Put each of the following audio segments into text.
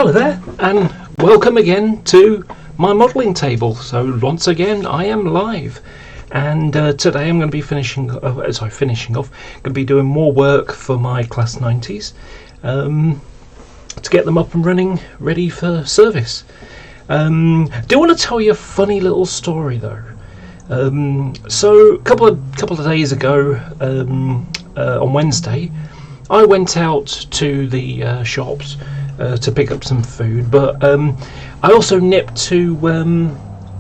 Hello there, and welcome again to my modelling table. So once again, I am live, and today I'm going to be finishing off. Going to be doing more work for my Class 90s to get them up and running, ready for service. Do want to tell you a funny little story though. So a couple of days ago, on Wednesday, I went out to the shops to pick up some food, but I also nipped to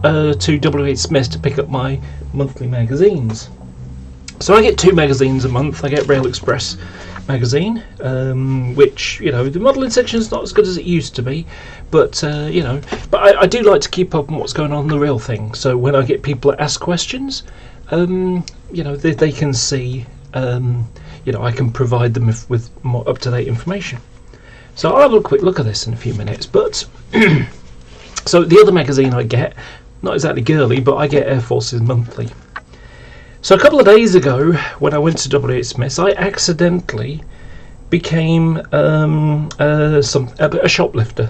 W.H. Smith to pick up my monthly magazines. So I get 2 magazines a month. I get Rail Express magazine, which, you know, the modelling section is not as good as it used to be, but I do like to keep up on what's going on in the real thing. So when I get people that ask questions, they can see, I can provide them with more up-to-date information. So I'll have a quick look at this in a few minutes. But so the other magazine I get, not exactly girly, but I get Air Forces Monthly. So a couple of days ago, when I went to W.H. Smith, I accidentally became a shoplifter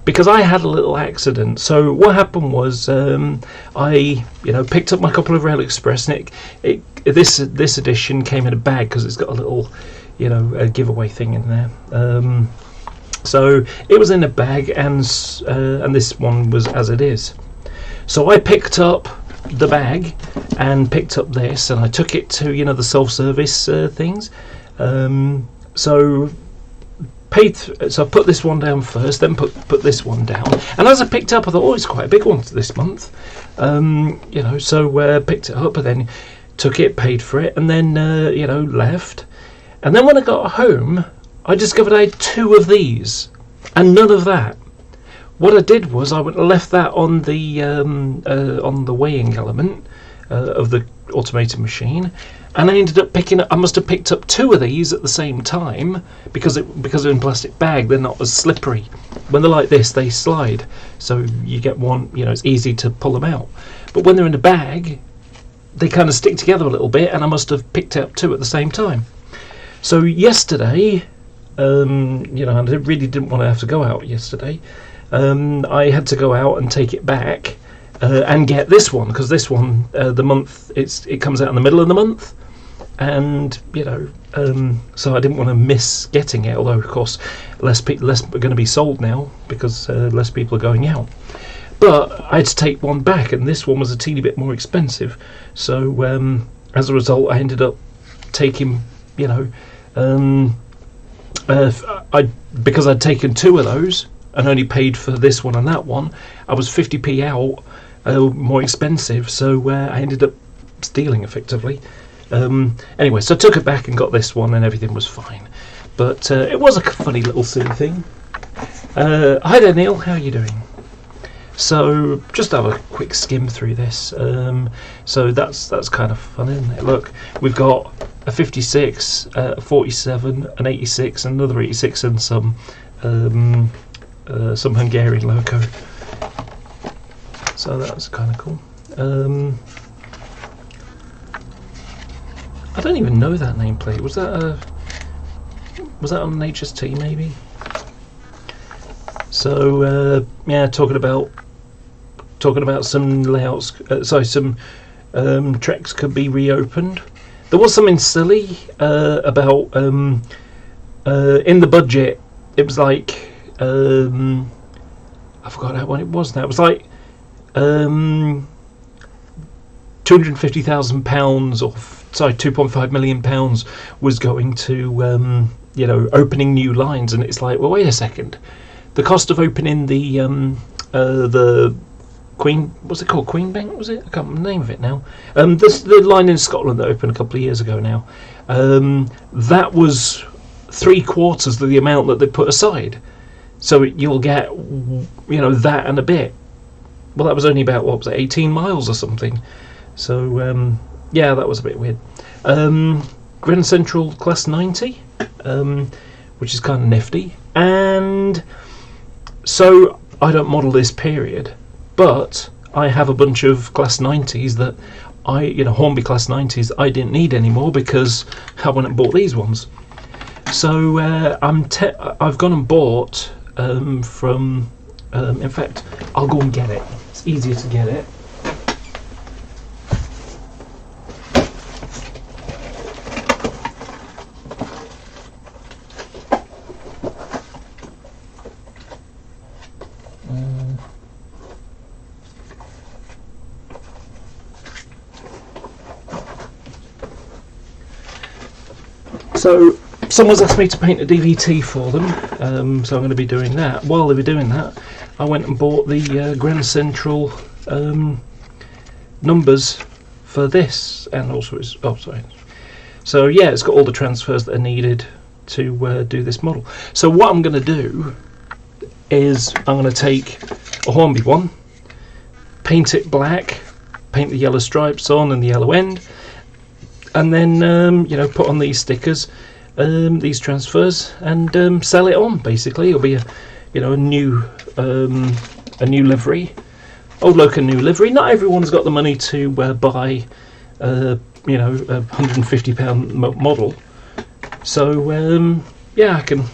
because I had a little accident. So what happened was I picked up my couple of Rail Express, and this edition came in a bag because it's got a little a giveaway thing in there. So it was in a bag, and this one was as it is. So I picked up the bag and picked up this, and I took it to the self-service things. So I put this one down first, then put this one down, and as I picked up, I thought, it's quite a big one this month. So picked it up and then took it, paid for it, and then left. And then when I got home, I discovered I had 2 of these and none of that. What I did was I went and left that on the weighing element of the automated machine, and I ended up I must have picked up 2 of these at the same time because they're in plastic bag. They're not as slippery. When they're like this, they slide. So you get one. It's easy to pull them out. But when they're in a bag, they kind of stick together a little bit, and I must have picked up 2 at the same time. So yesterday, I really didn't want to have to go out yesterday. I had to go out and take it back and get this one, because this one, the month it comes out in the middle of the month, and so I didn't want to miss getting it. Although of course less are going to be sold now because less people are going out. But I had to take one back, and this one was a teeny bit more expensive. So as a result, I ended up taking because I'd taken 2 of those and only paid for this one and that one, I was 50p out more expensive, so I ended up stealing effectively. Anyway, so I took it back and got this one, and everything was fine. But it was a funny little silly thing. Hi there, Neil, how are you doing? So just have a quick skim through this. So that's kind of fun, isn't it? Look, we've got a 56, a 47, an 86, another 86, and some Hungarian loco. So that was kind of cool. I don't even know that nameplate. Was that on an HST maybe? So talking about some layouts. Some treks could be reopened. There was something silly about in the budget. It was like I forgot how one it was now. It was like £250,000 or £2.5 million was going to opening new lines, and it's like, well, wait a second. The cost of opening the Queen, what's it called? Queenbank, was it? I can't remember the name of it now. The line in Scotland that opened a couple of years ago now. That was 3/4 of the amount that they put aside. So you'll get, that and a bit. Well, that was only about, 18 miles or something. So, that was a bit weird. Grand Central Class 90, which is kind of nifty. And so I don't model this period, but I have a bunch of Class 90s that Hornby Class 90s I didn't need anymore because I went and bought these ones. So I've gone and bought from. In fact, I'll go and get it. It's easier to get it. So someone's asked me to paint a DVT for them, so I'm going to be doing that. While they were doing that, I went and bought the Grand Central numbers for this, and also it's So yeah, it's got all the transfers that are needed to do this model. So what I'm going to do is I'm going to take a Hornby one, paint it black, paint the yellow stripes on and the yellow end, and then put on these stickers, these transfers, and sell it on. Basically, it'll be a new livery, old local new livery. Not everyone's got the money to buy a £150 model. So yeah, I can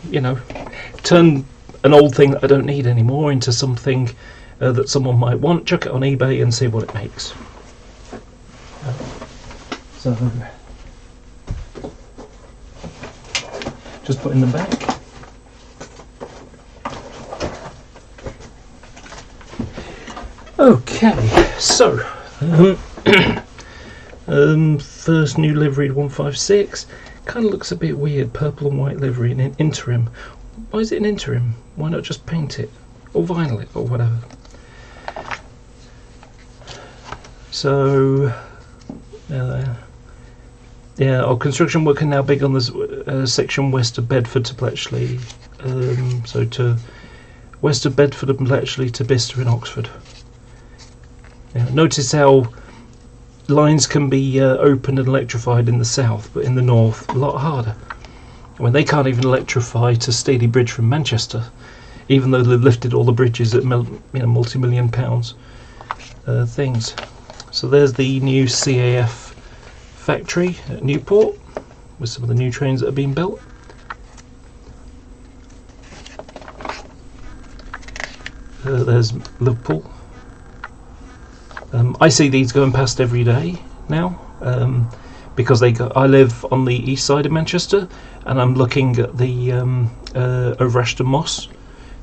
turn an old thing that I don't need anymore into something that someone might want. Chuck it on eBay and see what it makes. So just put in the back. Okay, so first new livery 156. Kind of looks a bit weird, purple and white livery in an interim. Why is it an interim? Why not just paint it or vinyl it or whatever? So yeah, construction work are now big on the section west of Bedford to Bletchley. So to west of Bedford and Bletchley to Bicester in Oxford. Yeah, notice how lines can be opened and electrified in the south, but in the north a lot harder. When they can't even electrify to Stady Bridge from Manchester, even though they've lifted all the bridges at multi-million pounds things. So there's the new CAF factory at Newport with some of the new trains that are being built. There's Liverpool. I see these going past every day now because I live on the east side of Manchester, and I'm looking at the over Ashton Moss.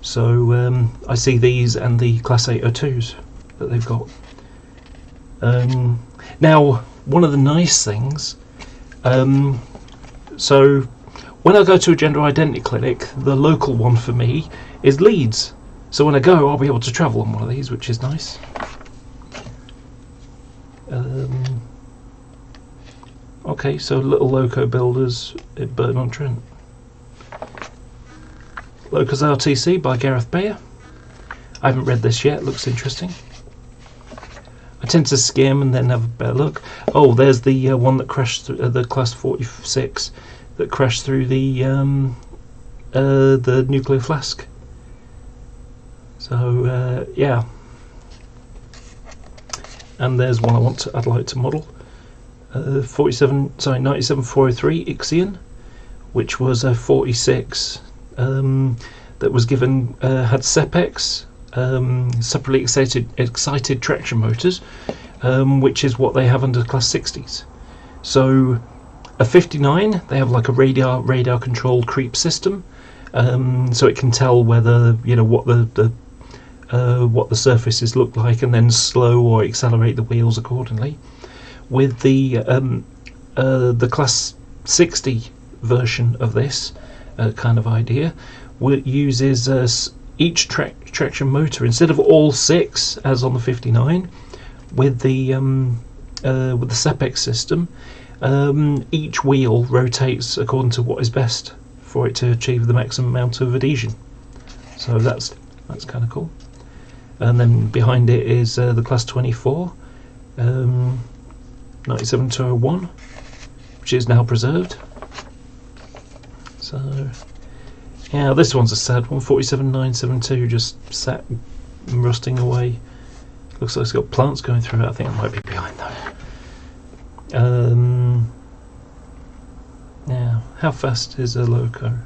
So I see these and the Class 802s that they've got. Now, one of the nice things, so when I go to a gender identity clinic, the local one for me is Leeds. So when I go, I'll be able to travel on one of these, which is nice. Okay, so Little Loco Builders at Burton-on-Trent. Locos RTC by Gareth Bayer. I haven't read this yet, looks interesting. I tend to skim and then have a better look. Oh, there's the one that crashed through the Class 46 that crashed through the nuclear flask. So yeah, and there's one I'd like to model. 97403 Ixion, which was a 46 that was given had SEPEX. Separately excited traction motors, which is what they have under Class 60s. So a 59, they have like a radar controlled creep system, so it can tell whether what the surfaces look like, and then slow or accelerate the wheels accordingly. With the Class 60 version of this kind of idea, uses each traction motor, instead of all 6 as on the 59, with the SEPEX system, each wheel rotates according to what is best for it to achieve the maximum amount of adhesion. So that's kind of cool. And then behind it is the Class 24 97201, which is now preserved. So yeah, this one's a sad one. 47972 just sat rusting away. Looks like it's got plants going through it. I think it might be behind though. Now, how fast is a loco?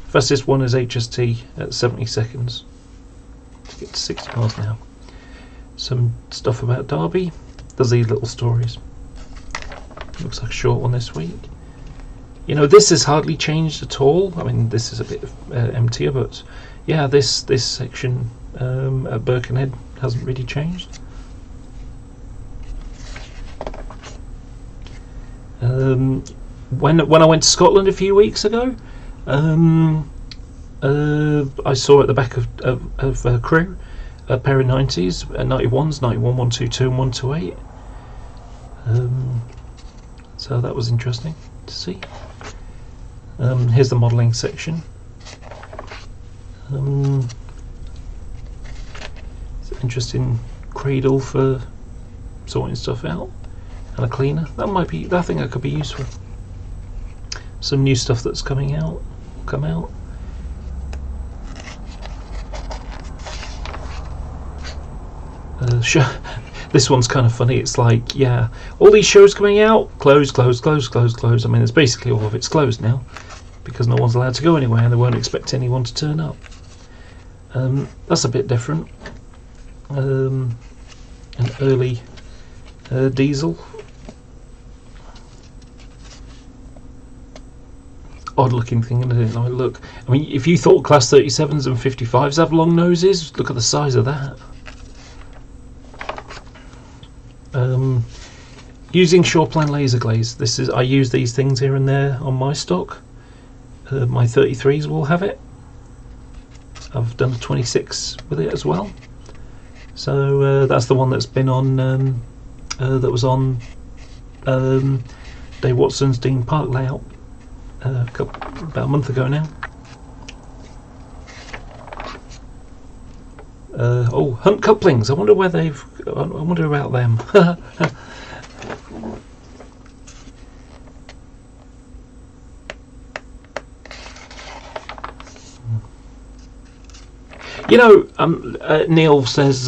Fastest one is HST at 70 seconds to get to 60 miles an hour. Some stuff about Derby. There's these little stories. Looks like a short one this week. You know, this has hardly changed at all. I mean, this is a bit emptier, but yeah, this section at Birkenhead hasn't really changed. When I went to Scotland a few weeks ago, I saw at the back of Crewe a pair of 90s, 91s, 91 122 and 128. So that was interesting to see. Here's the modelling section. It's an interesting cradle for sorting stuff out, and a cleaner. I think that could be useful. Some new stuff that's come out. This one's kind of funny. It's like, yeah, all these shows coming out, closed. I mean, it's basically all of it's closed now because no one's allowed to go anywhere and they won't expect anyone to turn up. That's a bit different. An early diesel. Odd looking thing, and I didn't know it look. I mean, if you thought Class 37s and 55s have long noses, look at the size of that. Using Shawplan laser glaze. I use these things here and there on my stock. My 33s will have it. I've done a 26 with it as well. So that's the one that's been on. That was on Dave Watson's Dean Park layout about a month ago now. Hunt couplings. I wonder where they've. I wonder about them. You know, Neil says,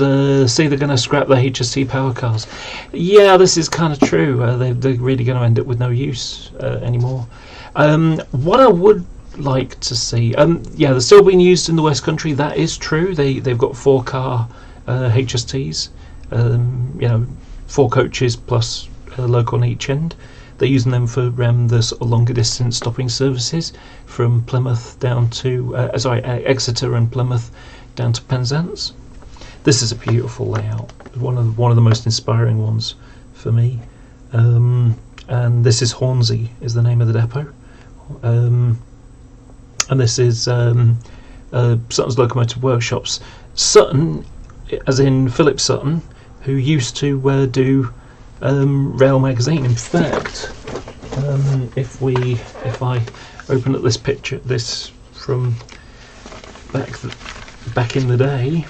see, they're going to scrap the HST power cars. Yeah, this is kind of true. They're really going to end up with no use anymore. What I would like to see, yeah, they're still being used in the West Country. That is true. They've got 4-car HSTs. You know, 4 coaches plus a local on each end. They're using them for the sort of longer distance stopping services from Plymouth down to Exeter and Plymouth down to Penzance. This is a beautiful layout. One of the most inspiring ones for me. And this is Hornsey is the name of the depot. And this is Sutton's Locomotive Workshops. Sutton, as in Philip Sutton, who used to do Rail Magazine. In fact, if I open up this picture, this from back in the day,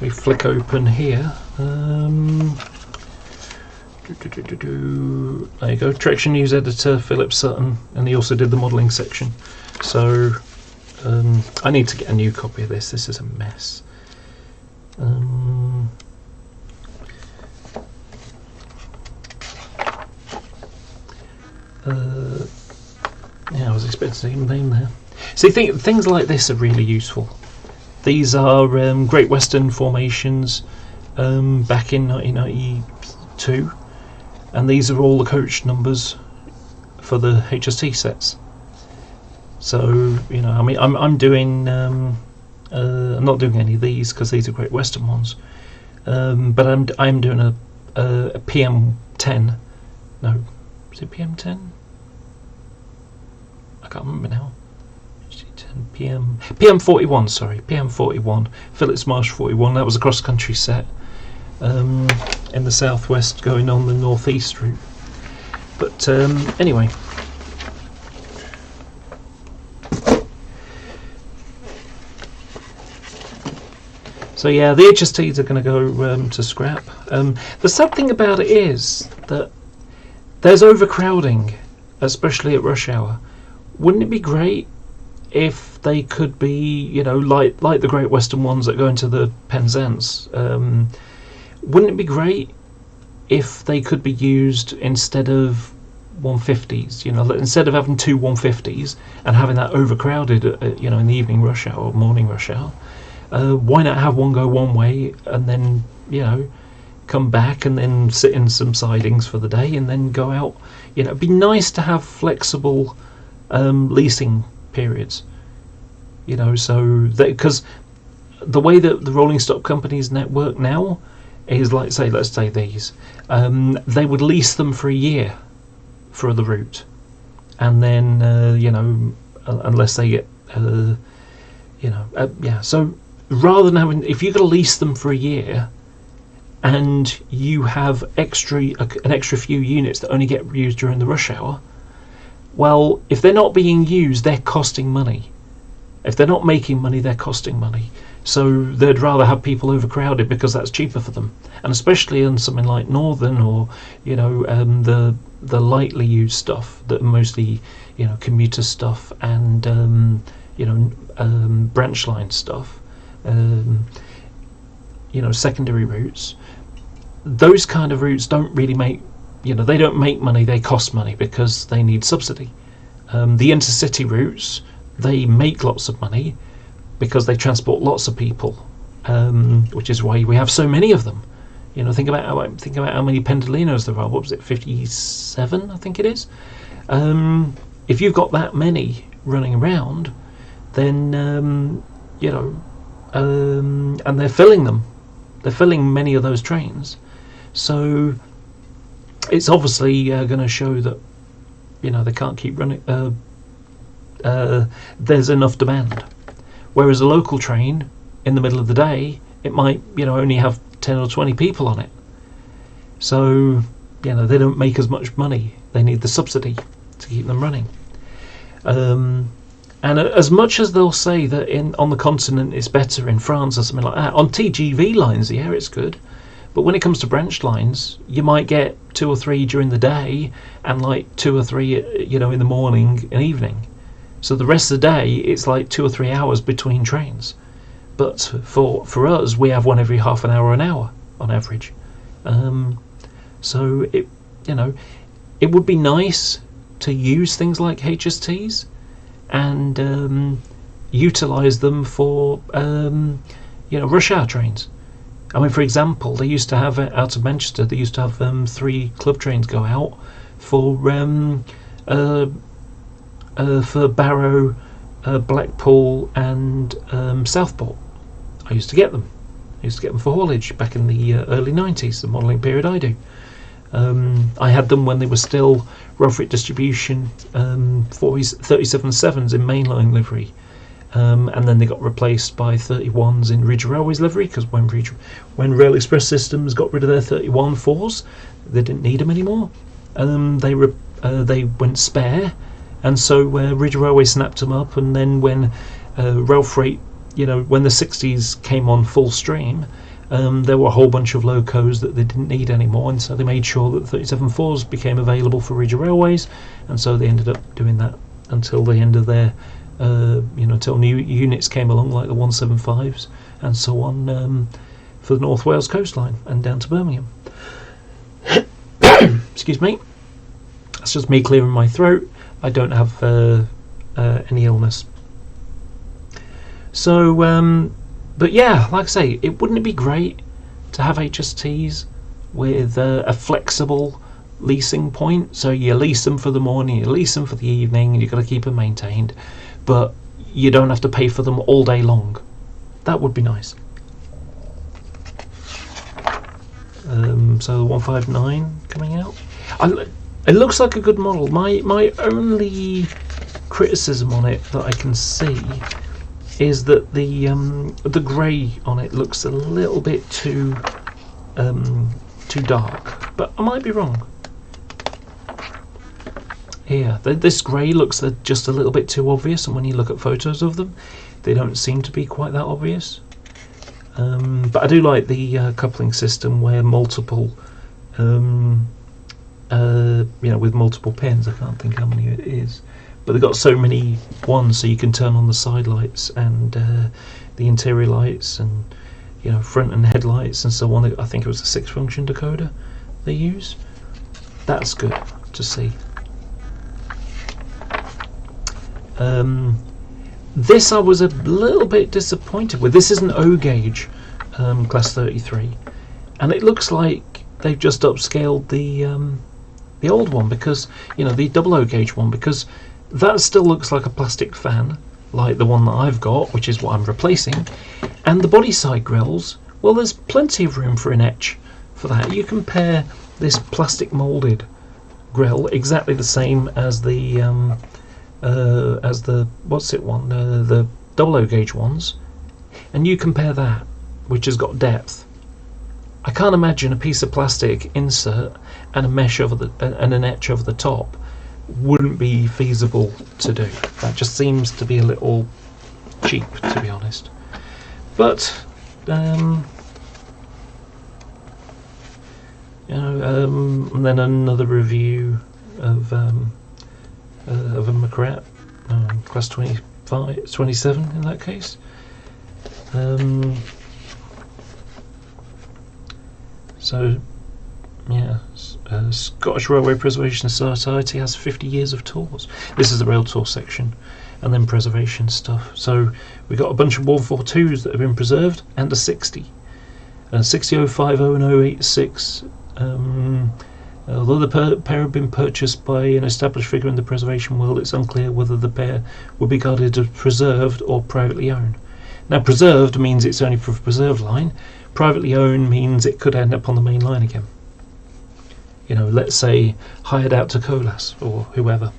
we flick open here. There you go, Traction News editor Philip Sutton, and he also did the modelling section. So I need to get a new copy of this. This is a mess. Yeah, I was expecting to see him name there. See, things like this are really useful. These are Great Western formations back in 1992, and these are all the coach numbers for the HST sets. So, you know, I mean, I'm doing I'm not doing any of these because these are Great Western ones, but I'm doing a PM10. No, is it PM10? I can't remember now. PM41, sorry, PM41, Phillips Marsh 41. That was a cross-country set in the southwest, going on the northeast route. But anyway. So yeah, the HSTs are going to go to scrap. The sad thing about it is that there's overcrowding, especially at rush hour. Wouldn't it be great if they could be, you know, like the Great Western ones that go into the Penzance? Wouldn't it be great if they could be used instead of 150s. Instead of having two 150s and having that overcrowded, in the evening rush hour or morning rush hour, why not have one go one way and then come back and then sit in some sidings for the day and then go out? It'd be nice to have flexible leasing periods. So because the way that the rolling stock companies network now is like, let's say these, they would lease them for a year for the route, and then unless they get so rather than having, if you're going to lease them for a year and you have an extra few units that only get used during the rush hour, well, if they're not being used, they're costing money. If they're not making money, they're costing money. So they'd rather have people overcrowded because that's cheaper for them. And especially on something like Northern or the lightly used stuff that are mostly commuter stuff and branch line stuff, secondary routes. Those kind of routes don't really make they don't make money. They cost money because they need subsidy. The intercity routes, they make lots of money because they transport lots of people, which is why we have so many of them. Think about how many Pendolinos there are. What was it, 57? I think it is. If you've got that many running around, then and they're filling them. They're filling many of those trains. So it's obviously going to show that they can't keep running. There's enough demand. Whereas a local train in the middle of the day, it might only have 10 or 20 people on it. So they don't make as much money. They need the subsidy to keep them running. And as much as they'll say that on the continent it's better, in France or something like that, on TGV lines, yeah, it's good. But when it comes to branch lines, you might get 2 or 3 during the day and like 2 or 3, in the morning and evening. So the rest of the day, it's like 2 or 3 hours between trains. But for us, we have one every half an hour on average. So it would be nice to use things like HSTs and utilise them for rush hour trains. I mean, for example, they used to have out of Manchester. They used to have 3 club trains go out for Barrow, Blackpool, and Southport. I used to get them. For haulage back in the early 90s, the modelling period I do. I had them when they were still Rolfric Distribution 37.7s in mainline livery. And then they got replaced by 31s in Ridge Railways livery, because when Rail Express Systems got rid of their 31.4s, they didn't need them anymore. They went spare, and so Ridge Railway snapped them up. And then when Rail Freight, when the 60s came on full stream, there were a whole bunch of locos that they didn't need anymore, and so they made sure that 37.4s became available for Ridge Railways, and so they ended up doing that until the end of their until new units came along like the 175s and so on, for the North Wales coastline and down to Birmingham. Excuse me, that's just me clearing my throat. I don't have any illness. So but yeah, like I say, wouldn't it be great to have HSTs with a flexible leasing point? So you lease them for the morning, you lease them for the evening, and you've got to keep them maintained, but you don't have to pay for them all day long. That would be nice. So the 159 coming out. It looks like a good model. My only criticism on it that I can see is that the grey on it looks a little bit too dark, but I might be wrong. Here, this grey looks just a little bit too obvious, and when you look at photos of them, they don't seem to be quite that obvious. But I do like the coupling system where multiple, with multiple pins. I can't think how many it is, but they've got so many ones, so you can turn on the side lights and the interior lights and front and headlights and so on. I think it was a 6-function decoder they use. That's good to see. This I was a little bit disappointed with. This is an O gauge Class 33, and it looks like they've just upscaled the old one, because the double O gauge one, because that still looks like a plastic fan, like the one that I've got, which is what I'm replacing. And the body side grills, well, there's plenty of room for an etch for that. You compare this plastic moulded grill, exactly the same as the what's it one, the double O gauge ones, and you compare that, which has got depth. I can't imagine a piece of plastic insert and a mesh over and an etch over the top wouldn't be feasible to do. That just seems to be a little cheap, to be honest. But and then another review of a Macrat, Class 27 in that case. So, yeah, Scottish Railway Preservation Society has 50 years of tours. This is the rail tour section, and then preservation stuff. So we got a bunch of 142s that have been preserved, and a 60. 60050 and 086. Although the pair have been purchased by an established figure in the preservation world, it's unclear whether the pair would be regarded as preserved or privately owned. Now, preserved means it's only for the preserved line. Privately owned means it could end up on the main line again. Let's say hired out to Colas or whoever.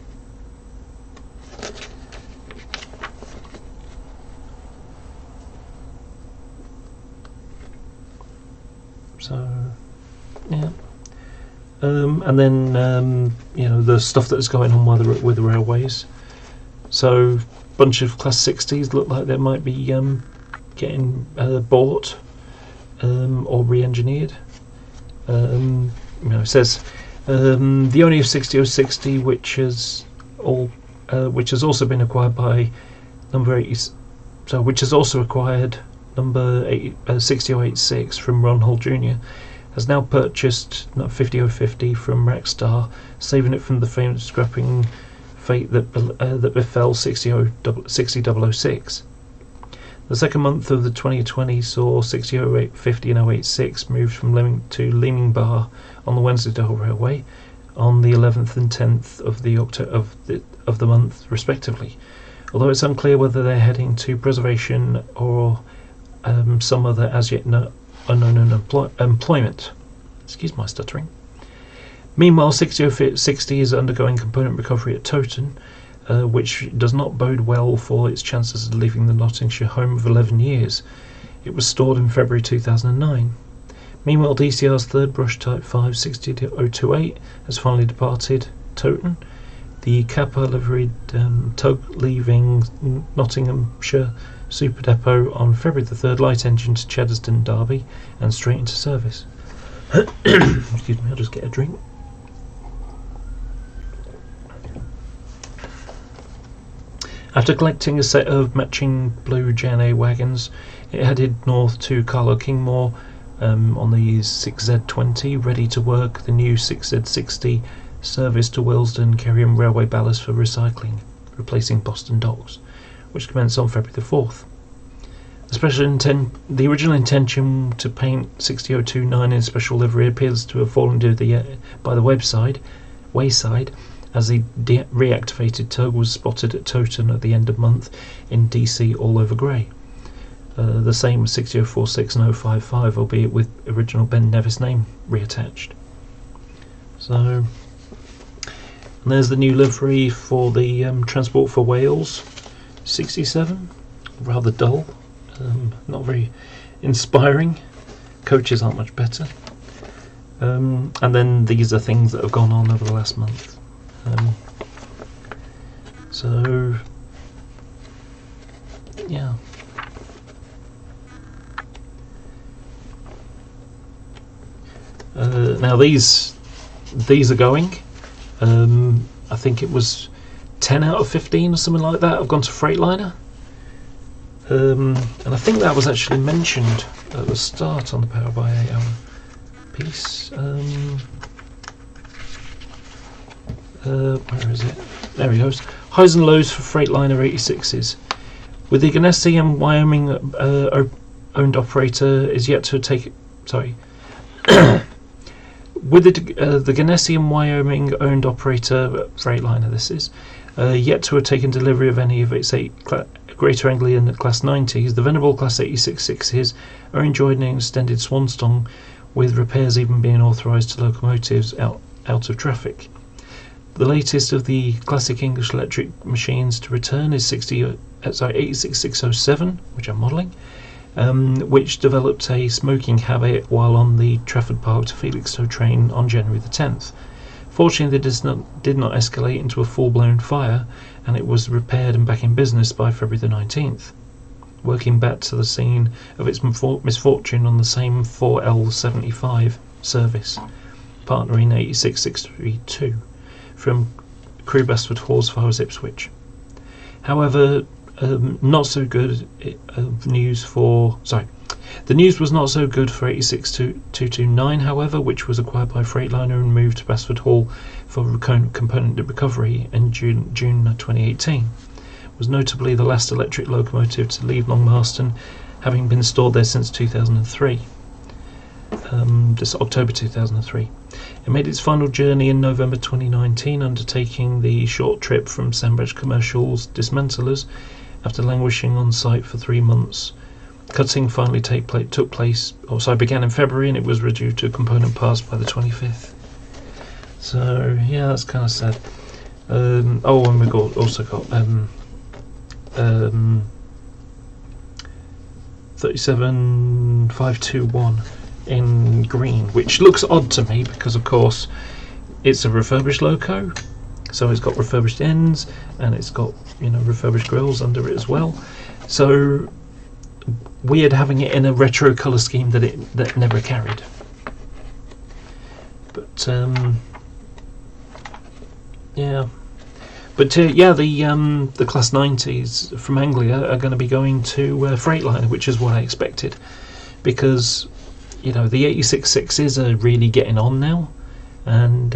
So, yeah. And then, the stuff that's going on with the railways. So, bunch of Class 60s look like they might be getting bought or re-engineered. It says the only of 60060, which has also been acquired by number 80, so which has also acquired number 60086 from Ron Hull Jr., has now purchased 50050 from Rackstar, saving it from the famous scrapping fate that befell 60006. The second month of the 2020 saw 60050 and 086 moved from Leeming Bar on the Wensleydale Railway on the 11th and 10th of the month, respectively. Although it's unclear whether they're heading to preservation or some other as yet unknown employment. Excuse my stuttering. Meanwhile, 60060 is undergoing component recovery at Towton, which does not bode well for its chances of leaving the Nottinghamshire home of 11 years. It was stored in February 2009. Meanwhile, DCR's third brush type 560028 has finally departed Towton. The Kappa liveried tug leaving Nottinghamshire Super Depot on February the 3rd, light engine to Cheddar Derby and straight into service. Excuse me, I'll just get a drink. After collecting a set of matching blue JNA wagons, it headed north to Carlo Kingmore on the 6Z20, ready to work the new 6Z60 service to Willesden, carrying railway ballast for recycling, replacing Boston Docks, which commenced on February the 4th. The original intention to paint 60029 in special livery appears to have fallen by the wayside, as the reactivated tug was spotted at Towton at the end of month in DC all over grey. The same with 6046 and 055, albeit with original Ben Nevis name reattached. So, and there's the new livery for the Transport for Wales 67, rather dull, not very inspiring. Coaches aren't much better. And then these are things that have gone on over the last month. So, yeah. Now these are going. I think it was 10 out of 15 or something like that. I've gone to Freightliner. And I think that was actually mentioned at the start on the Power by 8 hour piece. Where is it? There he goes. Highs and lows for Freightliner 86s. With the Genesee and Wyoming owned operator is yet to take. Sorry. With the Genesee and Wyoming owned operator Freightliner, this is yet to have taken delivery of any of its 8 Greater Anglian Class 90s, the venerable Class 86-6s are enjoying an extended swan song, with repairs even being authorised to locomotives out of traffic. The latest of the classic English electric machines to return is 86607, which I'm modelling, which developed a smoking habit while on the Trafford Park to Felixstowe train on January the 10th. Fortunately, this did not escalate into a full-blown fire, and it was repaired and back in business by February the 19th, working back to the scene of its misfortune on the same 4L75 service, partnering 86632 from Crewe Basford Hall as far as Ipswich. However, not so good news for... Sorry. The news was not so good for 86229, however, which was acquired by Freightliner and moved to Basford Hall for component recovery in June 2018. It was notably the last electric locomotive to leave Long Marston, having been stored there since 2003. This October 2003. It made its final journey in November 2019, undertaking the short trip from Sandbridge Commercial's dismantlers after languishing on site for 3 months. Cutting finally began in February, and it was reduced to component parts by the 25th. So yeah, that's kind of sad. And we also got 37521 in green, which looks odd to me because, of course, it's a refurbished loco, so it's got refurbished ends and it's got refurbished grills under it as well. So weird having it in a retro colour scheme that never carried. But yeah. But the Class 90s from Anglia are going to be going to Freightliner, which is what I expected, because the 86-6s are really getting on now, and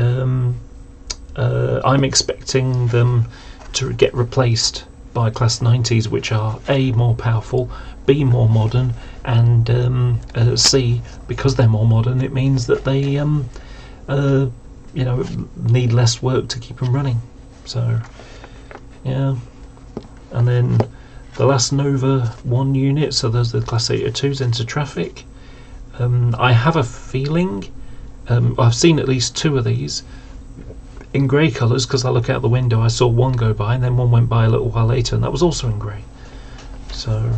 I'm expecting them to get replaced by Class 90s, which are A, more powerful, B, more modern, and C, because they're more modern, it means that they need less work to keep them running. So yeah. And then the last Nova 1 unit, so those are the Class 802s, enter traffic. I have a feeling, I've seen at least 2 of these in grey colours, because I look out the window, I saw one go by, and then one went by a little while later, and that was also in grey. So,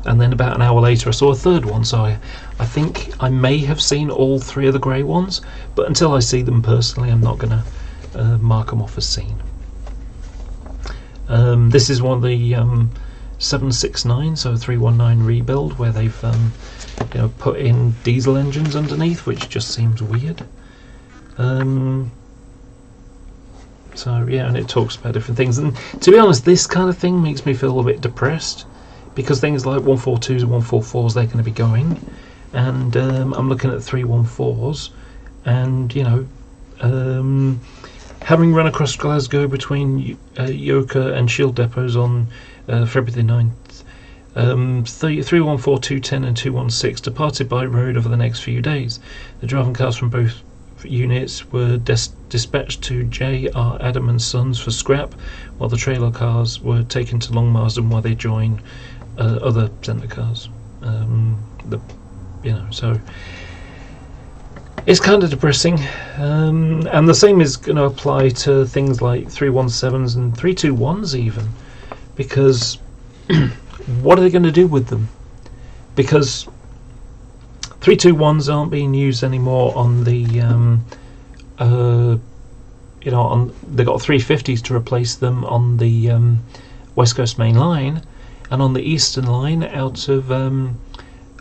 and then about an hour later I saw a third one, so I think I may have seen all 3 of the grey ones, but until I see them personally, I'm not going to mark them off as seen. This is one of the 769, so 319 rebuild, where they've put in diesel engines underneath, which just seems weird. So yeah, and it talks about different things, and to be honest, this kind of thing makes me feel a bit depressed, because things like 142s and 144s, they're going to be going, and I'm looking at 314s, and having run across Glasgow between Yoker and Shield depots on February the 9th, 314, 210 and 216 departed by road over the next few days. The driving cars from both units were dispatched to J.R. Adam and Sons for scrap, while the trailer cars were taken to Long Marsden while they join other centre cars. So it's kind of depressing, and the same is going to apply to things like 317s and 321s even, because what are they going to do with them? Because 321s aren't being used anymore on the they've got 350s to replace them on the West Coast Main Line, and on the Eastern Line out of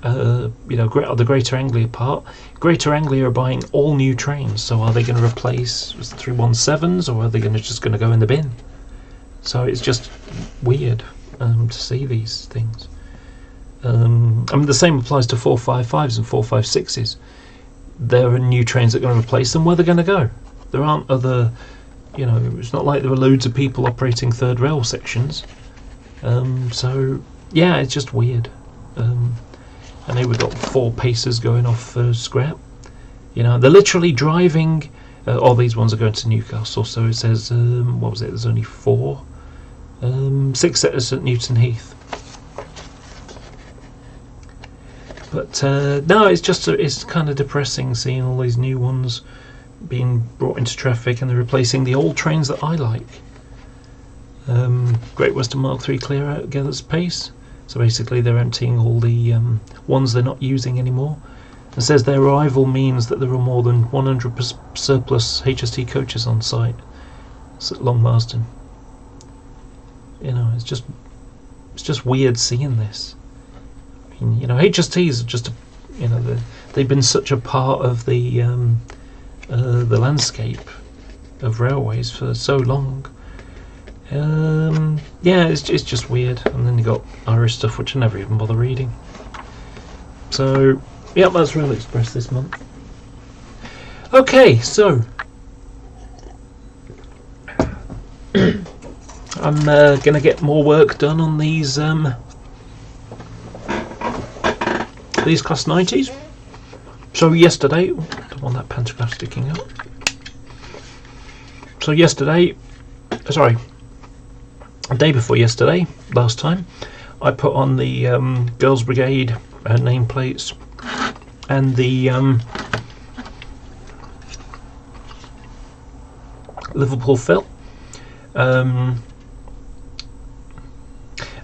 the Greater Anglia part. Greater Anglia are buying all new trains, so are they going to replace 317s, or are they just going to go in the bin? So it's just weird to see these things. The same applies to 455s and 456s. There are new trains that are going to replace them. Where they're going to go? There aren't other You know, it's not like there were loads of people operating third rail sections. So yeah, it's just weird. I know we've got 4 pacers going off for scrap. You know, they're literally driving. All these ones are going to Newcastle. So it says, what was it? There's only 4. 6 setters at Newton Heath. But no, it's kind of depressing seeing all these new ones being brought into traffic, and they're replacing the old trains that I like. Great Western Mark III clear out Gether's Pace. So basically they're emptying all the ones they're not using anymore. It says their arrival means that there are more than 100 surplus HST coaches on site. It's at Long Marsden. You know, it's just weird seeing this. I mean, you know, HSTs are just, you know, they've been such a part of the landscape of railways for so long. Yeah, it's just weird. And then you got Irish stuff which I never even bother reading. So yeah, that's Rail Express this month. Okay, so I'm gonna get more work done on these Class 90s. So yesterday, don't want that pantograph sticking up. So yesterday, sorry, the day before yesterday, last time, I put on the Girls Brigade nameplates and the Liverpool fill,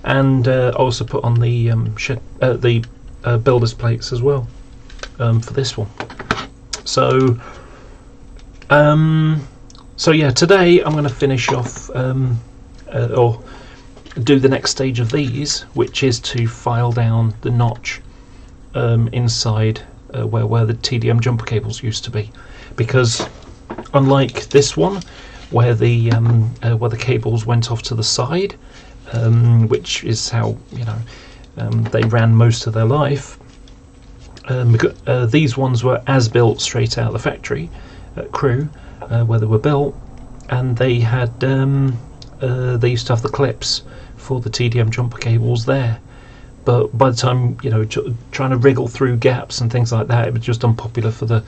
and also put on the builders plates as well for this one. So yeah, today I'm going to finish off or do the next stage of these, which is to file down the notch inside where the TDM jumper cables used to be, because unlike this one where the cables went off to the side, which is how, you know, they ran most of their life, these ones were as built straight out of the factory at Crewe, where they were built, and they had they used to have the clips for the TDM jumper cables there. But by the time, you know, trying to wriggle through gaps and things like that, it was just unpopular for the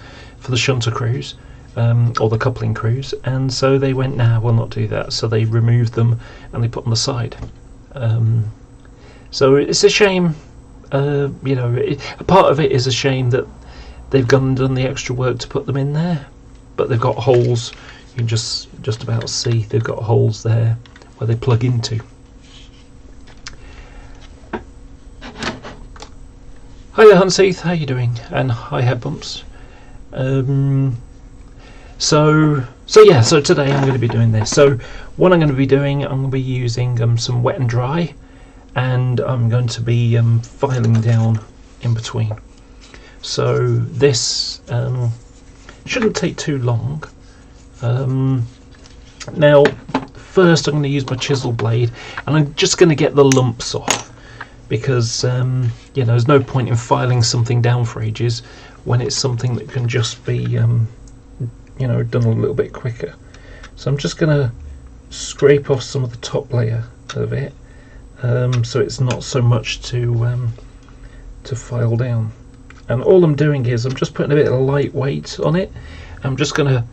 shunter crews, or the coupling crews, and so they went, nah, we'll not do that. So they removed them and they put them on the side. So it's a shame, you know, a part of it is a shame that they've gone and done the extra work to put them in there, but they've got holes. You can just about see they've got holes there where they plug into. Hi there, Hunseath, how you doing? And hi, Head Bumps. So today I'm going to be doing this. So what I'm going to be doing, I'm going to be using some wet and dry, and I'm going to be filing down in between. So this shouldn't take too long. Now first I'm going to use my chisel blade, and I'm just going to get the lumps off, because you know, there's no point in filing something down for ages when it's something that can just be you know, done a little bit quicker. So I'm just going to scrape off some of the top layer of it, so it's not so much to file down. And all I'm doing is I'm just putting a bit of light weight on it. I'm just going to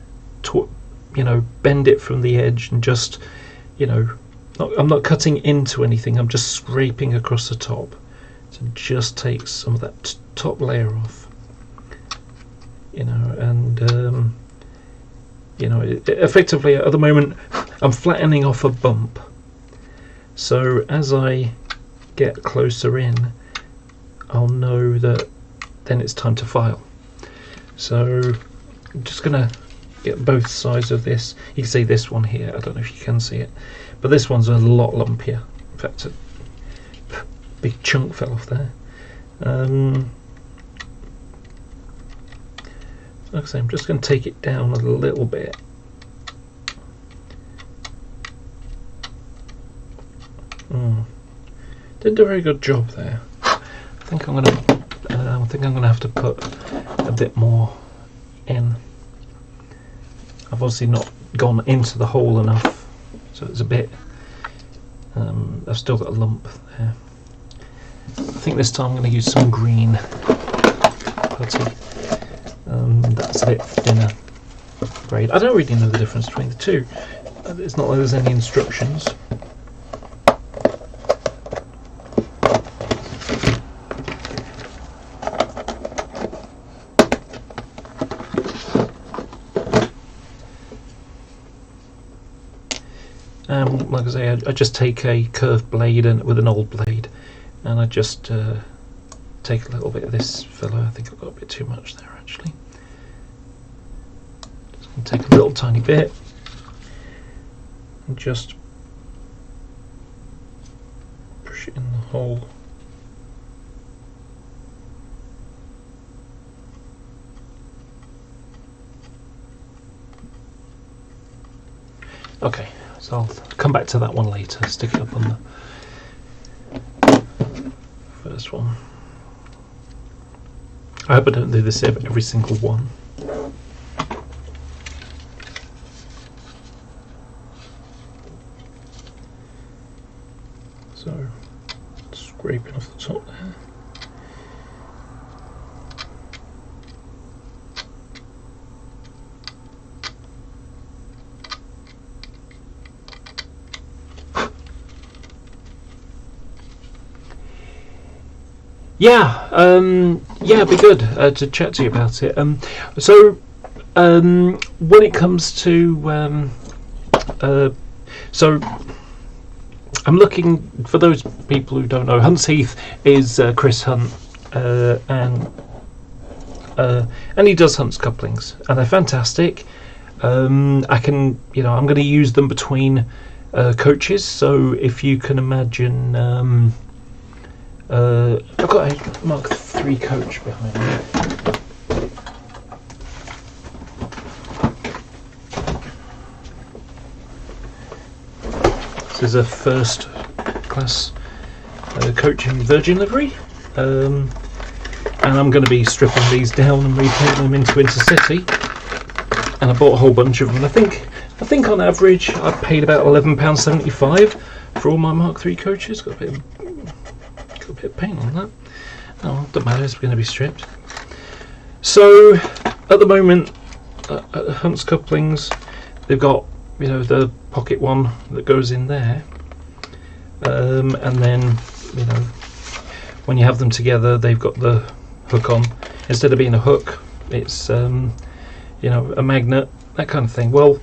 you know, bend it from the edge, and just, you know, I'm not cutting into anything, I'm just scraping across the top to just take some of that top layer off, you know. And you know, effectively at the moment I'm flattening off a bump, so as I get closer in I'll know that then it's time to file. So I'm just gonna get both sides of this. You can see this one here, I don't know if you can see it, but this one's a lot lumpier. In fact, a big chunk fell off there. Like I say, I'm just going to take it down a little bit. Didn't do a very good job there. I think I'm going to have to put a bit more in. I've obviously not gone into the hole enough, so it's a bit. I've still got a lump there. I think this time I'm going to use some green putty. That's a bit thinner grade. I don't really know the difference between the two. It's not like there's any instructions. Like I say, I just take a curved blade and with an old blade, and I just take a little bit of this filler. I think I've got a bit too much there actually. Just gonna take a little tiny bit and just push it in the hole. Okay, so I'll come back to that one later, stick it up on the first one. I hope I don't do this every single one. So, scraping off the top there. Yeah, it'd be good to chat to you about it. When it comes to so I'm looking for those people who don't know. Hunt's Heath is Chris Hunt, and he does Hunt's couplings, and they're fantastic. I can, I'm going to use them between coaches. So if you can imagine. I've got a Mark III coach behind me. This is a first class coach in Virgin livery, and I'm going to be stripping these down and repainting them into Intercity. And I bought a whole bunch of them. I think on average I paid about £11.75 for all my Mark III coaches. Got a bit of paint on that. Oh, doesn't matter, it's going to be stripped. So at the moment at Hunt's couplings, they've got the pocket one that goes in there, and then when you have them together they've got the hook on. Instead of being a hook, it's a magnet, that kind of thing. Well,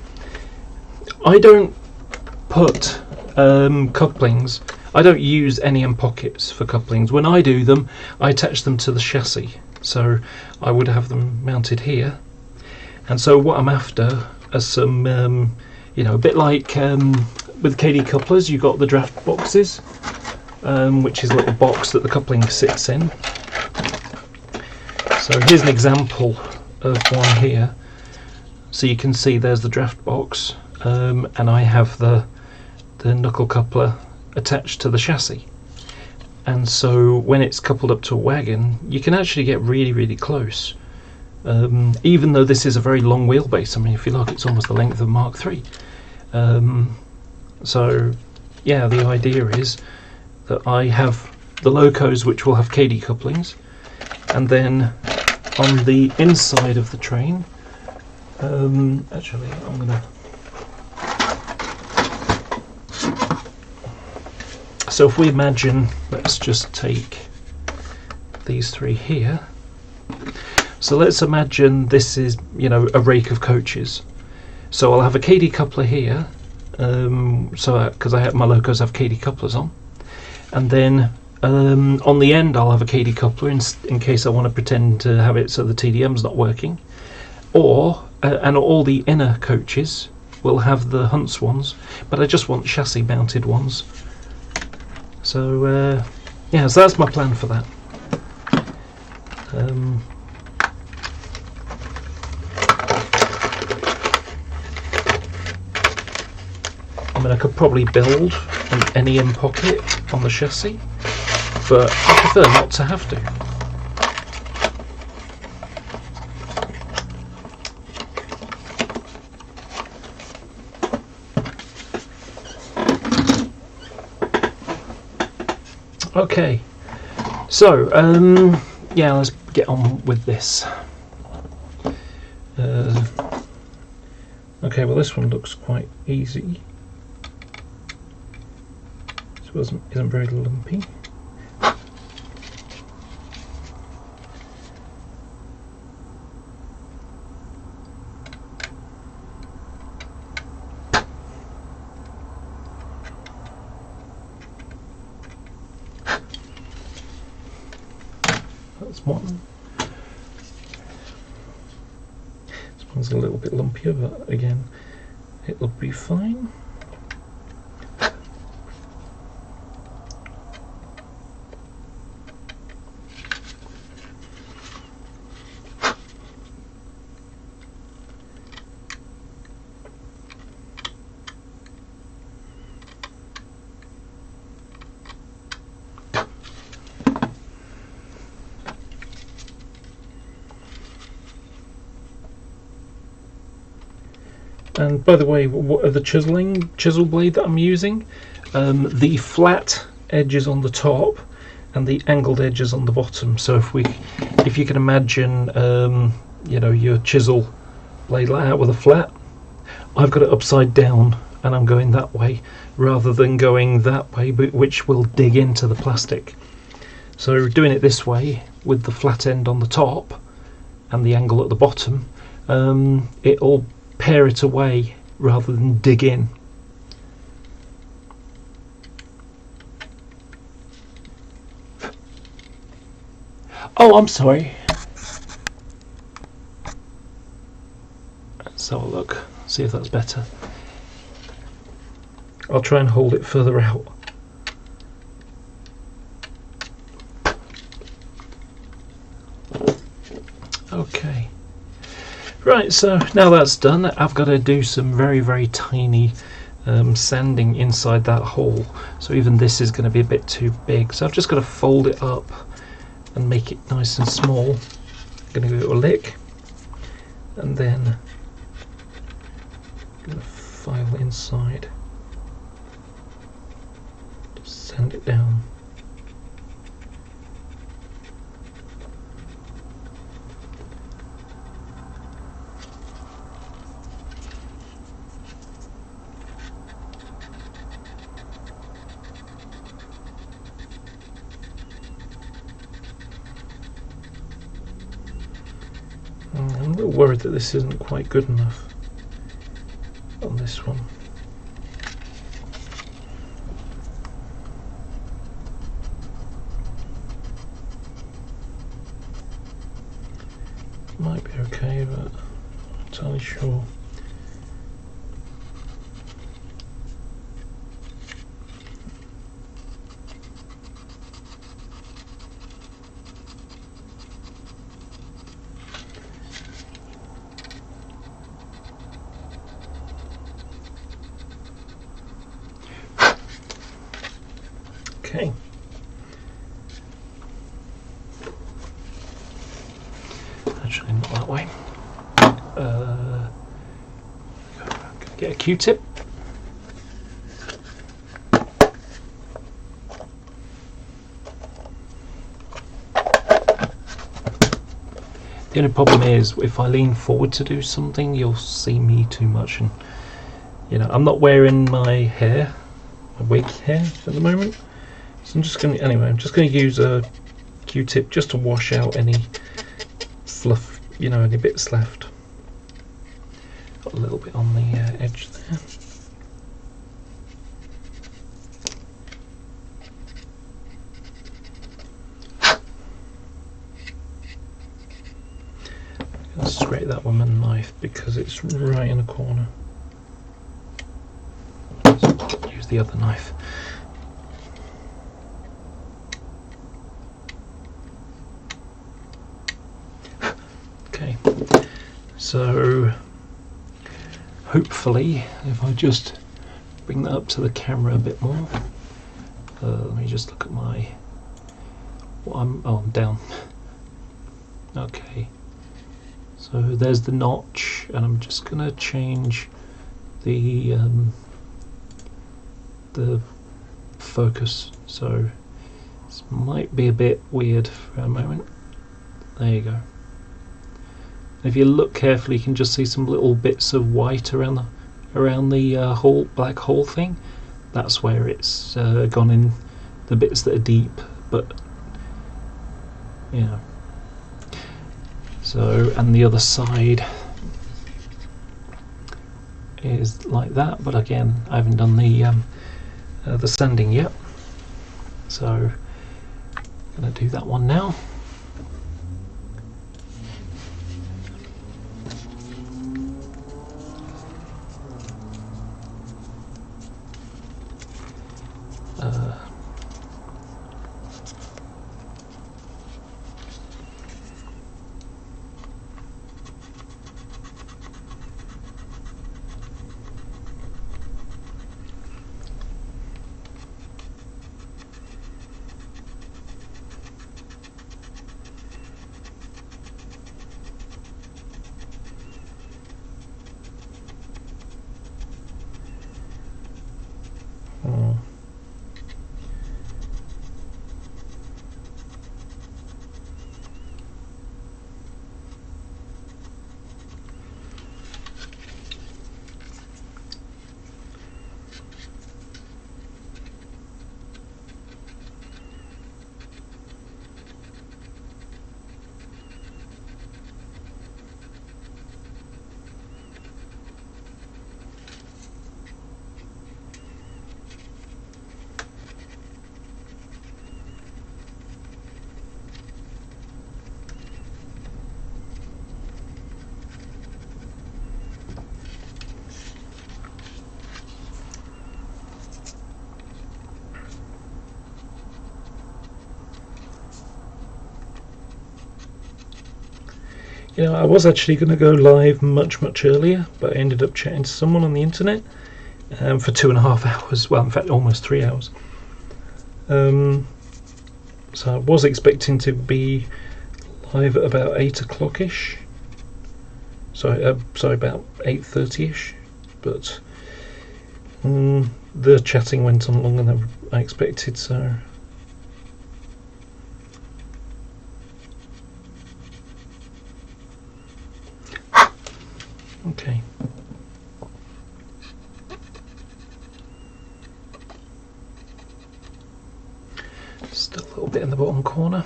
I don't put couplings, I don't use any end pockets for couplings. When I do them, I attach them to the chassis. So I would have them mounted here. And so what I'm after are some, a bit like with KD couplers, you've got the draft boxes, which is a little box that the coupling sits in. So here's an example of one here. So you can see there's the draft box, and I have the knuckle coupler attached to the chassis, and so when it's coupled up to a wagon you can actually get really, really close, even though this is a very long wheelbase. I mean, if you look, it's almost the length of Mark III. So yeah, the idea is that I have the locos which will have KD couplings, and then on the inside of the train, actually I'm gonna. So if we imagine, let's just take these three here. So let's imagine this is, a rake of coaches. So I'll have a KD coupler here, because I have my locos have KD couplers on, and then on the end I'll have a KD coupler in case I want to pretend to have it so the TDM's not working, and all the inner coaches will have the Hunt's ones, but I just want chassis mounted ones. So so that's my plan for that. I mean, I could probably build any end pocket on the chassis, but I prefer not to have to. Okay, so yeah, let's get on with this. Okay, well this one looks quite easy. This isn't very lumpy. That's one. This one's a little bit lumpier, but again, it'll be fine. And by the way, what are the chisel blade that I'm using? The flat edges on the top and the angled edges on the bottom. So if you can imagine, you know, your chisel blade like that with a flat, I've got it upside down and I'm going that way rather than going that way, which will dig into the plastic. So doing it this way with the flat end on the top and the angle at the bottom, it'll pare it away rather than dig in. Oh, I'm sorry. Let's have a look, see if that's better. I'll try and hold it further out. Okay. Right, so now that's done, I've got to do some very, very tiny sanding inside that hole. So even this is going to be a bit too big. So I've just got to fold it up and make it nice and small. I'm going to give it a lick. And then I'm going to file inside. Just sand it down. I'm a little worried that this isn't quite good enough on this one. Might be okay, but I'm not entirely sure. Okay. Actually, not that way. Get a Q-tip. The only problem is if I lean forward to do something, you'll see me too much, and you know I'm not wearing my wig hair at the moment. So I'm just going to use a Q-tip just to wash out any fluff, you know, any bits left. Got a little bit on the edge there. I'll scrape that with my knife because it's right in the corner. Use the other knife. Okay, so hopefully if I just bring that up to the camera a bit more, let me just look at my, I'm down. Okay, so there's the notch, and I'm just going to change the focus, so This might be a bit weird for a moment. There you go. If you look carefully, you can just see some little bits of white around the hole, black hole thing. That's where it's gone in the bits that are deep, but you know. So, and the other side is like that, but again, I haven't done the sanding yet. So, I'm going to do that one now. You know, I was actually going to go live much earlier, but I ended up chatting to someone on the internet for 2.5 hours. Well, in fact, almost 3 hours. So I was expecting to be live at about 8 o'clock-ish. Sorry, about 8:30-ish. But the chatting went on longer than I expected, so. Okay. Still a little bit in the bottom corner.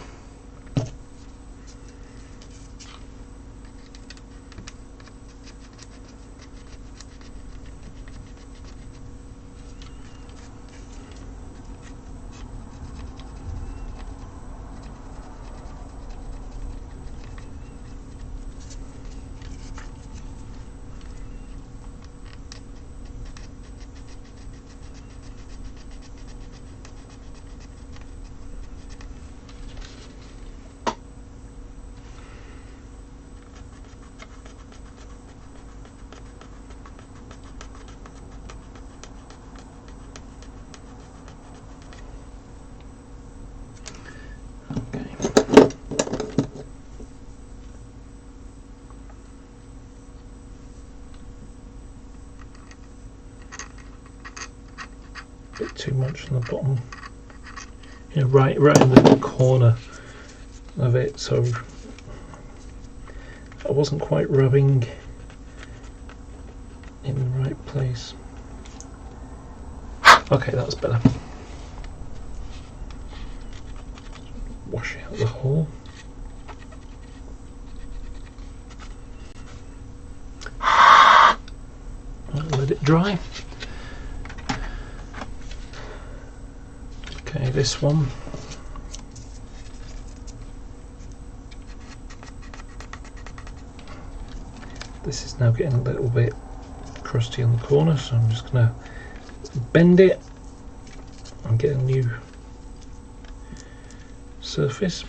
Bit too much on the bottom, you know, right in the corner of it, so I wasn't quite rubbing in the right place. Okay, that's better. Wash out the hole. Let it dry. Okay, this one. This is now getting a little bit crusty on the corner, so I'm just going to bend it and get a new surface.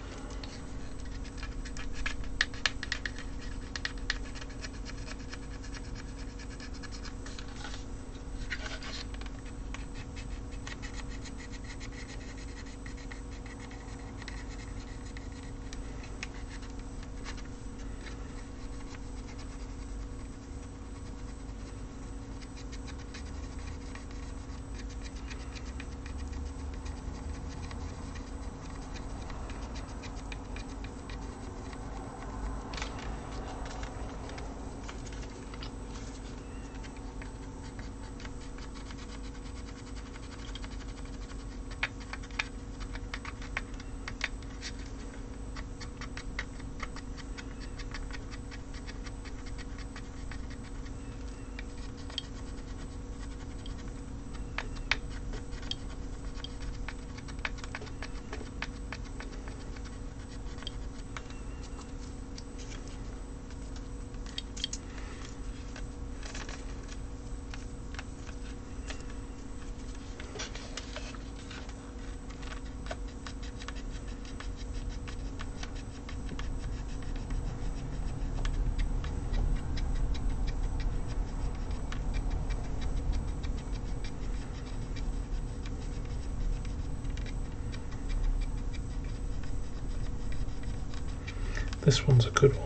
this one's a good one.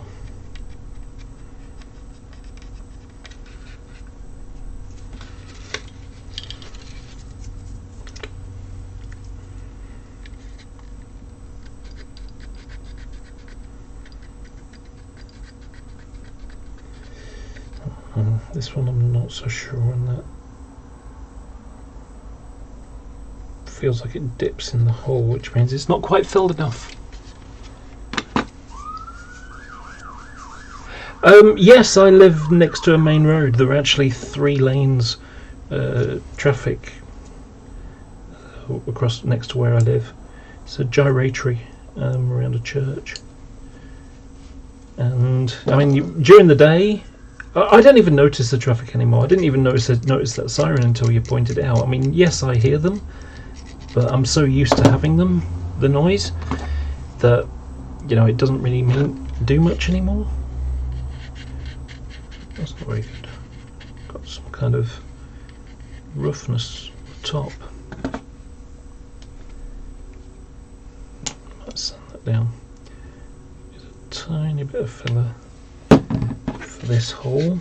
This one I'm not so sure on that. Feels like it dips in the hole, which means it's not quite filled enough. Yes, I live next to a main road. There are actually 3 lanes traffic across next to where I live. It's a gyratory around a church. And I mean, during the day, I don't even notice the traffic anymore. I didn't even notice that siren until you pointed it out. I mean, yes, I hear them, but I'm so used to having them, the noise, that, you know, it doesn't really do much anymore. That's not very good. Got some kind of roughness top. Let's sand that down. Use a tiny bit of filler for this hole.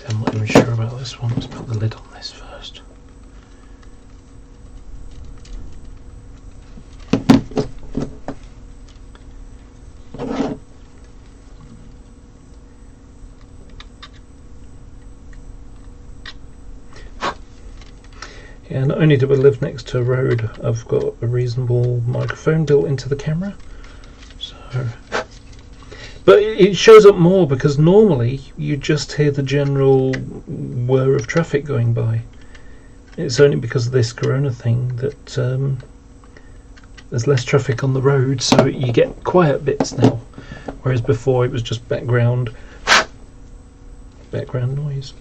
I'm not even sure about this one. Let's put the lid on this first. Yeah, not only do I live next to a road, I've got a reasonable microphone built into the camera. So, but it shows up more because normally you just hear the general whir of traffic going by. It's only because of this corona thing that there's less traffic on the road, so you get quiet bits now, whereas before it was just background noise.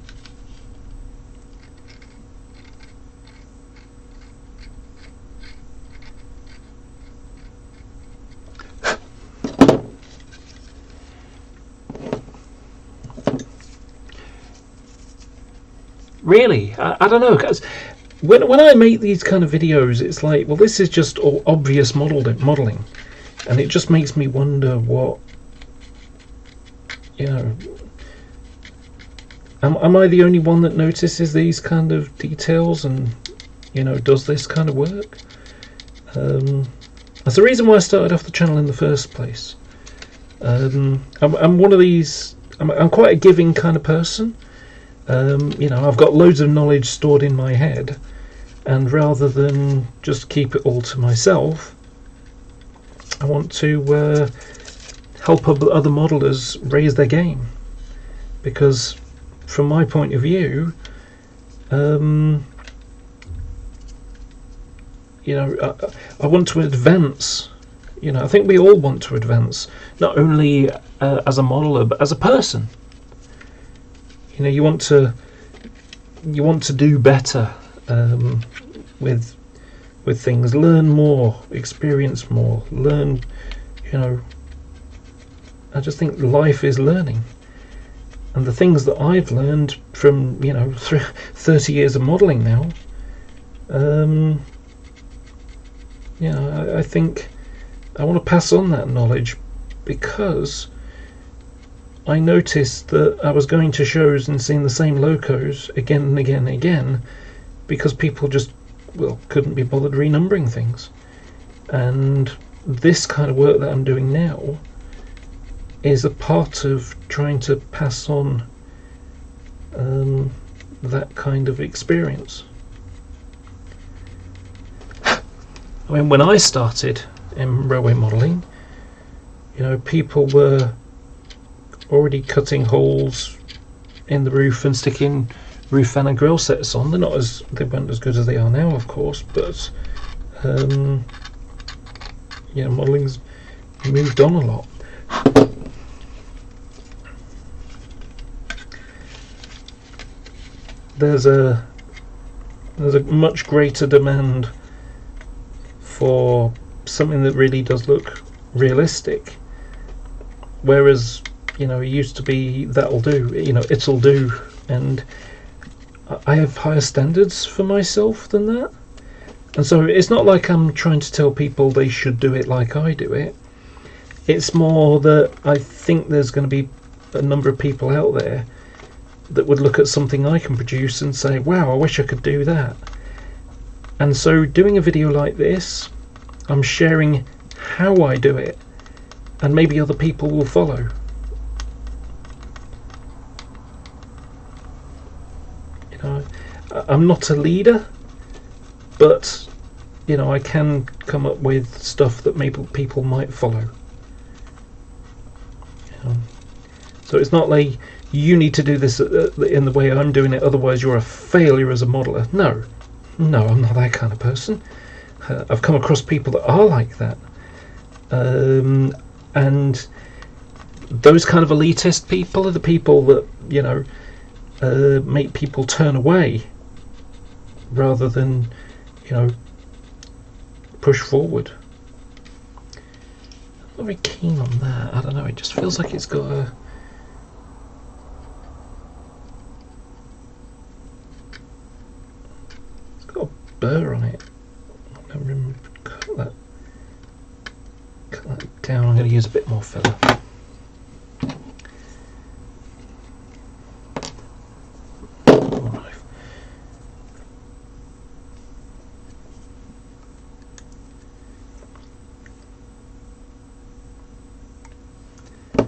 Really, I don't know, because when I make these kind of videos, it's like, well, this is just all obvious modelling, and it just makes me wonder what, you know, am I the only one that notices these kind of details and, you know, does this kind of work? That's the reason why I started off the channel in the first place. I'm one of these, I'm quite a giving kind of person. You know, I've got loads of knowledge stored in my head, and rather than just keep it all to myself, I want to help other modelers raise their game, because from my point of view, you know, I want to advance. You know, I think we all want to advance, not only as a modeler but as a person. You know, you want to do better with things, learn more, experience more, learn. You know, I just think life is learning, and the things that I've learned from, you know, 30 years of modelling now. You know, I think I want to pass on that knowledge, because I noticed that I was going to shows and seeing the same locos again and again and again, because people just, well, couldn't be bothered renumbering things. And this kind of work that I'm doing now is a part of trying to pass on that kind of experience. I mean, when I started in railway modelling, you know, people were already cutting holes in the roof and sticking roof fan and grill sets on. They weren't as good as they are now, of course, but yeah, modelling's moved on a lot. there's a much greater demand for something that really does look realistic, whereas it used to be that'll do, it'll do, and I have higher standards for myself than that. And so it's not like I'm trying to tell people they should do it like I do it. It's more that I think there's going to be a number of people out there that would look at something I can produce and say, wow, I wish I could do that. And so doing a video like this, I'm sharing how I do it, and maybe other people will follow. I'm not a leader, but I can come up with stuff that maybe people might follow. So it's not like you need to do this in the way I'm doing it, otherwise you're a failure as a modeler. No, I'm not that kind of person. I've come across people that are like that, and those kind of elitist people are the people that make people turn away rather than push forward. I'm not very keen on that. I don't know, it just feels like it's got a burr on it. I don't remember. Cut that down. I'm going to use a bit more filler. I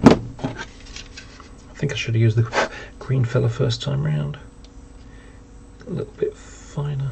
think I should have used the green filler first time round. A little bit finer.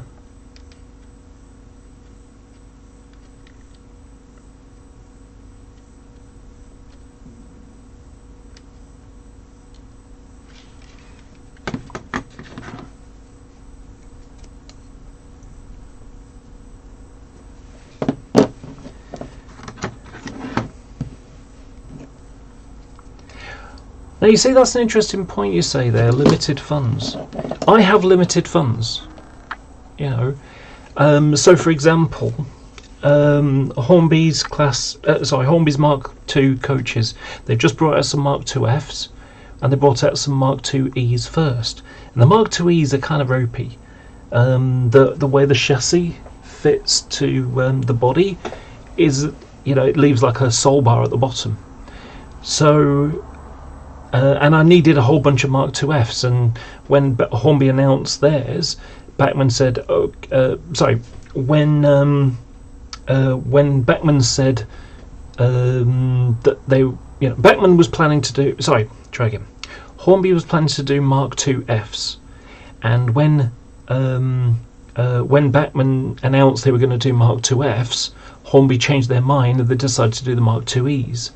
Now you see, that's an interesting point you say there, limited funds. I have limited funds, so for example, Hornby's Hornby's Mark II coaches, they've just brought out some Mark IIFs, and they brought out some Mark IIEs first. And the Mark IIEs are kind of ropey. The way the chassis fits to the body is, it leaves like a sole bar at the bottom. So and I needed a whole bunch of Mark IIFs, and when Hornby announced theirs, Bachmann said, when Bachmann said that they, Bachmann was planning to do, Hornby was planning to do Mark IIFs, and when Bachmann announced they were going to do Mark IIFs, Hornby changed their mind and they decided to do the Mark IIEs.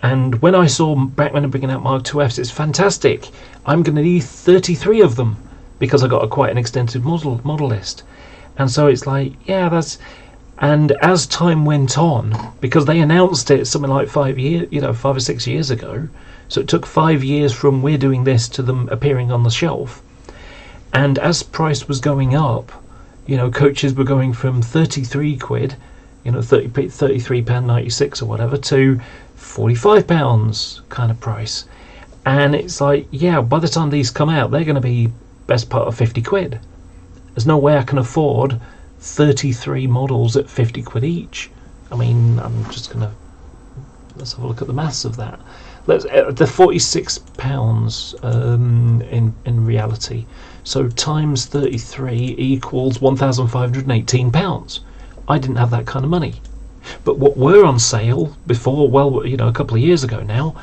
And when I saw Bachmann bringing out Mark IIFs, it's fantastic. I'm going to need 33 of them because I got quite an extensive model list. And so it's like, yeah, that's. And as time went on, because they announced it something like 5 or 6 years ago, so it took 5 years from we're doing this to them appearing on the shelf. And as price was going up, coaches were going from 33 quid, £33.96 or whatever, to £45 kind of price. And it's like, yeah, by the time these come out, they're going to be best part of 50 quid. There's no way I can afford 33 models at 50 quid each. I mean, let's have a look at the maths of that. The £46 in reality. So times 33 equals £1,518. I didn't have that kind of money. But what were on sale before, a couple of years ago now,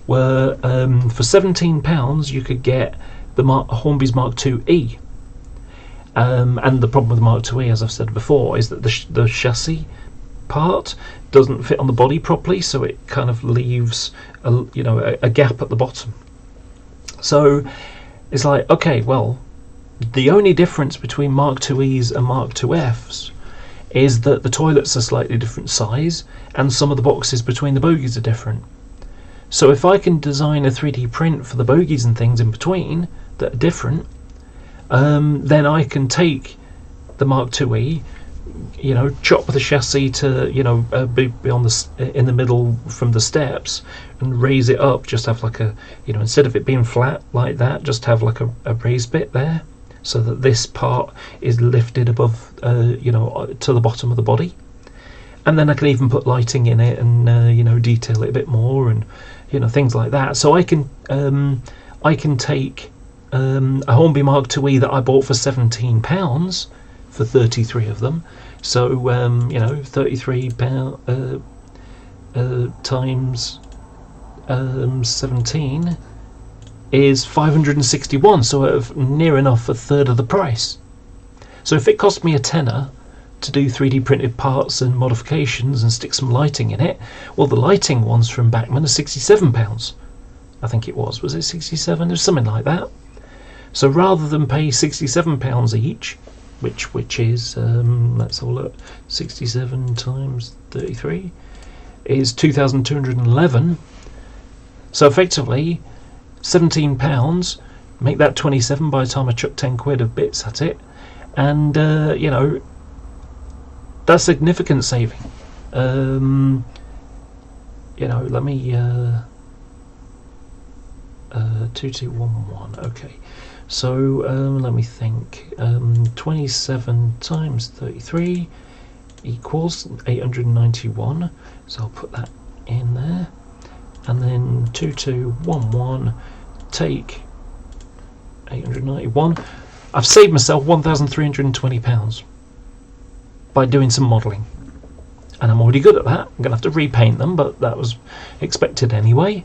were for £17 you could get the Hornby's Mark IIe. And the problem with the Mark IIe, as I've said before, is that the chassis part doesn't fit on the body properly, so it kind of leaves a gap at the bottom. So it's like, okay, well, the only difference between Mark IIEs and Mark IIFs is that the toilets are slightly different size and some of the boxes between the bogies are different. So if I can design a 3D print for the bogies and things in between that are different, then I can take the Mark IIe, you know, chop the chassis to, you know, be on in the middle from the steps, and raise it up. Just have like a, you know, instead of it being flat like that, just have like a raised bit there, so that this part is lifted above, you know, to the bottom of the body. And then I can even put lighting in it, and you know, detail it a bit more, and you know, things like that. So I can take a Hornby Mark IIe that I bought for £17 for 33 of them. So you know, £33 times 17 is 561. So near enough a third of the price. So if it cost me a tenner to do 3D printed parts and modifications and stick some lighting in it, well, the lighting ones from Bachmann are £67. I think it was it 67? There's something like that. So rather than pay £67 each, which is let's have a look, 67 times 33 is 2,211. So effectively £17, make that 27 by the time I chuck 10 quid of bits at it, and you know, that's significant saving. You know, let me 2211. Okay, so let me think. 27 times 33 equals 891. So I'll put that in there, and then 2211 take 891. I've saved myself £1,320 by doing some modelling, and I'm already good at that. I'm going to have to repaint them, but that was expected anyway.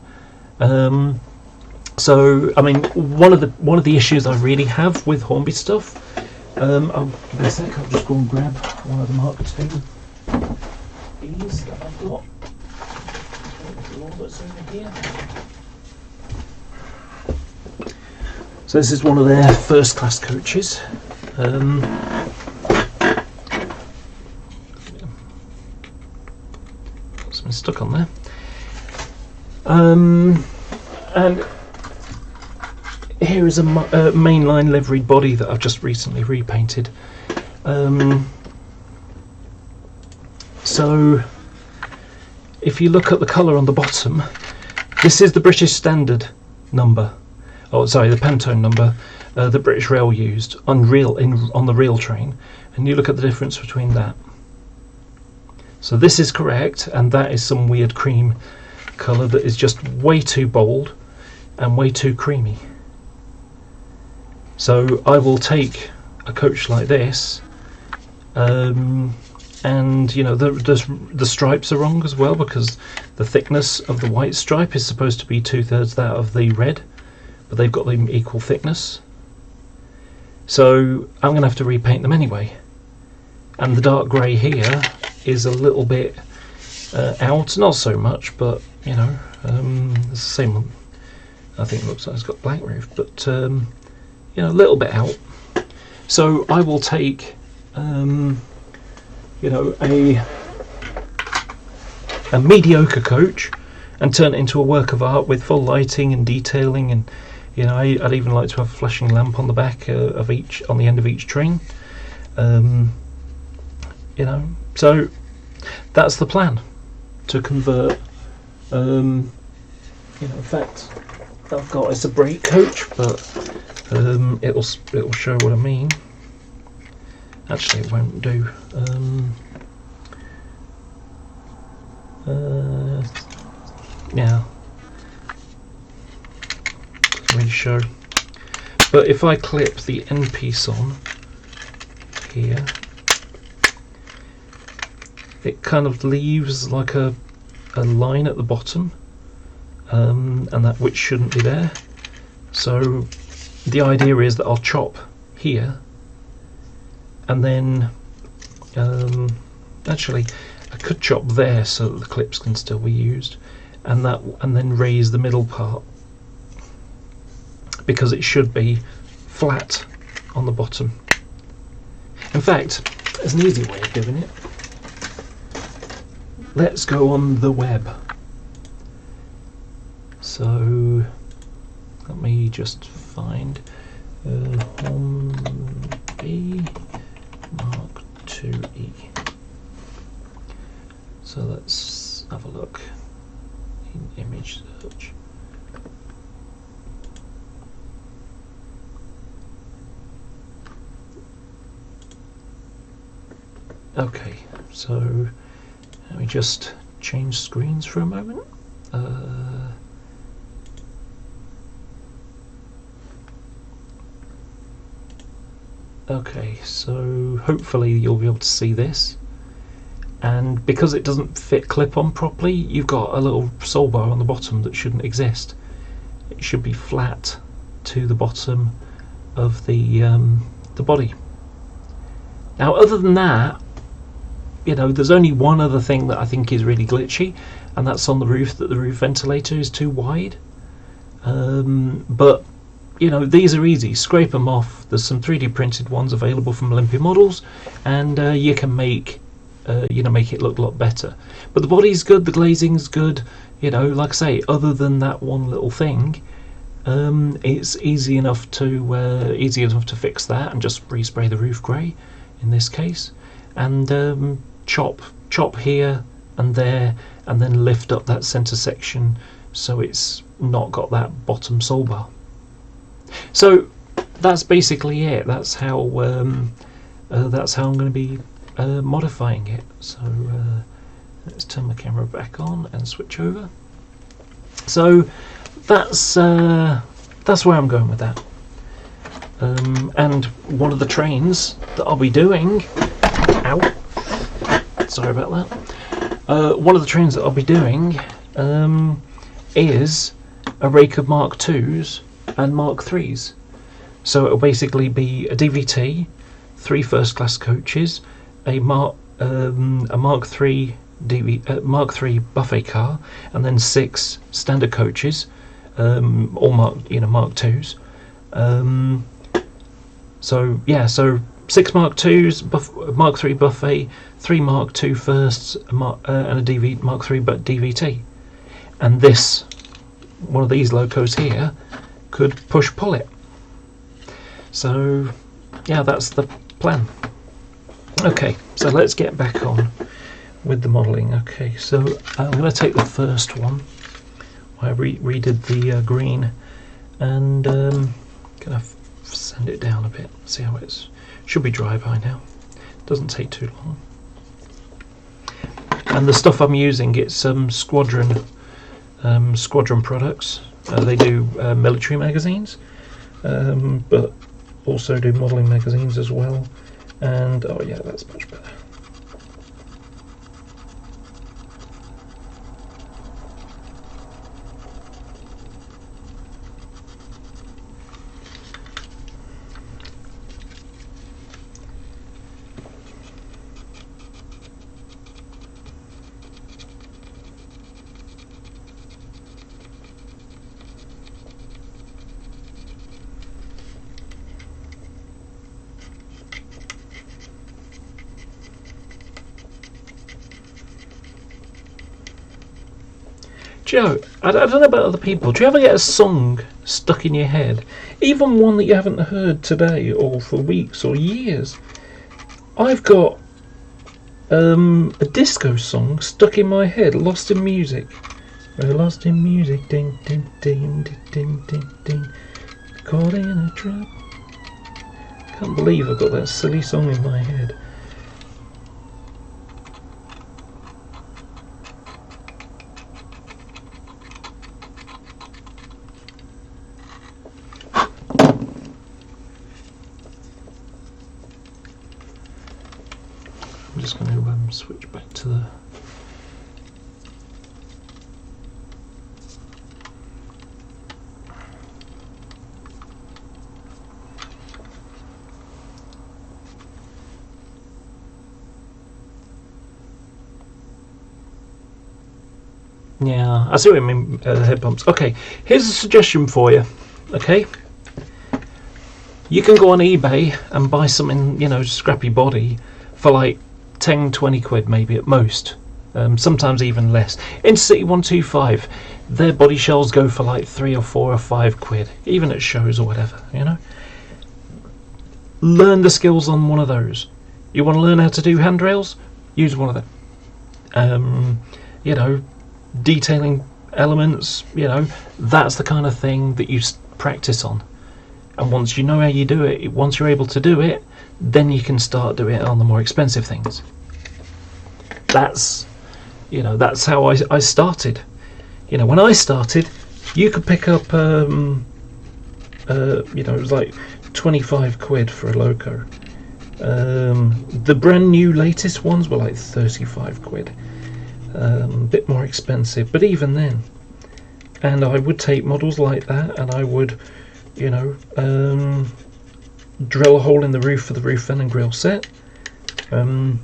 So I mean, one of the issues I really have with Hornby stuff, I'll give me a sec. I'll just go and grab one of the Mark II's that I've got. What's over here? So this is one of their first class coaches. Something stuck on there. And here is a mainline liveried body that I've just recently repainted. So if you look at the colour on the bottom, this is the British Standard number. Oh, sorry, the Pantone number that British Rail used on the rail train, and you look at the difference between that. So this is correct, and that is some weird cream colour that is just way too bold and way too creamy. So I will take a coach like this, and you know, the stripes are wrong as well, because the thickness of the white stripe is supposed to be 2/3 that of the red, but they've got the equal thickness. So I'm going to have to repaint them anyway, and the dark grey here is a little bit out, not so much, but you know, it's the same one. I think it looks like it's got black roof, but you know, a little bit out. So I will take you know, a mediocre coach and turn it into a work of art with full lighting and detailing, and you know, I'd even like to have a flashing lamp on the back of each, on the end of each train. You know, so that's the plan, to convert. You know, in fact, I've got, it's a brake coach, but it'll show what I mean. Actually, it won't do. Yeah, doesn't really show. But if I clip the end piece on here, it kind of leaves like a line at the bottom, and that which shouldn't be there. So the idea is that I'll chop here, and then actually I could chop there so that the clips can still be used, and then raise the middle part, because it should be flat on the bottom. In fact, there's an easy way of doing it. Let's go on the web. So let me just find Hornby Okay. So let's have a look in image search. Okay, so let me just change screens for a moment. Okay, so hopefully you'll be able to see this. And because it doesn't fit clip-on properly, you've got a little soul bar on the bottom that shouldn't exist. It should be flat to the bottom of the body. Now, other than that, you know, there's only one other thing that I think is really glitchy, and that's on the roof, that the roof ventilator is too wide. But you know, these are easy. Scrape them off. There's some 3D printed ones available from Olympia Models, and you can make make it look a lot better. But the body's good, the glazing's good. You know, like I say, other than that one little thing, it's easy enough to fix that, and just respray the roof grey in this case, and chop here and there, and then lift up that centre section so it's not got that bottom soul bar. So that's basically it. That's how I'm going to be modifying it. So let's turn my camera back on and switch over. So that's where I'm going with that. And one of the trains that I'll be doing, sorry about that. One of the trains that I'll be doing is a rake of Mark IIs and Mark IIIs. So it'll basically be a DVT, 3 first class coaches, a Mark III Mark III buffet car, and then 6 standard coaches, all Mark IIs. So yeah, so 6 Mark IIs, Mark III buffet, 3 Mark II firsts, and a Mark III but DVT. And this, one of these locos here, could push-pull it. So yeah, that's the plan. Okay, so let's get back on with the modelling. Okay, so I'm going to take the first one. I redid the green, and going to sand it down a bit. See how it's should be dry by now. Doesn't take too long. And the stuff I'm using, it's Squadron products. They do military magazines, but also do modelling magazines as well. And oh yeah, that's much better. Joe, I don't know about other people. Do you ever get a song stuck in your head, even one that you haven't heard today or for weeks or years? I've got a disco song stuck in my head, Lost in Music. We're lost in music, ding ding ding ding ding ding ding. Caught in a trap. Can't believe I've got that silly song in my head. I'm just going to switch back to the yeah, I see what you mean, head bumps. Okay, here's a suggestion for you. Okay, you can go on eBay and buy something, scrappy body for like 10-20 quid maybe at most, sometimes even less. Intercity 125, their body shells go for like 3 or 4 or 5 quid, even at shows or whatever. Learn the skills on one of those. You want to learn how to do handrails? Use one of them. You know, detailing elements, you know, that's the kind of thing that you practice on. And once you know how you do it, once you're able to do it, then you can start doing it on the more expensive things. That's, you know, that's how I started. You know, when I started, you could pick up, you know, it was like 25 quid for a loco. The brand new latest ones were like 35 quid. A bit more expensive, but even then. And I would take models like that, and I would, you know, drill a hole in the roof for the roof vent and grill set, and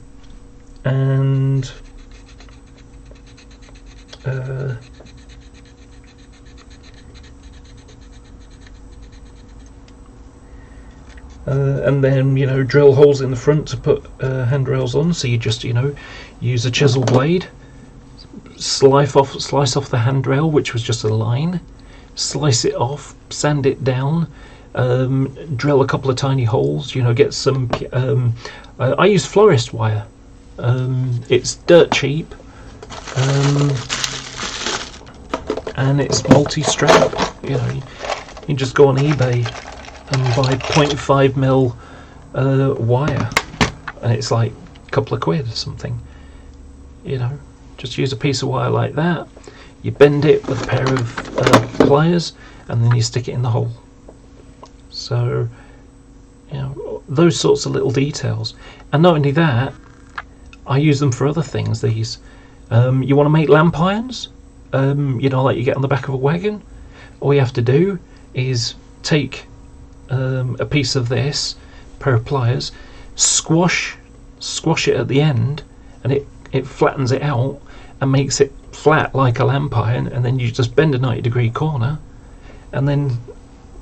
then, you know, drill holes in the front to put handrails on. So you just, you know, use a chisel blade, slice off the handrail, which was just a line, slice it off, sand it down, drill a couple of tiny holes, you know, get some I use florist wire. It's dirt cheap, and it's multi-strap. You know, you just go on eBay and buy 0.5mm wire, and it's like a couple of quid or something. You know, just use a piece of wire like that, you bend it with a pair of pliers, and then you stick it in the hole. So, you know, those sorts of little details. And not only that, I use them for other things. These, you want to make lamp irons, you know, like you get on the back of a wagon. All you have to do is take a piece of this, pair of pliers, squash it at the end, and it flattens it out and makes it flat like a lamp iron, and then you just bend a 90-degree corner, and then,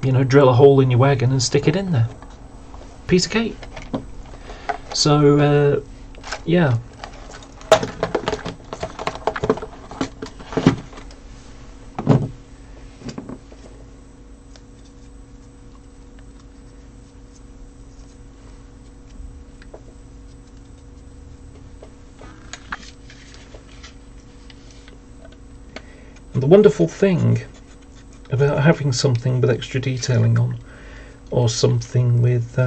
you know, drill a hole in your wagon and stick it in there. Piece of cake. So yeah. The wonderful thing about having something with extra detailing on, or something with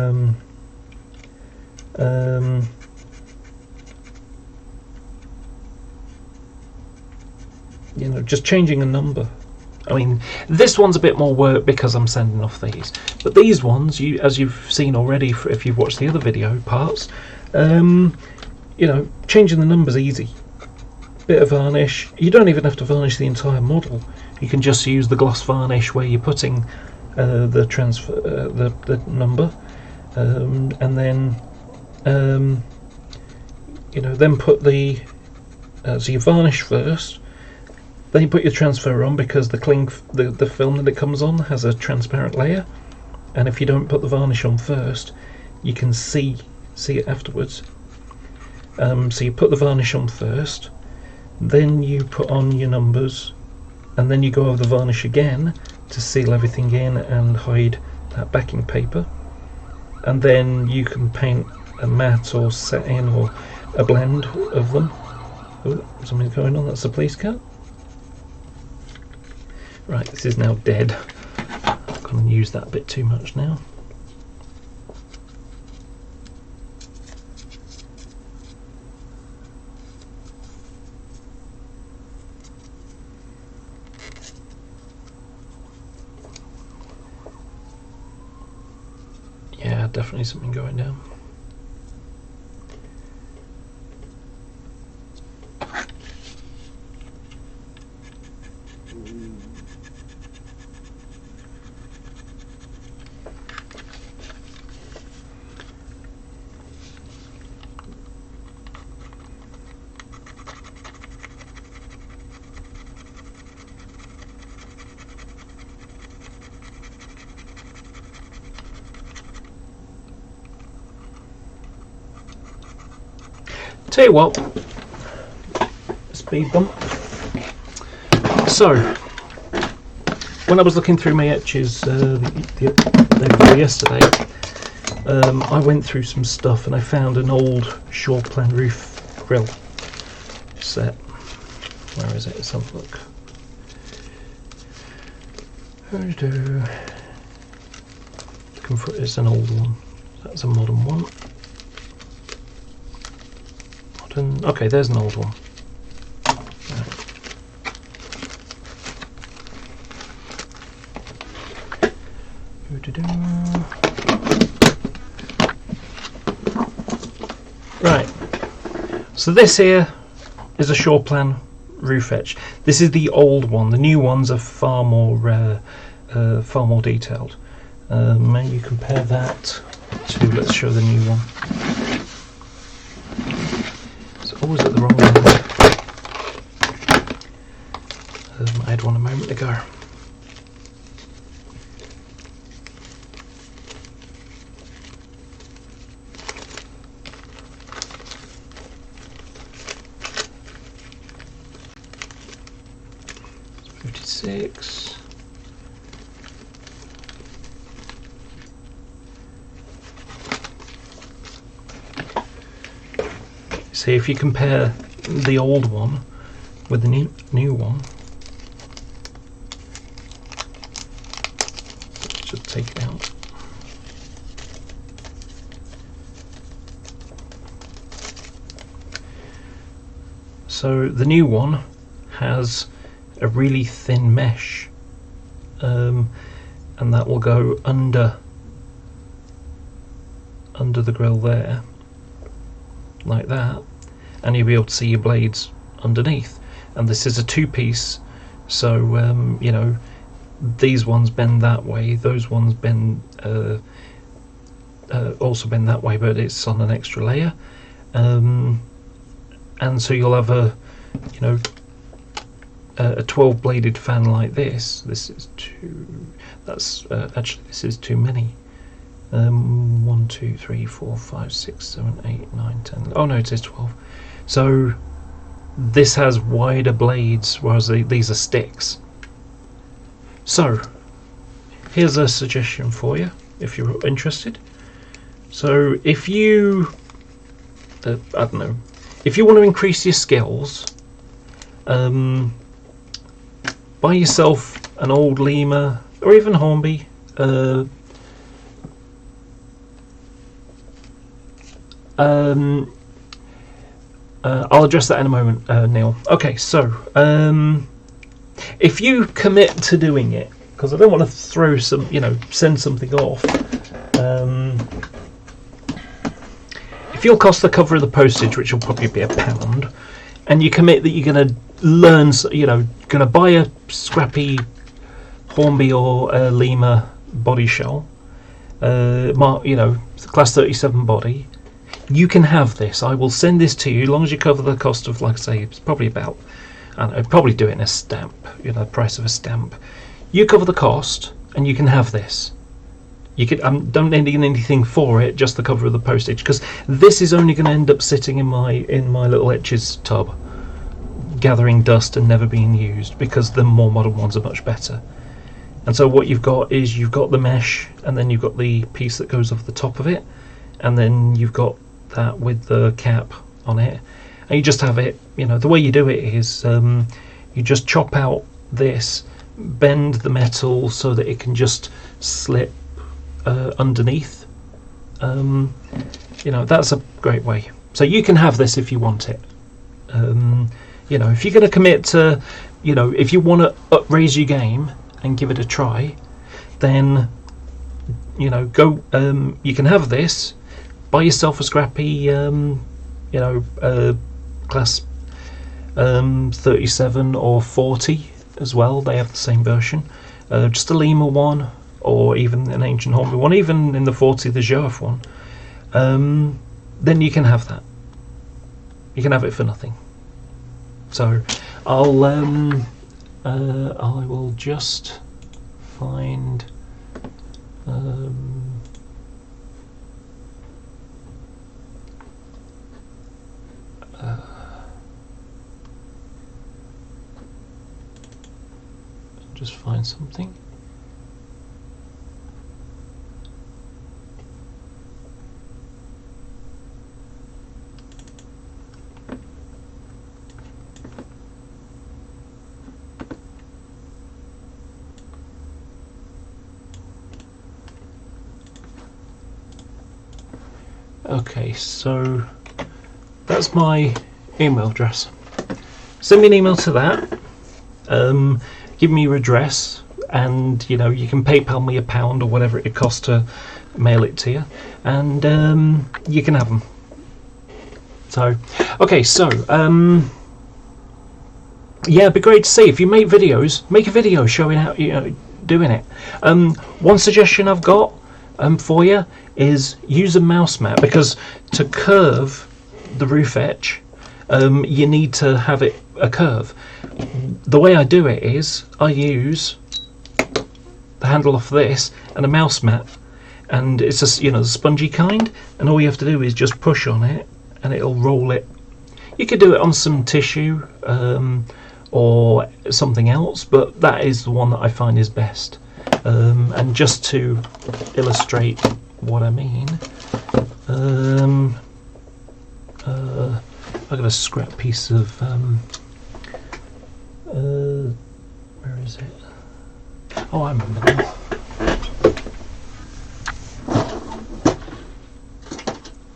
you know, just changing a number. I mean, this one's a bit more work because I'm sending off these, but these ones, as you've seen already, if you've watched the other video parts, you know, changing the numbers easy. Bit of varnish. You don't even have to varnish the entire model. You can just use the gloss varnish where you're putting the transfer, the number, and then you know, then put the so you varnish first, then you put your transfer on, because the film that it comes on has a transparent layer, and if you don't put the varnish on first, you can see it afterwards. So you put the varnish on first, then you put on your numbers, and then you go over the varnish again to seal everything in and hide that backing paper, and then you can paint a matte or satin or a blend of them. Oh, something's going on. That's the police car. Right, this is now dead. I'm going to use that a bit too much now. Yeah, definitely something going down. Tell you what, speed bump. So, when I was looking through my etches the video yesterday, I went through some stuff and I found an old Shoreplan roof grill set. Where is it? Let's have a look. It's an old one. That's a modern one. Modern. Okay, there's an old one. Right. So this here is a Shoreplan roof etch. This is the old one. The new ones are far more detailed. Maybe you compare that to, let's show the new one. So, oh, was it the wrong one? I had one a moment ago. It's 56. See, if you compare the old one with the new one, let's just take it out. So the new one has a really thin mesh, and that will go under the grill there, like that, and you'll be able to see your blades underneath. And this is a two-piece, so you know, these ones bend that way, those ones bend also bend that way, but it's on an extra layer, and so you'll have a, you know, a 12-bladed fan like this. This is too. That's actually, this is too many. 1, 2, 3, 4, 5, 6, 7, 8, 9, 10. Oh no, it is 12. So this has wider blades, whereas these are sticks. So here's a suggestion for you if you're interested. So if you, I don't know, if you want to increase your skills, buy yourself an old Lima or even Hornby. I'll address that in a moment, Neil. Okay, so if you commit to doing it, because I don't want to throw some, you know, send something off. If you'll cost the cover of the postage, which will probably be £1, and you commit that you're going to learn, you know, going to buy a scrappy Hornby or Lima body shell, you know, class 37 body, you can have this. I will send this to you as long as you cover the cost of, like I say, it's probably about, I don't know, probably do it in a stamp, you know, the price of a stamp. You cover the cost and you can have this. You can, don't need anything for it, just the cover of the postage, because this is only going to end up sitting in my little etches tub, gathering dust and never being used, because the more modern ones are much better. And so what you've got is you've got the mesh, and then you've got the piece that goes over the top of it, and then you've got that with the cap on it, and you just have it, you know, the way you do it is you just chop out this, bend the metal so that it can just slip underneath. You know, that's a great way. So you can have this if you want it. You know, if you're going to commit to, you know, if you want to raise your game and give it a try, then, you know, go. You can have this. Buy yourself a scrappy, you know, class 37 or 40 as well. They have the same version. Just a Lima one, or even an ancient Hornby one, even in the 40, the Joaf one. Then you can have that. You can have it for nothing. So I will just find. Just find something. Okay, so that's my email address. Send me an email to that. Give me your address, and you can PayPal me £1 or whatever it costs to mail it to you, and you can have them. So, okay, so yeah, it'd be great to see if you make videos. Make a video showing how doing it. One suggestion I've got for you is use a mouse mat, because to curve the roof edge, you need to have it a curve. The way I do it is I use the handle off this and a mouse mat, and it's just the spongy kind, and all you have to do is just push on it and it'll roll it. You could do it on some tissue or something else, but that is the one that I find is best. And just to illustrate what I mean, I've got a scrap piece of where is it? Oh, I remember now. I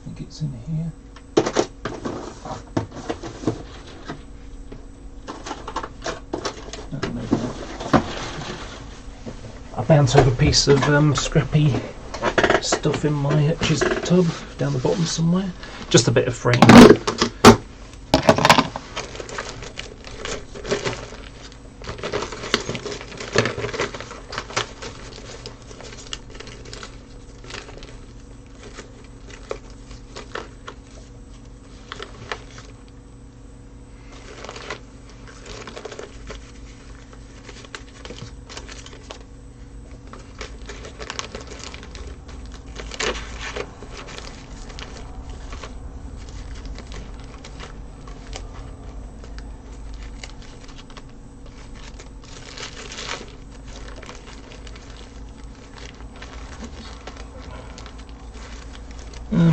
think it's in here. No, maybe not. I bounce over a piece of scrappy stuff in my etches tub down the bottom somewhere. Just a bit of frame.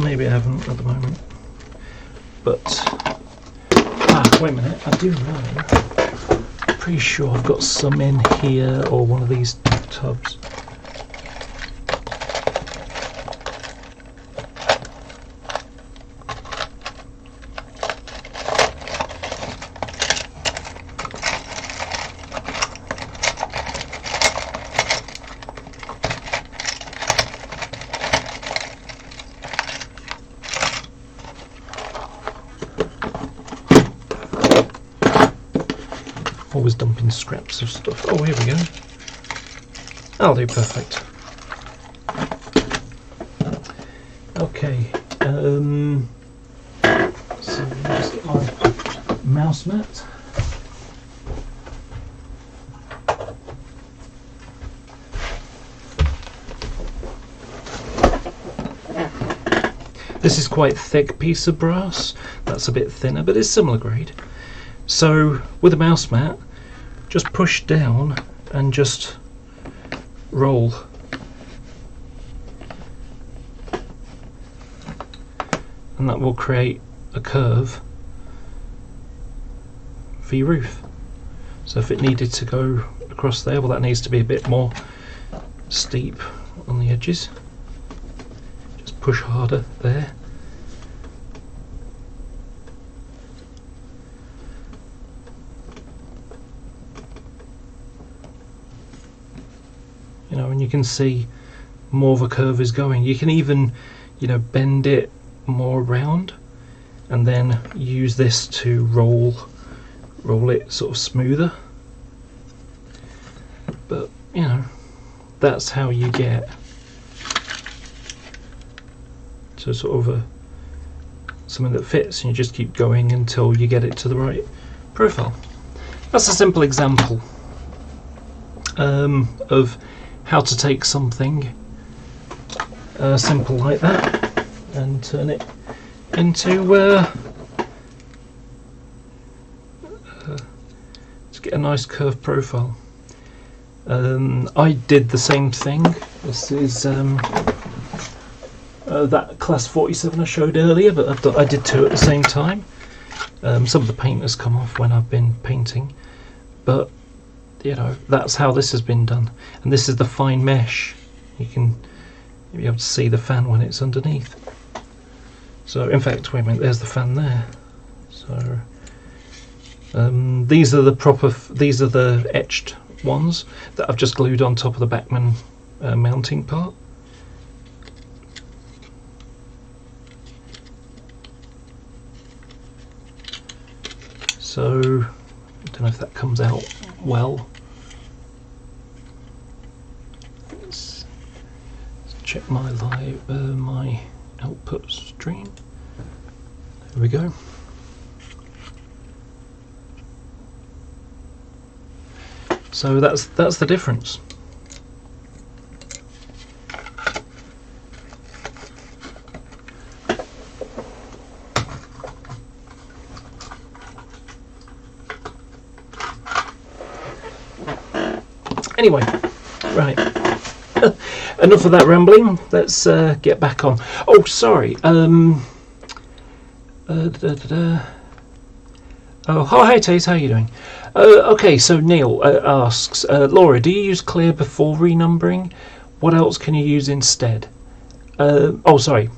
Maybe I haven't at the moment, but wait a minute, I do know, pretty sure I've got some in here or one of these tubs. Always dumping scraps of stuff. Oh, here we go. That'll do perfect. Okay. So just get my mouse mat. This is quite a thick piece of brass. That's a bit thinner, but it's similar grade. So with a mouse mat, just push down and just roll. And that will create a curve for your roof. So if it needed to go across there, well, that needs to be a bit more steep on the edges. Just push harder there. And you can see more of a curve is going. You can even, bend it more around, and then use this to roll it sort of smoother. But that's how you get to sort of something that fits, and you just keep going until you get it to the right profile. That's a simple example of how to take something simple like that and turn it into to get a nice curved profile. I did the same thing. This is that class 47 I showed earlier, but I did two at the same time. Some of the paint has come off when I've been painting, but that's how this has been done. And this is the fine mesh. You'll be able to see the fan when it's underneath. So in fact, wait a minute, there's the fan there. So these are the etched ones that I've just glued on top of the Bachmann mounting part. So I don't know if that comes out well. Let's check my my output stream. There we go. So that's the difference. Anyway, right. Enough of that rambling. Let's get back on. Oh, sorry. Oh, hi Tate, how are you doing? Okay, so Neil asks, Laura, do you use clear before renumbering? What else can you use instead? Oh, sorry.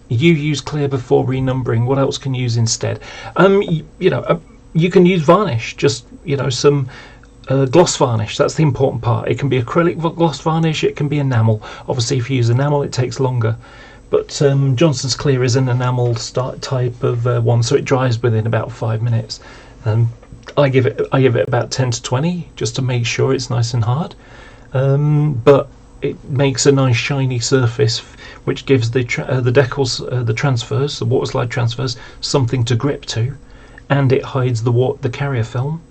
You use clear before renumbering. What else can you use instead? You can use varnish. Just some gloss varnish. That's the important part. It can be acrylic gloss varnish. It can be enamel. Obviously, if you use enamel, it takes longer. But Johnson's Clear is an enamel type of one, so it dries within about 5 minutes. I give it about 10 to 20 just to make sure it's nice and hard. But it makes a nice shiny surface, which gives the decals, the transfers, the water slide transfers, something to grip to, and it hides the carrier film.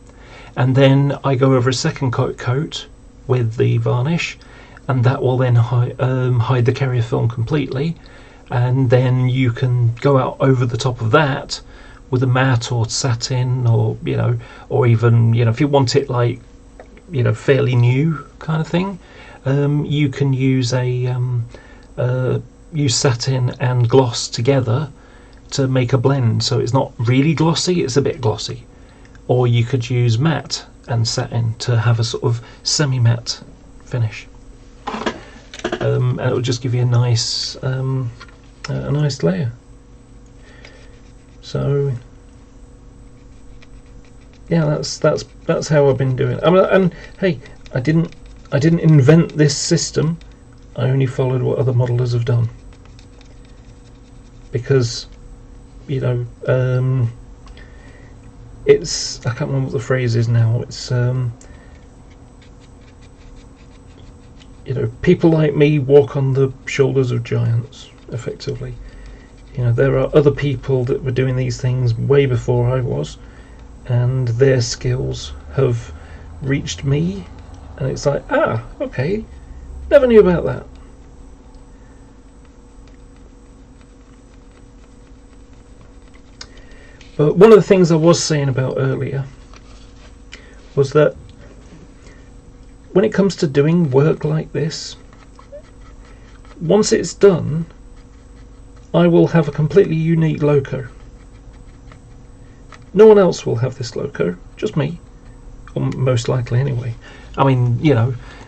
And then I go over a second coat with the varnish, and that will then hide the carrier film completely. And then you can go out over the top of that with a matte or satin, or even if you want it like fairly new kind of thing, you can use use satin and gloss together to make a blend. So it's not really glossy; it's a bit glossy. Or you could use matte and satin to have a sort of semi-matte finish, and it will just give you a nice layer. So yeah, that's how I've been doing it. And hey, I didn't invent this system. I only followed what other modelers have done, because it's, I can't remember what the phrase is now. It's people like me walk on the shoulders of giants, effectively. There are other people that were doing these things way before I was, and their skills have reached me, and it's like, okay, never knew about that. But one of the things I was saying about earlier was that when it comes to doing work like this, once it's done, I will have a completely unique loco. No one else will have this loco, just me, or most likely anyway. I mean,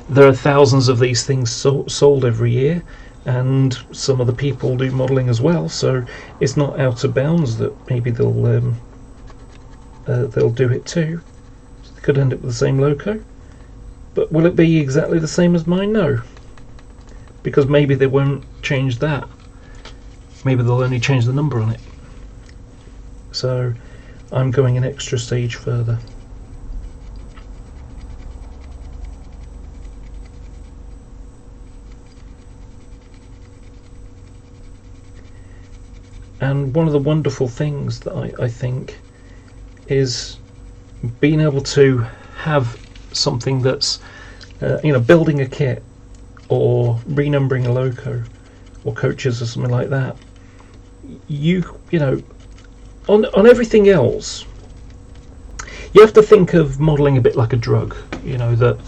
there are thousands of these things sold every year, and some of the people do modelling as well, so it's not out of bounds that maybe they'll do it too. So they could end up with the same loco, but will it be exactly the same as mine? No, because maybe they won't change that. Maybe they'll only change the number on it. So I'm going an extra stage further. And one of the wonderful things that I think is being able to have something that's building a kit or renumbering a loco or coaches or something like that. On everything else, you have to think of modelling a bit like a drug. That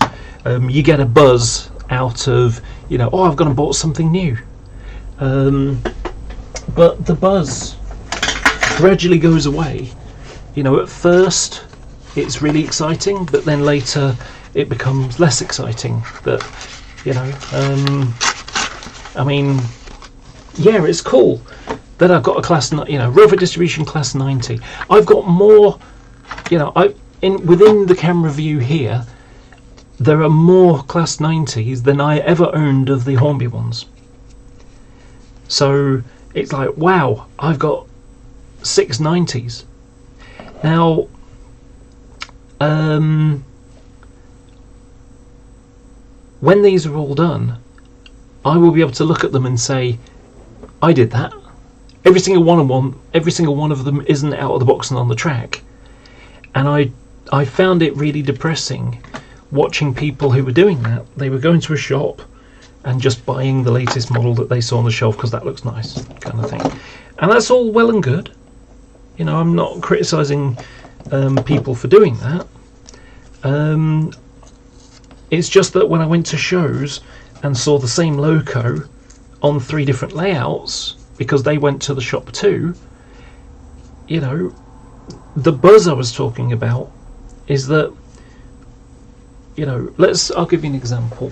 you get a buzz out of I've gone and bought something new. But the buzz gradually goes away. At first it's really exciting, but then later it becomes less exciting. I mean, yeah, it's cool that I've got a class, Rotherham Distribution class 90. I've got more, within the camera view here, there are more class 90s than I ever owned of the Hornby ones. So it's like, wow, I've got 6 90s. Now, when these are all done, I will be able to look at them and say, I did that. Every single one of them isn't out of the box and on the track. And I found it really depressing watching people who were doing that. They were going to a shop and just buying the latest model that they saw on the shelf because that looks nice, kind of thing. And that's all well and good. I'm not criticising people for doing that. It's just that when I went to shows and saw the same loco on 3 different layouts, because they went to the shop too, the buzz I was talking about is that, I'll give you an example.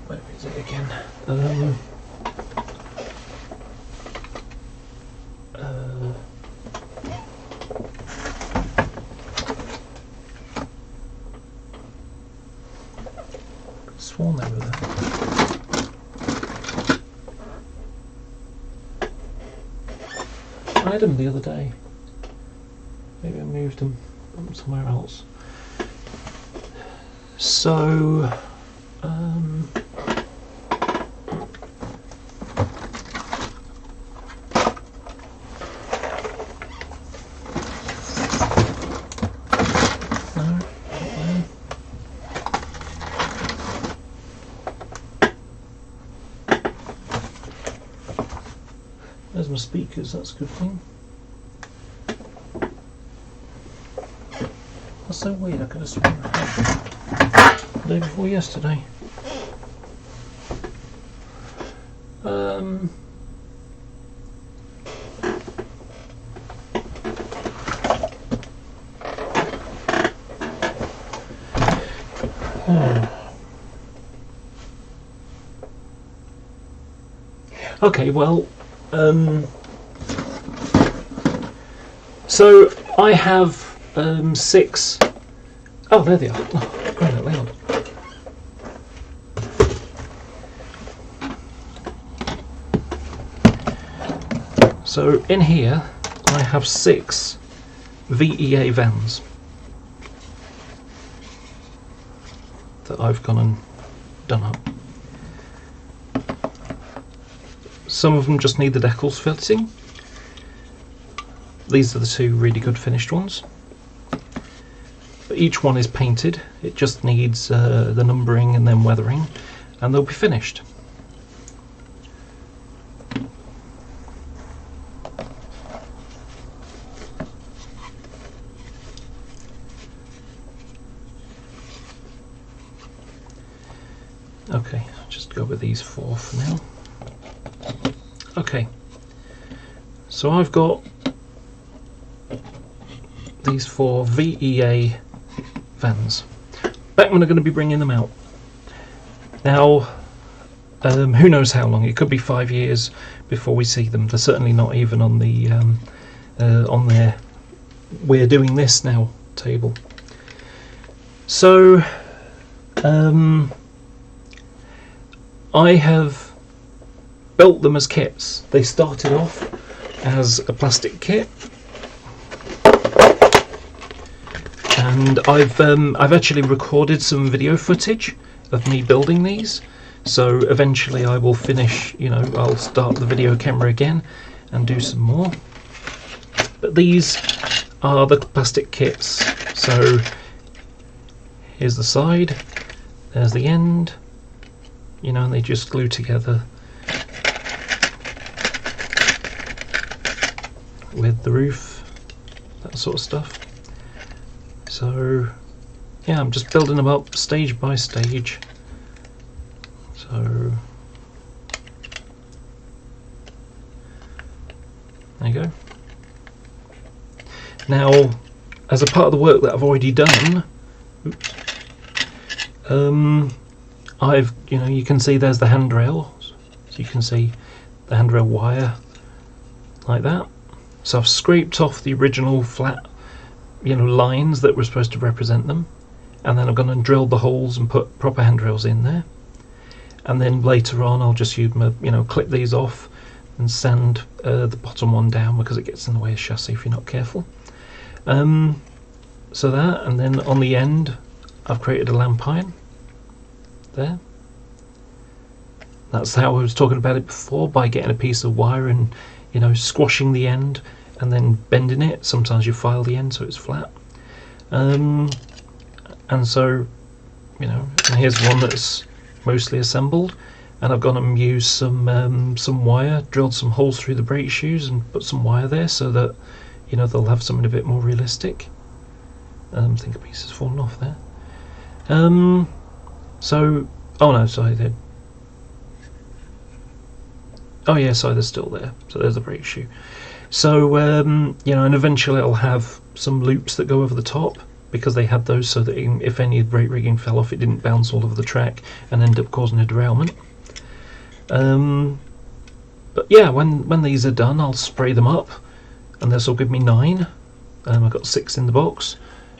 Where is it again? Sworn they were there. I had them the other day. Maybe I moved them somewhere else. So, there's my speakers, that's a good thing. That's so weird, I could have sworn I had them the day before yesterday. Okay, well, so I have 6. Oh, there they are. Oh, quite that loud. So in here, I have 6 VEA vans that I've gone and done up. Some of them just need the decals fitting. These are the 2 really good finished ones. But each one is painted. It just needs the numbering and then weathering, and they'll be finished. Okay, I'll just go with these 4 for now. Okay, so I've got these 4 VEA vans. Beckman are going to be bringing them out. Now, who knows how long? It could be 5 years before we see them. They're certainly not even on the on their "we're doing this now" table. So, I have built them as kits. They started off as a plastic kit, and I've actually recorded some video footage of me building these. So eventually I will finish. I'll start the video camera again and do some more. But these are the plastic kits. So here's the side. There's the end. And they just glue together with the roof, that sort of stuff. So yeah, I'm just building them up stage by stage. So there you go. Now, as a part of the work that I've already done, you can see there's the handrails. So you can see the handrail wire like that. So I've scraped off the original flat, lines that were supposed to represent them, and then I'm going to drill the holes and put proper handrails in there. And then later on I'll just use my, clip these off and sand the bottom one down, because it gets in the way of chassis if you're not careful. So that, and then on the end I've created a lamp iron there. That's how I was talking about it before, by getting a piece of wire and squashing the end and then bending it. Sometimes you file the end so it's flat. And so, and here's one that's mostly assembled, and I've gone and used some wire, drilled some holes through the brake shoes and put some wire there so that they'll have something a bit more realistic. I think a piece has fallen off there. So, oh no, sorry, they're, oh yeah, sorry, they're still there. So there's the brake shoe. So and eventually I'll have some loops that go over the top, because they had those so that if any brake rigging fell off, it didn't bounce all over the track and end up causing a derailment. But yeah, when these are done, I'll spray them up, and this will give me 9. I've got 6 in the box,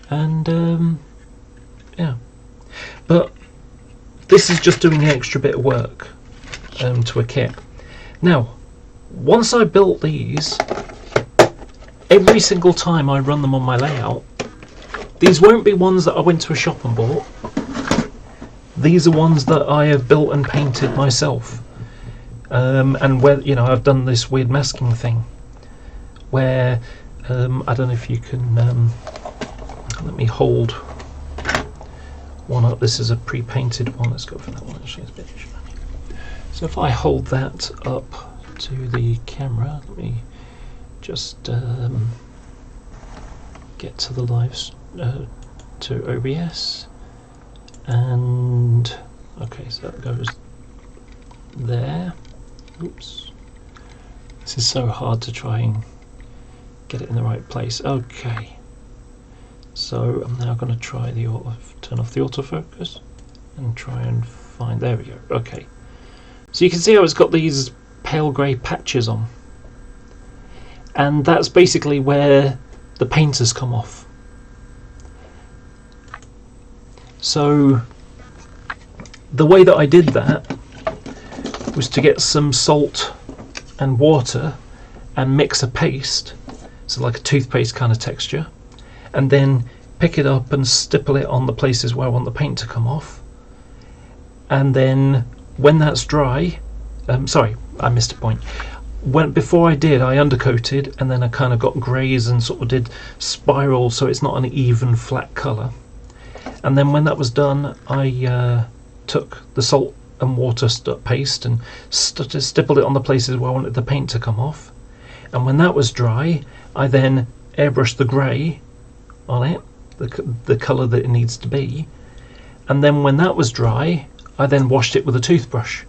and yeah. But this is just doing an extra bit of work to a kit. Now, once I built these, every single time I run them on my layout, these won't be ones that I went to a shop and bought. These are ones that I have built and painted myself. And where I've done this weird masking thing, where I don't know if you can let me hold one up. This is a pre-painted one. Let's go for that one. Actually, it's a bit shiny. So if I hold that up to the camera, let me just get to the live to OBS, and okay, so that goes there. Oops, this is so hard to try and get it in the right place. Okay, so I'm now going to try turn off the autofocus and try and find, there we go. Okay, so you can see how it's got these pale grey patches on, and that's basically where the paint has come off. So the way that I did that was to get some salt and water and mix a paste, so like a toothpaste kind of texture, and then pick it up and stipple it on the places where I want the paint to come off. And then when that's dry, sorry, I missed a point. Before I did, I undercoated, and then I kind of got greys and sort of did spiral so it's not an even flat colour. And then when that was done, I took the salt and water paste and stippled it on the places where I wanted the paint to come off. And when that was dry, I then airbrushed the grey on it, the colour that it needs to be. And then when that was dry, I then washed it with a toothbrush,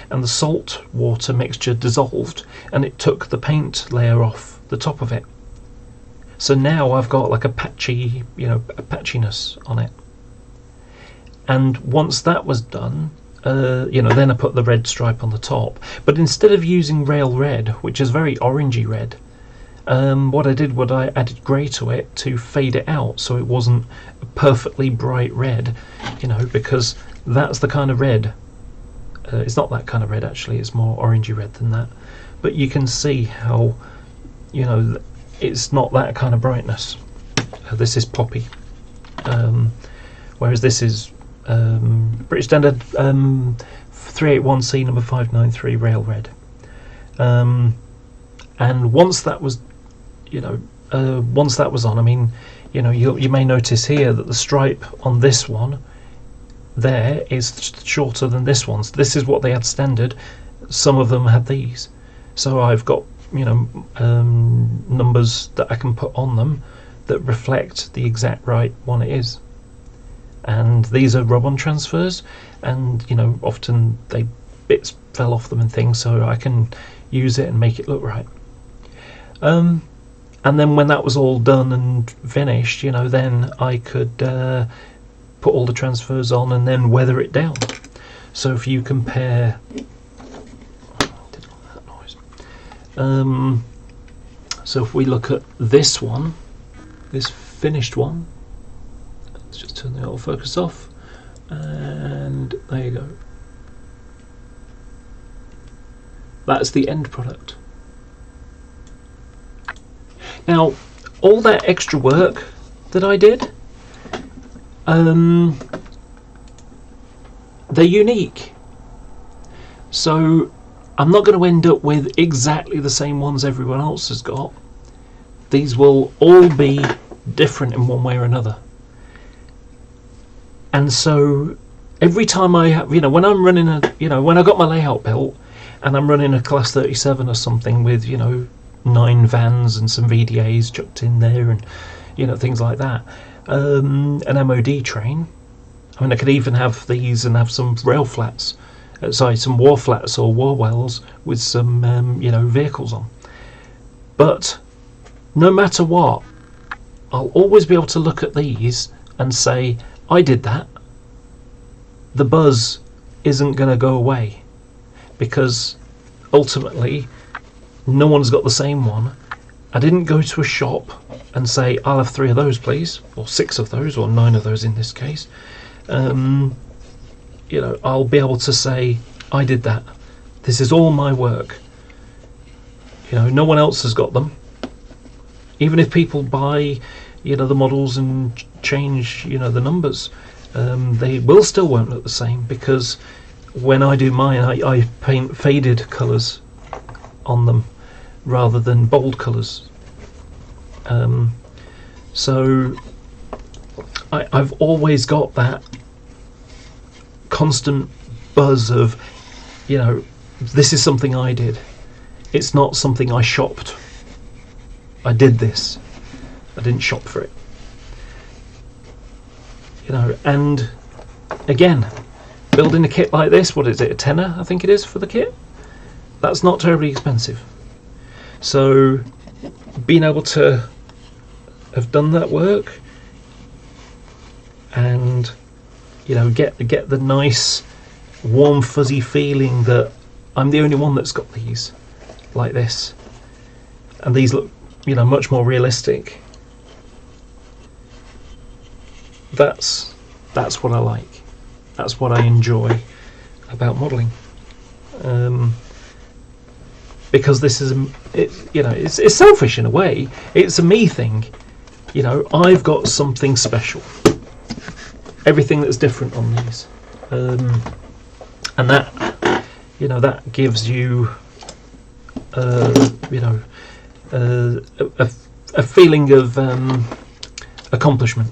and the salt water mixture dissolved and it took the paint layer off the top of it. So now I've got like a patchy, a patchiness on it. And once that was done, then I put the red stripe on the top. But instead of using rail red, which is very orangey red, what I did was I added grey to it to fade it out so it wasn't a perfectly bright red, because that's the kind of red. It's not that kind of red actually, it's more orangey red than that. But you can see how, it's not that kind of brightness. This is poppy, whereas this is British Standard 381C number 593 rail red. And once that was, on, I mean, you may notice here that the stripe on this one there is shorter than this one. So this is what they had standard. Some of them had these. So I've got, numbers that I can put on them that reflect the exact right one it is. And these are rub-on transfers, and often bits fell off them and things, so I can use it and make it look right. And then when that was all done and finished, then I could put all the transfers on and then weather it down. So if you compare So if we look at this one, this finished one, let's just turn the autofocus off, and there you go. That's the end product. Now, all that extra work that I did, they're unique. So I'm not going to end up with exactly the same ones everyone else has got. These will all be different in one way or another. And so every time I have, when I'm running when I got my layout built and I'm running a Class 37 or something with, 9 vans and some VDAs chucked in there and, things like that, an MOD train. I mean, I could even have these and have some rail flats, some war flats or war wells with some, vehicles on. But no matter what, I'll always be able to look at these and say, I did that. The buzz isn't going to go away, because ultimately no one's got the same one. I didn't go to a shop and say, I'll have 3 of those please, or 6 of those, or 9 of those in this case. I'll be able to say, I did that. This is all my work. No one else has got them. Even if people buy, the models and change, the numbers, they still won't look the same, because when I do mine, I paint faded colours on them rather than bold colours. So I've always got that constant buzz of, this is something I did. It's not something I shopped. I did this. I didn't shop for it. And again, building a kit like this, what is it, a tenner I think it is for the kit? That's not terribly expensive. So being able to have done that work and get the nice warm fuzzy feeling that I'm the only one that's got these like this, and these look much more realistic. That's what I like. That's what I enjoy about modelling. Because this is it's selfish in a way. It's a me thing. I've got something special. Everything that's different on these, and that that gives you a feeling of accomplishment.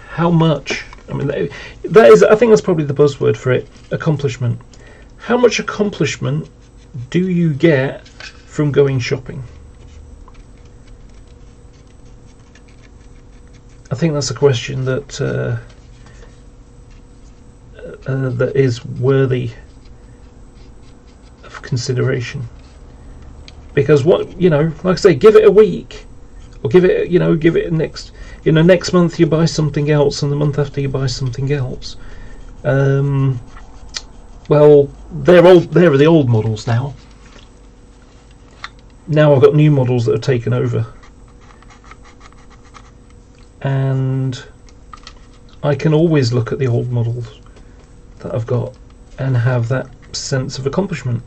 How much? I mean, that is. I think that's probably the buzzword for it. Accomplishment. How much accomplishment do you get from going shopping? I think that's a question that that is worthy of consideration. Because like I say, give it a week, or give it next month you buy something else, and the month after you buy something else. Well, there are the old models now. Now I've got new models that have taken over, and I can always look at the old models that I've got and have that sense of accomplishment.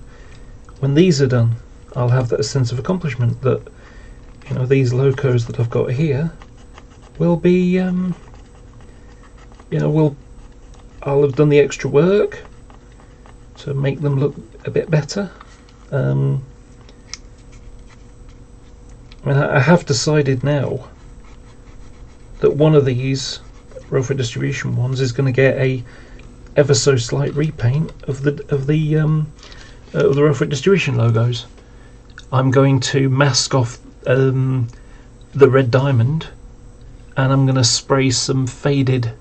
When these are done, I'll have that sense of accomplishment that these locos that I've got here will be I'll have done the extra work to make them look a bit better. I have decided now that one of these Rofer Distribution ones is going to get a ever so slight repaint of the Rofer Distribution logos. I'm going to mask off the red diamond, and I'm going to spray some faded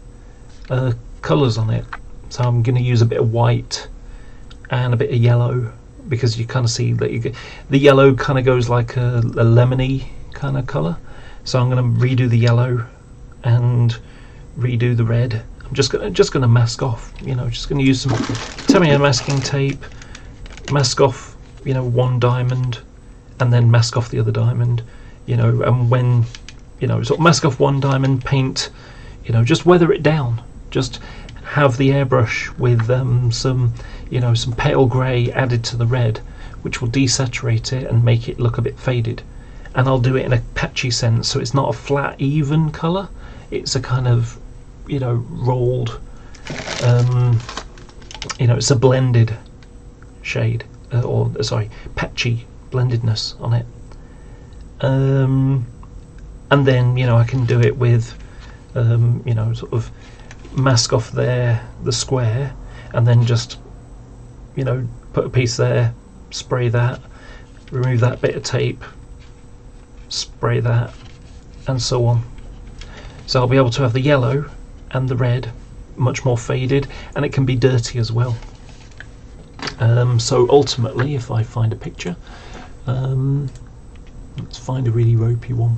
colours on it. So I'm going to use a bit of white and a bit of yellow, because you kind of see that the yellow kind of goes like a lemony kind of colour. So I'm going to redo the yellow and redo the red. I'm just going to mask off. Just going to use some Tamiya masking tape, mask off, you know, one diamond, and then mask off the other diamond, you know, and when, you know, sort of mask off one diamond, paint, you know, just weather it down. Just have the airbrush with some, you know, some pale grey added to the red, which will desaturate it and make it look a bit faded. And I'll do it in a patchy sense, so it's not a flat, even colour. It's a kind of, you know, rolled, you know, it's a blended shade, or sorry, patchy blendedness on it. And then, you know, I can do it with, you know, sort of mask off there, the square, and then just, you know, put a piece there, spray that, remove that bit of tape, spray that, and so on. So I'll be able to have the yellow and the red much more faded, and it can be dirty as well. So ultimately, if I find a picture, let's find a really ropey one.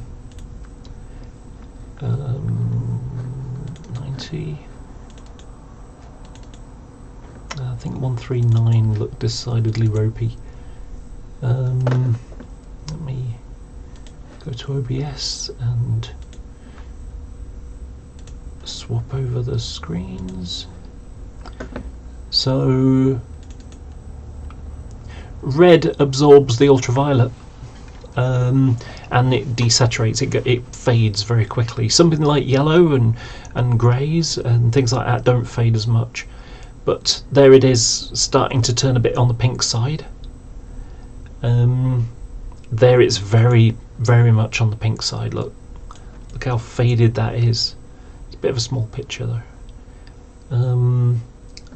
90. I think 139 looked decidedly ropey. Let me go to OBS and swap over the screens. So red absorbs the ultraviolet, and it desaturates, it fades very quickly. Something like yellow and greys and things like that don't fade as much, but there it is, starting to turn a bit on the pink side. There it's very, very much on the pink side. Look how faded that is. It's a bit of a small picture though.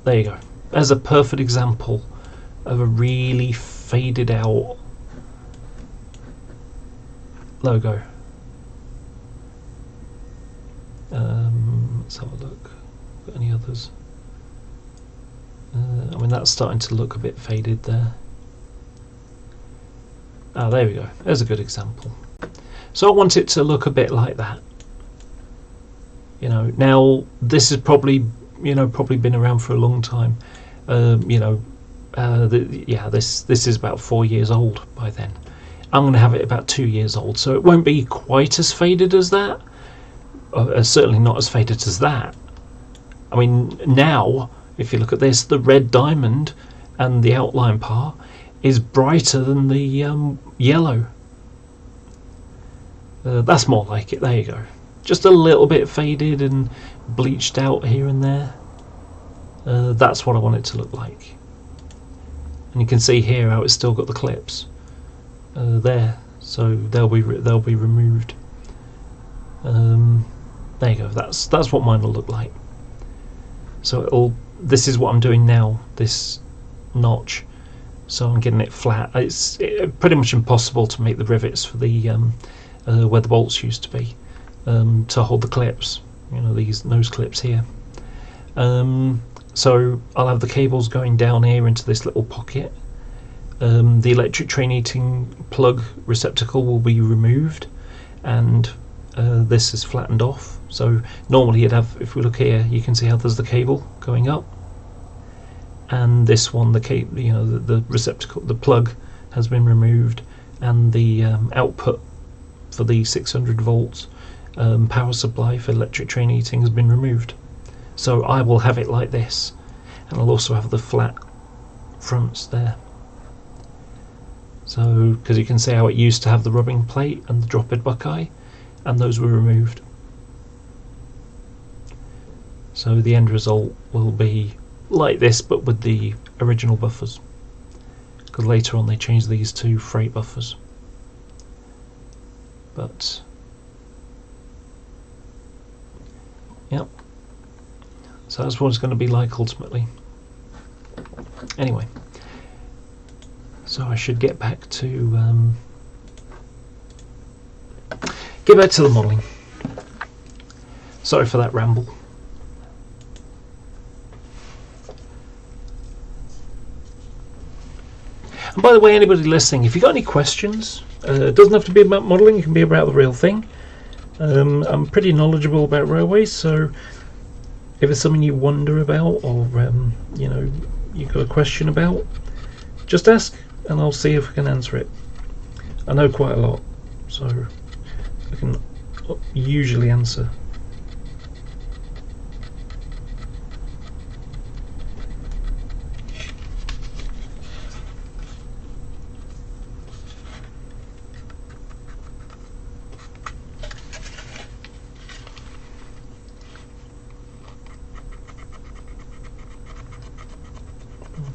There you go. There's a perfect example of a really faded out logo. Let's have a look. Got any others? I mean, that's starting to look a bit faded there. Ah, there we go. There's a good example. So I want it to look a bit like that. You know, now this has probably, you know, probably been around for a long time. You know, this is about 4 years old by then. I'm going to have it about 2 years old, so it won't be quite as faded as that. Certainly not as faded as that. I mean, now, if you look at this, the red diamond and the outline part is brighter than the yellow. That's more like it. There you go. Just a little bit faded and bleached out here and there. That's what I want it to look like. And you can see here how it's still got the clips there, so they'll be removed. There you go. That's what mine will look like. So this is what I'm doing now. This notch. So I'm getting it flat. It's pretty much impossible to make the rivets for the where the bolts used to be, to hold the clips. You know, these nose clips here. So I'll have the cables going down here into this little pocket. The electric train heating plug receptacle will be removed, and this is flattened off. So normally you'd have, if we look here, you can see how there's the cable going up. And this one, the cable, you know, the receptacle, the plug has been removed, and the output for the 600 volts power supply for electric train heating has been removed. So I will have it like this, and I'll also have the flat fronts there. So, because you can see how it used to have the rubbing plate and the drop-head buckeye, and those were removed. So the end result will be like this, but with the original buffers, because later on they changed these to freight buffers. But yep, so that's what it's going to be like ultimately. Anyway, so I should get back to the modelling. Sorry for that ramble. And by the way, anybody listening, if you've got any questions, it doesn't have to be about modelling, it can be about the real thing. I'm pretty knowledgeable about railways, so if it's something you wonder about, or you know, you've got a question about, Just ask and I'll see if I can answer it. I know quite a lot, so I can usually answer.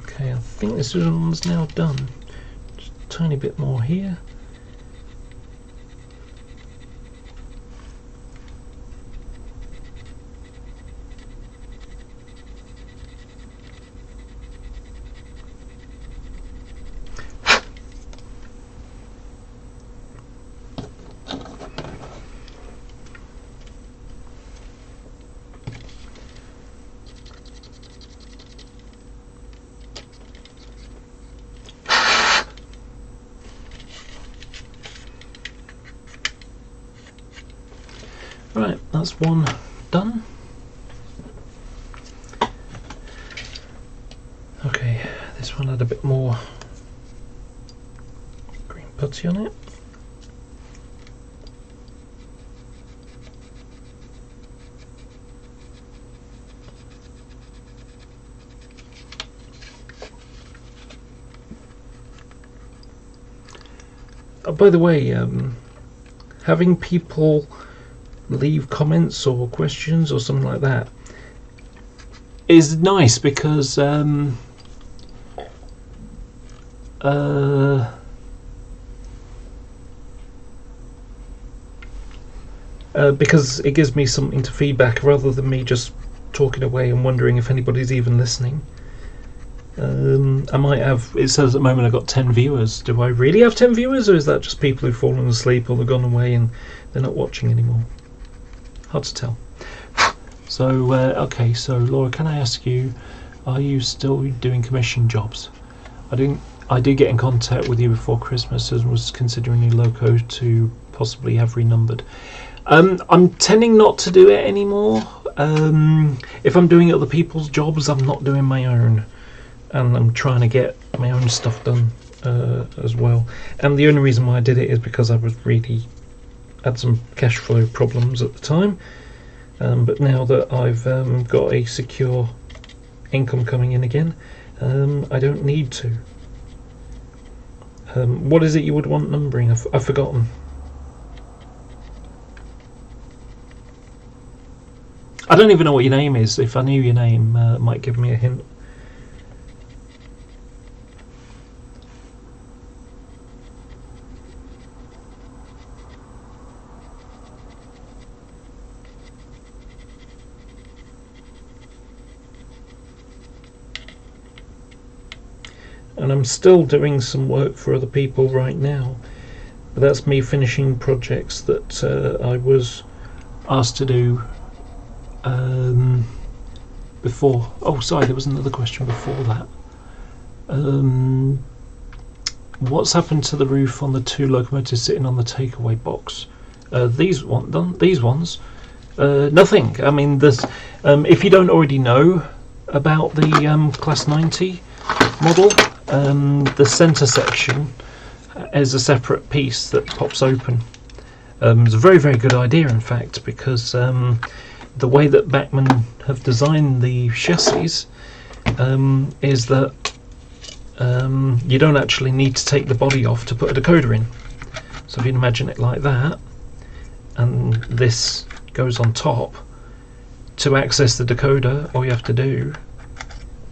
Okay, I think this one's now done. Just a tiny bit more here. Right, that's one done. Okay, this one had a bit more green putty on it. Oh, by the way, having people leave comments or questions or something like that is nice because because it gives me something to feedback rather than me just talking away and wondering if anybody's even listening. I might have, it says at the moment I've got 10 viewers. Do I really have 10 viewers, or is that just people who've fallen asleep or they've gone away and they're not watching anymore? Hard to tell. So, okay, so Laura, can I ask you, are you still doing commission jobs? I did get in contact with you before Christmas and was considering your logo to possibly have renumbered. I'm tending not to do it anymore. If I'm doing other people's jobs, I'm not doing my own. And I'm trying to get my own stuff done as well. And the only reason why I did it is because I was really had some cash flow problems at the time. But now that I've got a secure income coming in again, I don't need to. What is it you would want numbering? I've forgotten. I don't even know what your name is. If I knew your name, it might give me a hint. And I'm still doing some work for other people right now, but that's me finishing projects that I was asked to do before. Oh, sorry, there was another question before that. What's happened to the roof on the two locomotives sitting on the takeaway box? These ones, nothing. I mean, there's if you don't already know about the Class 90 model, the centre section is a separate piece that pops open. It's a very, very good idea, in fact, because the way that Bachmann have designed the chassis is that you don't actually need to take the body off to put a decoder in. So if you can imagine it like that, and this goes on top, to access the decoder, all you have to do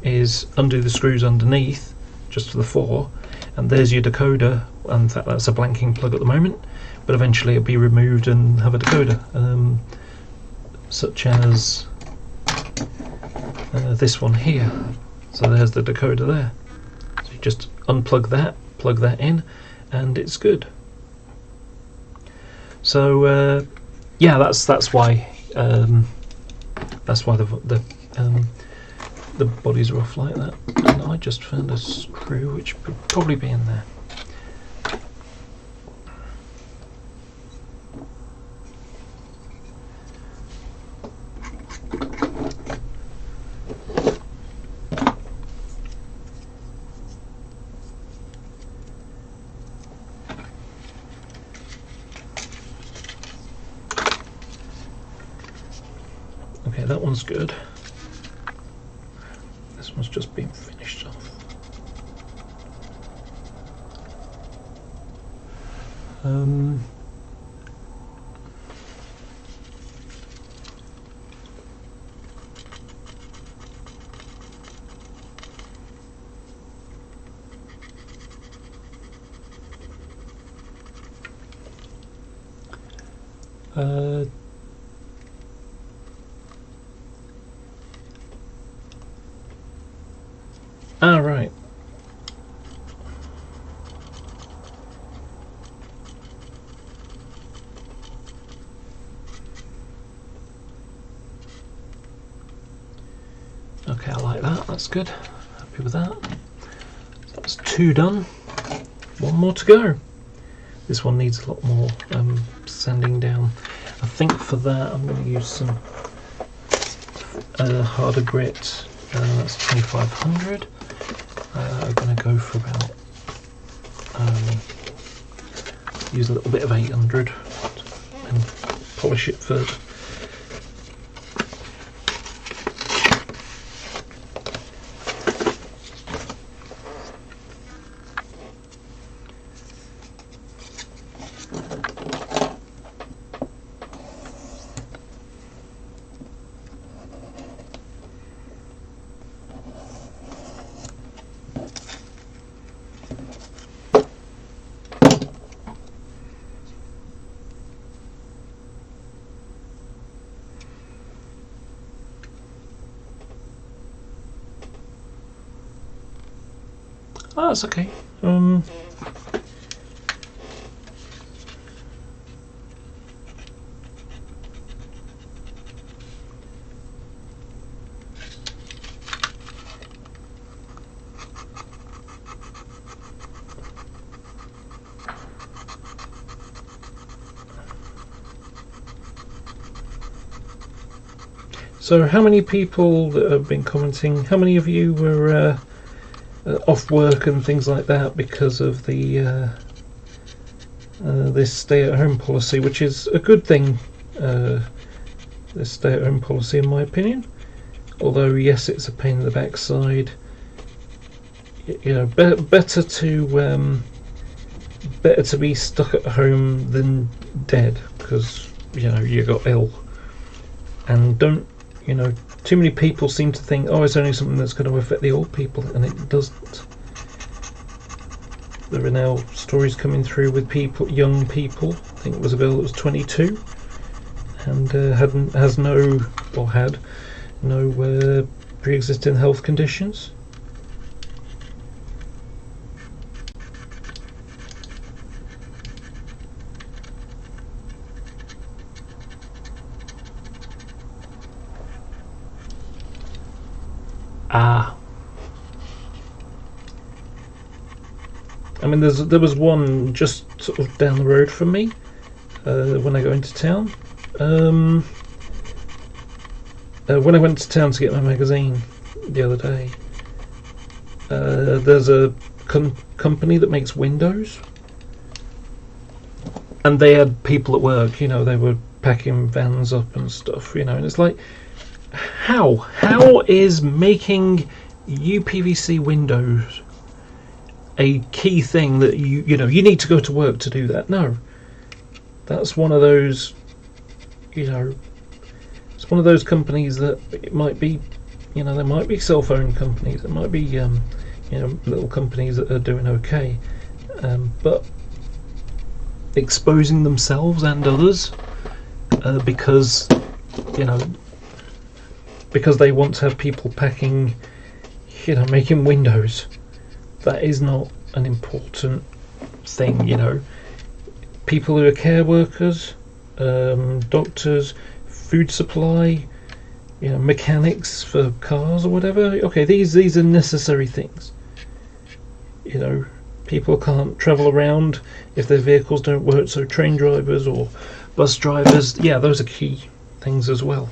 is undo the screws underneath, just to the fore, and there's your decoder. And in fact, that's a blanking plug at the moment, but eventually it'll be removed and have a decoder, such as this one here. So there's the decoder there. So you just unplug that, plug that in, and it's good. So yeah, that's why the bodies are off like that. And I just found a screw which would probably be in there. that one's good. This one's just been finished off. Right. Okay, I like that. That's good. Happy with that. That's 2 done. 1 more to go. This one needs a lot more sanding down. I think for that I'm going to use some harder grit. That's 2500. I'm going to go for about use a little bit of 800 and polish it further. Oh, that's okay. So how many people that have been commenting, how many of you were off work and things like that because of the this stay-at-home policy, which is a good thing, this stay-at-home policy in my opinion, although yes, it's a pain in the backside. You know, better to be stuck at home than dead, because you know you got ill. And don't, you know, too many people seem to think, oh, it's only something that's going to affect the old people, and it doesn't. There are now stories coming through with people, young people. I think it was a girl that was 22 and had no pre-existing health conditions. I mean, there was one just sort of down the road from me when I go into town. When I went to town to get my magazine the other day, there's a company that makes windows, and they had people at work. You know, they were packing vans up and stuff. You know, and it's like, how is making UPVC windows a key thing that you know you need to go to work to do that? No, that's one of those, you know, it's one of those companies that it might be, you know, there might be cell phone companies, there might be you know, little companies that are doing okay, but exposing themselves and others because, you know, because they want to have people packing, you know, making windows. That is not an important thing, you know. People who are care workers, doctors, food supply, you know, mechanics for cars or whatever. Okay, these are necessary things. You know, people can't travel around if their vehicles don't work, so train drivers or bus drivers, yeah, those are key things as well.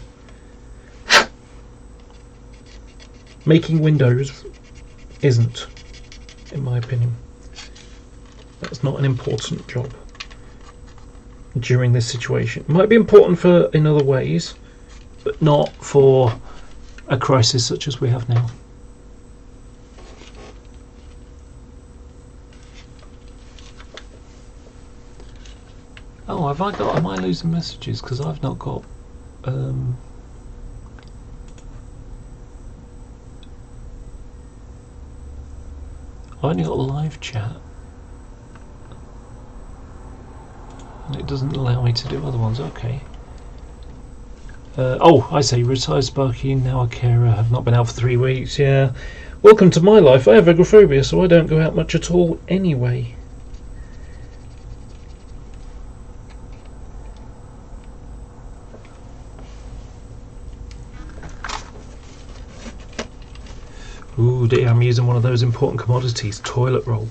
Making windows isn't, in my opinion. That's not an important job during this situation. It might be important in other ways, but not for a crisis such as we have now. Oh, am I losing messages? Because I've not got I only got live chat, and it doesn't allow me to do other ones. Okay. Oh, I say, retired Sparky, now a carer, have not been out for 3 weeks. Yeah. Welcome to my life. I have agoraphobia, so I don't go out much at all anyway. Ooh dear, I'm using one of those important commodities, toilet roll.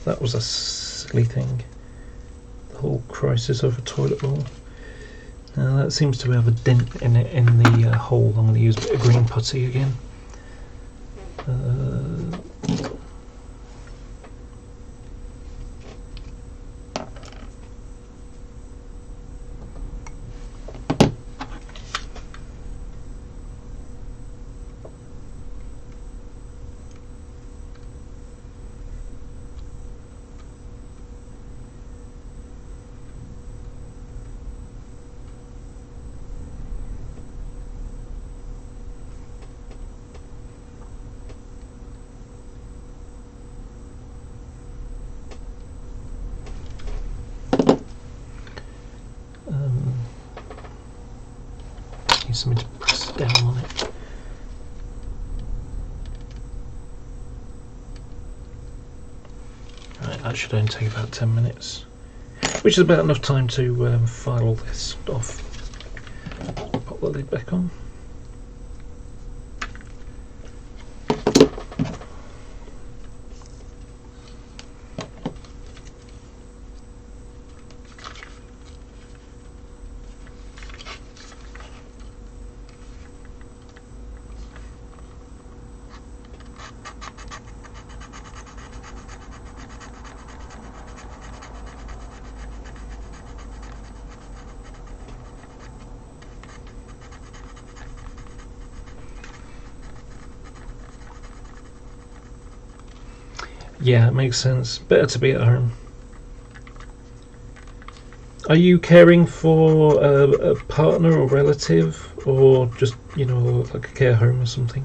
That was a silly thing. The whole crisis over toilet roll. Now that seems to have a dent in it, in the hole. I'm going to use a bit of green putty again. Need something to press down on it. Right, that should only take about 10 minutes, which is about enough time to file all this off. Pop the lid back on. Yeah, it makes sense. Better to be at home. Are you caring for a partner or relative, or just, you know, like a care home or something?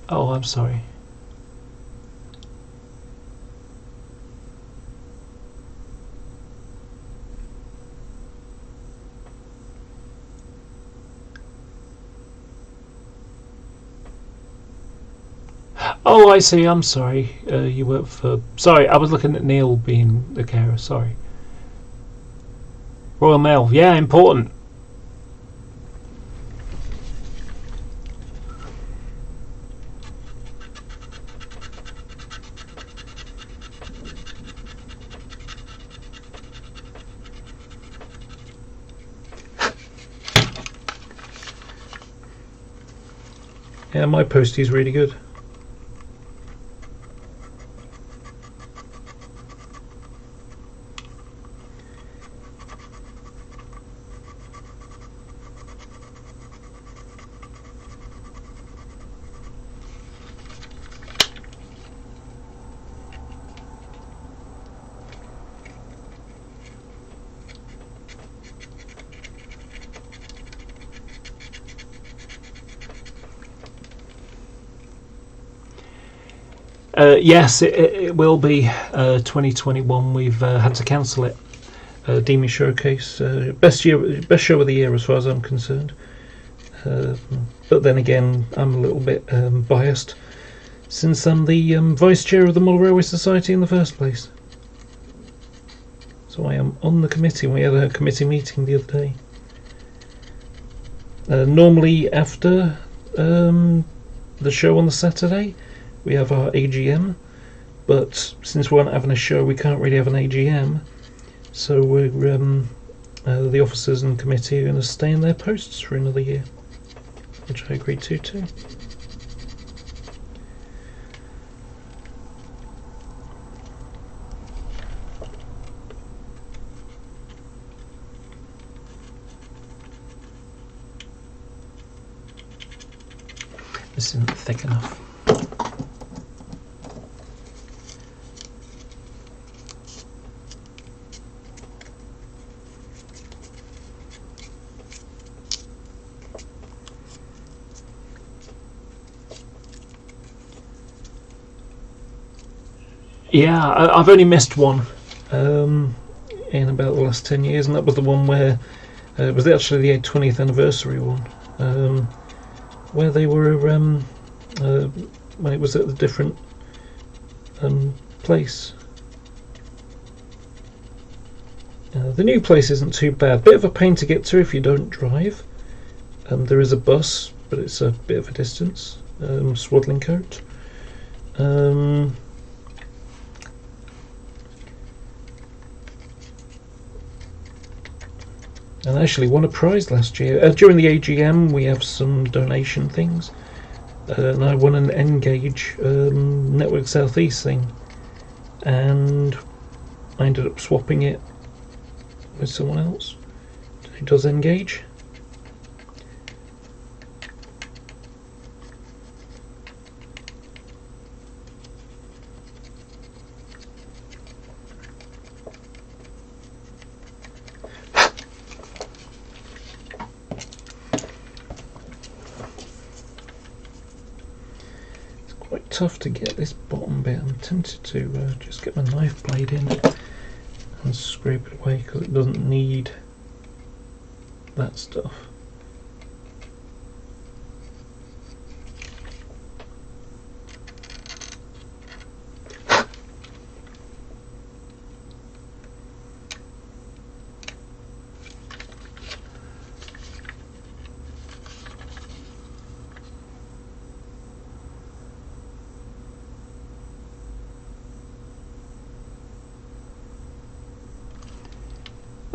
Oh, I'm sorry. Oh, I see. I'm sorry. You work for... Sorry, I was looking at Neil being the carer. Sorry. Royal Mail. Yeah, important. Yeah, my postie's really good. Yes, it will be 2021. We've had to cancel it. Demi Showcase, best show of the year as far as I'm concerned. But then again, I'm a little bit biased, since I'm the vice chair of the Model Railway Society in the first place. So I am on the committee. We had a committee meeting the other day. Normally after the show on the Saturday, we have our AGM, but since we aren't having a show, we can't really have an AGM. So we're the officers and committee are going to stay in their posts for another year, which I agreed to too. This isn't thick enough. Yeah, I've only missed one in about the last 10 years, and that was the one where it was actually the 20th anniversary one, where they were when it was at the different place. The new place isn't too bad. Bit of a pain to get to if you don't drive. There is a bus, but it's a bit of a distance. Swadlincote. And I actually won a prize last year. During the AGM, we have some donation things. And I won an N-Gage Network Southeast thing. And I ended up swapping it with someone else who does N-Gage. Tough to get this bottom bit. I'm tempted to just get my knife blade in and scrape it away because it doesn't need that stuff.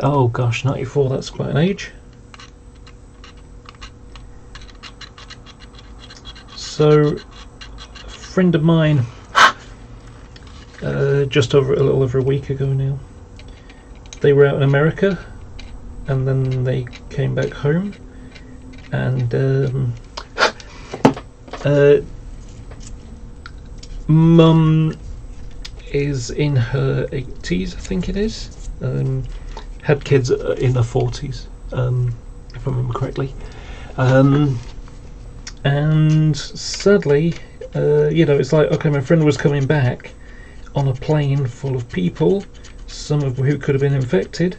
Oh gosh, 94, that's quite an age. So, a friend of mine, just a little over a week ago now, they were out in America, and then they came back home, and Mum is in her 80s, I think it is. Had kids in their 40s, if I remember correctly. And sadly, it's like, okay, my friend was coming back on a plane full of people, some of who could have been infected,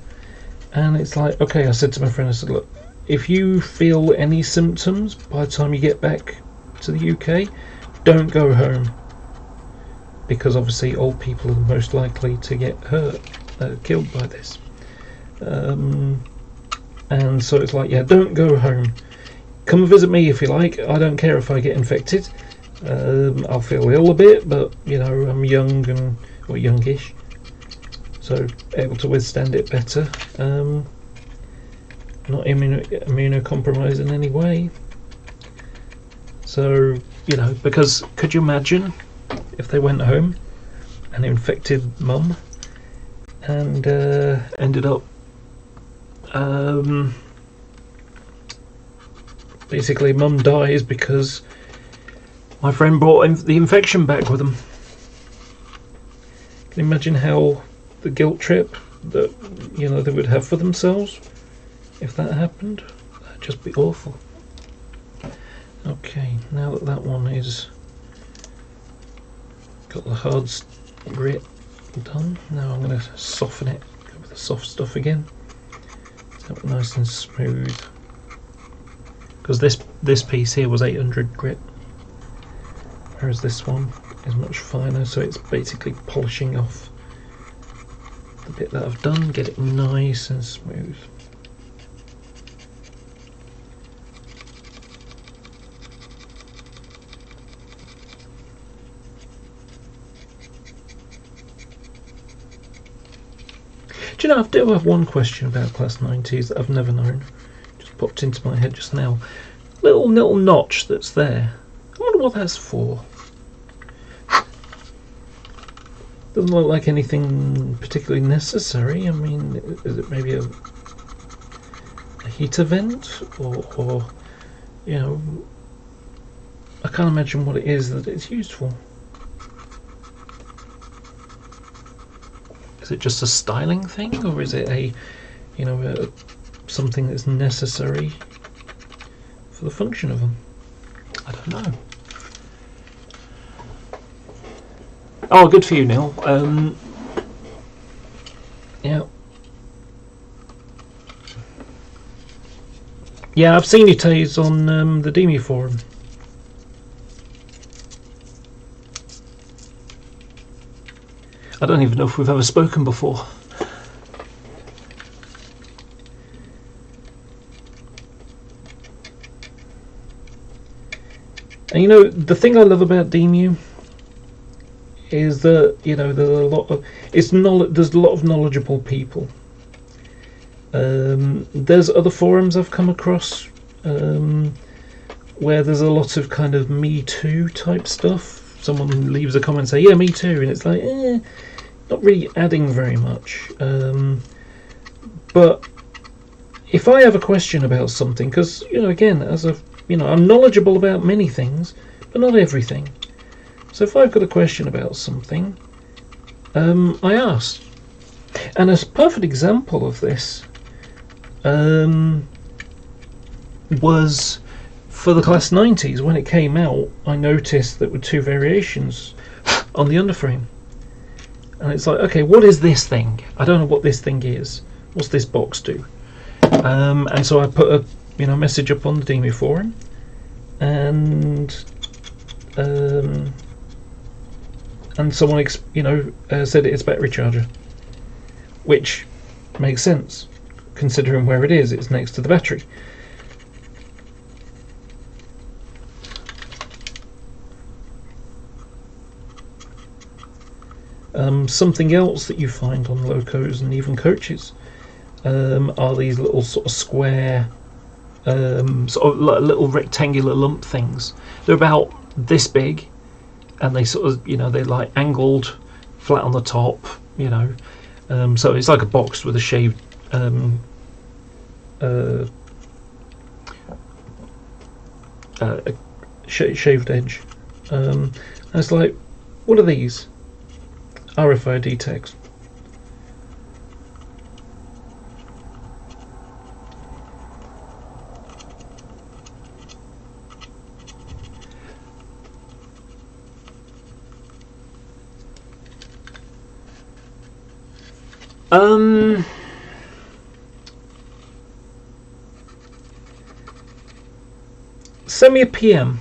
and it's like, okay, I said to my friend, I said, look, if you feel any symptoms by the time you get back to the UK, don't go home, because obviously old people are the most likely to get hurt, killed by this. And so it's like, yeah, don't go home. Come visit me if you like. I don't care if I get infected. I'll feel ill a bit, but I'm young or youngish, so able to withstand it better. Not immunocompromised in any way. So because could you imagine if they went home and infected Mum and ended up basically Mum dies because my friend brought the infection back with him. Can you imagine how the guilt trip that they would have for themselves if that happened? That'd just be awful. Okay, now that one is got the hard grit done, now I'm going to soften it, go with the soft stuff again. So nice and smooth, because this piece here was 800 grit, whereas this one is much finer, so it's basically polishing off the bit that I've done, get it nice and smooth. Do you know, I do have one question about Class 90s that I've never known. Just popped into my head just now. Little notch that's there. I wonder what that's for. Doesn't look like anything particularly necessary. I mean, is it maybe a heater vent, or you know, I can't imagine what it is that it's used for. Is it just a styling thing, or is it something that's necessary for the function of them? I don't know. Oh, good for you, Neil. Yeah. Yeah, I've seen your takes on the Demi forum. I don't even know if we've ever spoken before. And you know, the thing I love about Demu is that, you know, there's a lot of there's a lot of knowledgeable people. There's other forums I've come across where there's a lot of kind of Me Too type stuff. Someone leaves a comment and say, yeah, me too, and it's like, not really adding very much. But if I have a question about something, because, you know, again, I'm knowledgeable about many things, but not everything. So if I've got a question about something, I ask. And a perfect example of this was for the Class 90s. When it came out, I noticed there were two variations on the underframe. And it's like, okay, what is this thing? I don't know what this thing is. What's this box do? And so I put a message up on the Demi forum, and someone said it's battery charger, which makes sense considering where it is. It's next to the battery. Something else that you find on locos and even coaches are these little sort of square, sort of little rectangular lump things. They're about this big, and they sort of, they're like angled, flat on the top, so it's like a box with a shaved shaved edge. And it's like, what are these? RFID tags. Send me a PM.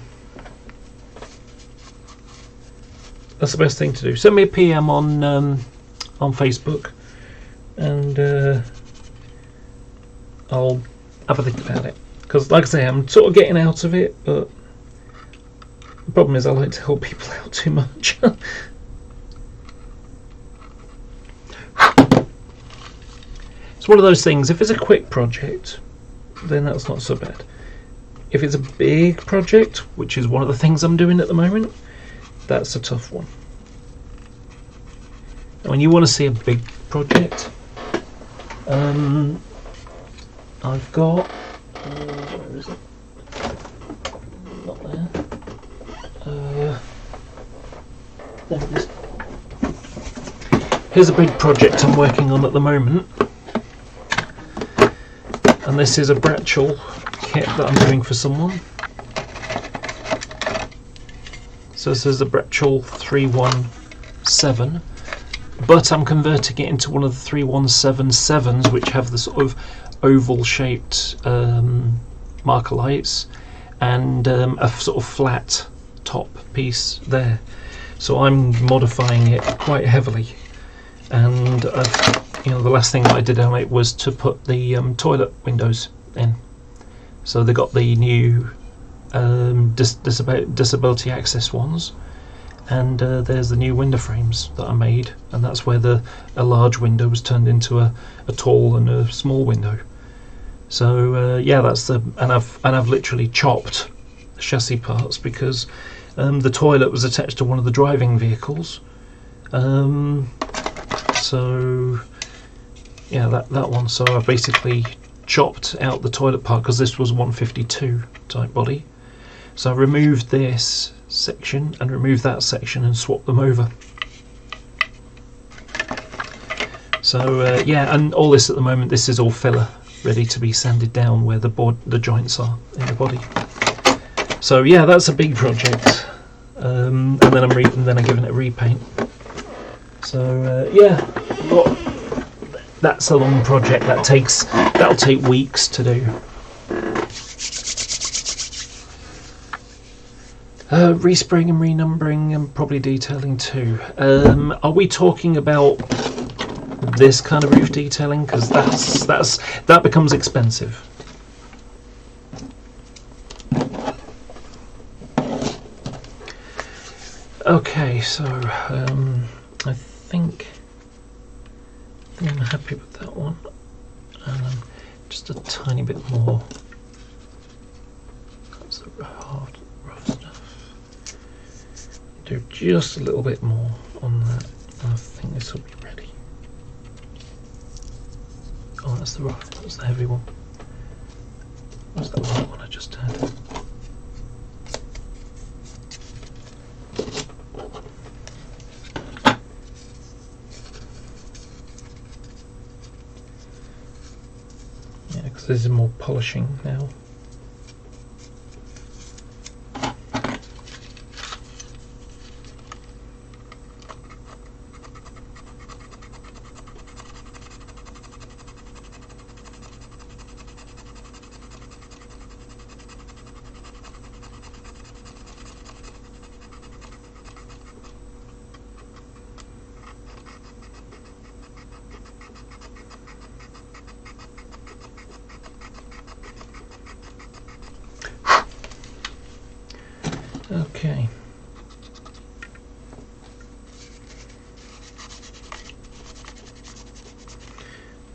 That's the best thing to do. Send me a PM on Facebook, and I'll have a think about it. Because, like I say, I'm sort of getting out of it, but the problem is I like to help people out too much. It's one of those things. If it's a quick project, then that's not so bad. If it's a big project, which is one of the things I'm doing at the moment, that's a tough one. And when you want to see a big project, I've got where is it? Not there. There it is. Here's a big project I'm working on at the moment, and this is a Bratchel kit that I'm doing for someone. So this is a Bratchel 317, but I'm converting it into one of the 3177s, which have the sort of oval shaped marker lights and a sort of flat top piece there. So I'm modifying it quite heavily, and the last thing I did on it was to put the toilet windows in. So they got the new disability access ones, and there's the new window frames that I made, and that's where a large window was turned into a tall and a small window. So yeah, that's and I've literally chopped the chassis parts because the toilet was attached to one of the driving vehicles. So yeah, that one. So I basically chopped out the toilet part because this was 152 type body. So I removed this section and removed that section and swapped them over. So yeah, and all this at the moment, this is all filler, ready to be sanded down where the joints are in the body. So yeah, that's a big project, and then I'm giving it a repaint. So yeah, that's a long project. That'll take weeks to do. Respraying and renumbering and probably detailing too. Are we talking about this kind of roof detailing? Because that becomes expensive. Okay, so I think I'm happy with that one. Just a tiny bit more. That's the rough stuff. Do just a little bit more on that. I think this will be ready. Oh, that's the rough. That's the heavy one. What's that light one I just had? Yeah, because this is more polishing now. Okay.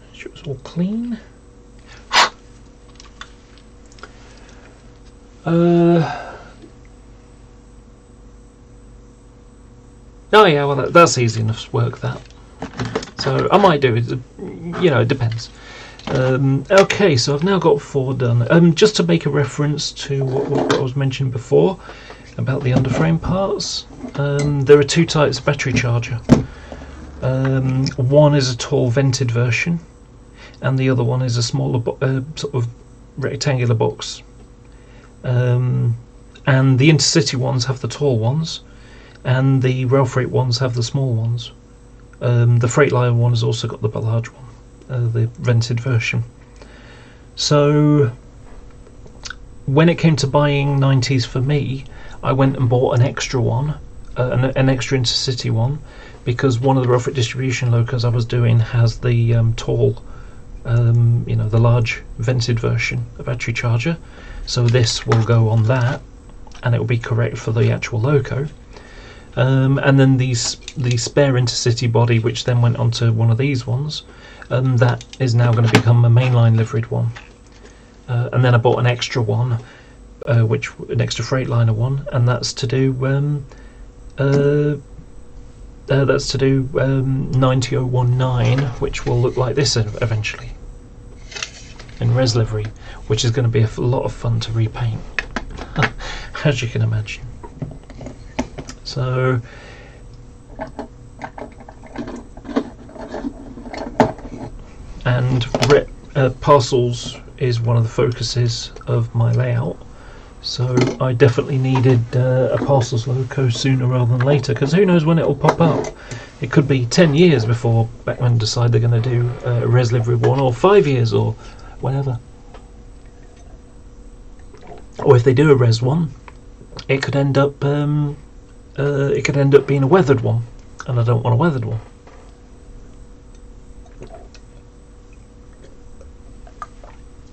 Make sure it's all clean. Oh yeah, well that's easy enough to work that. So I might do it. You know, it depends. Okay, so I've now got 4 done. Just to make a reference to what was mentioned before about the underframe parts, there are 2 types of battery charger. One is a tall vented version, and the other one is a smaller sort of rectangular box. And the Intercity ones have the tall ones, and the Rail Freight ones have the small ones. The Freightliner one has also got the large one, the vented version. So when it came to buying 90s for me, I went and bought an extra one, an extra Intercity one, because one of the Rail Freight distribution locos I was doing has the tall, you know, the large vented version of battery charger. So this will go on that, and it will be correct for the actual loco. And then the spare Intercity body, which then went onto one of these ones, that is now going to become a mainline liveried one. And then I bought an extra one, an extra Freightliner one, and that's to do 90019, which will look like this eventually in res livery, which is going to be a lot of fun to repaint, as you can imagine. So and parcels is one of the focuses of my layout, so I definitely needed a parcels loco sooner rather than later, because who knows when it will pop up. It could be 10 years before Bachmann decide they're going to do a res livery one, or 5 years, or whatever. Or if they do a res one, it could end up being a weathered one, and I don't want a weathered one.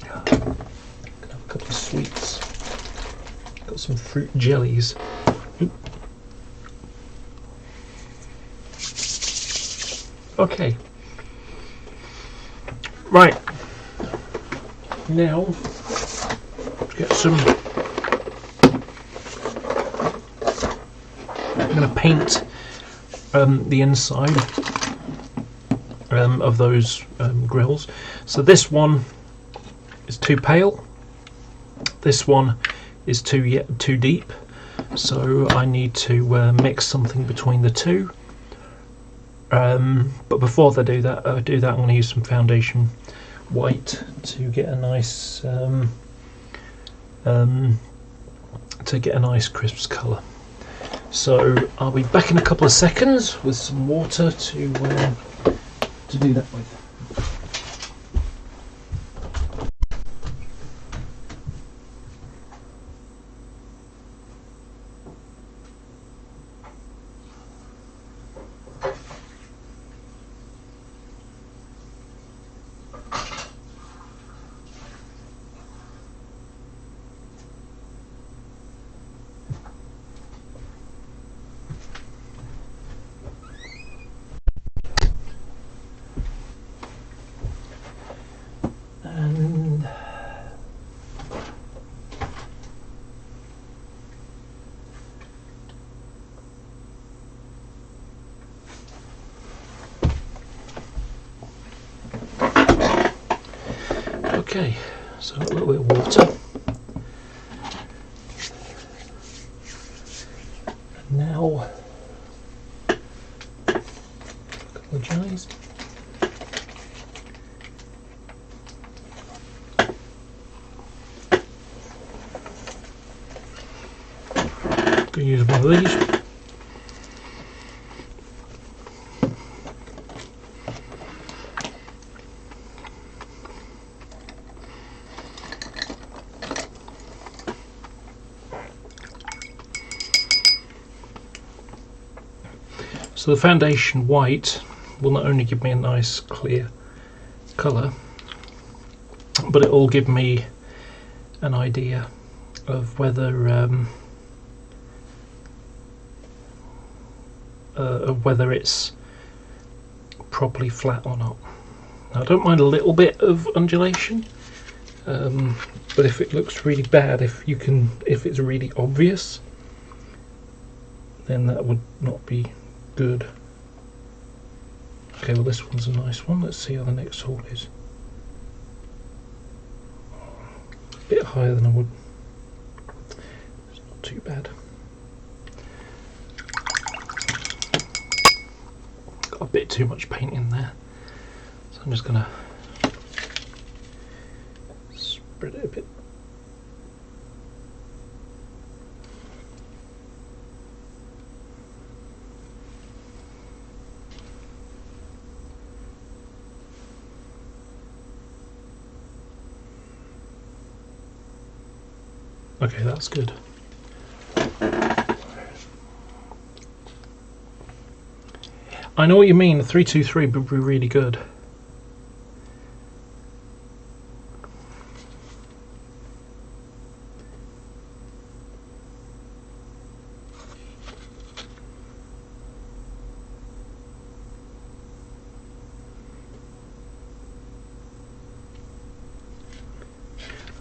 Gonna have a couple of sweets. Got some fruit jellies. Okay. Right. Now, let's get some. I'm going to paint the inside of those grills. So this one is too pale. This one is too deep. So I need to mix something between the two. But before I do that, I'm going to use some foundation white to get a nice crisp colour. So I'll be back in a couple of seconds with some water to do that with. And okay, so a little bit of water. And now, apologise. Going to use one of these. So the foundation white will not only give me a nice clear colour, but it will give me an idea of whether it's properly flat or not. Now, I don't mind a little bit of undulation, but if it looks really bad, if it's really obvious, then that would not be good. Okay, well this one's a nice one. Let's see how the next hole is. A bit higher than I would. It's not too bad. Got a bit too much paint in there, so I'm just gonna spread it a bit. Okay, that's good. I know what you mean, the 323 would be really good.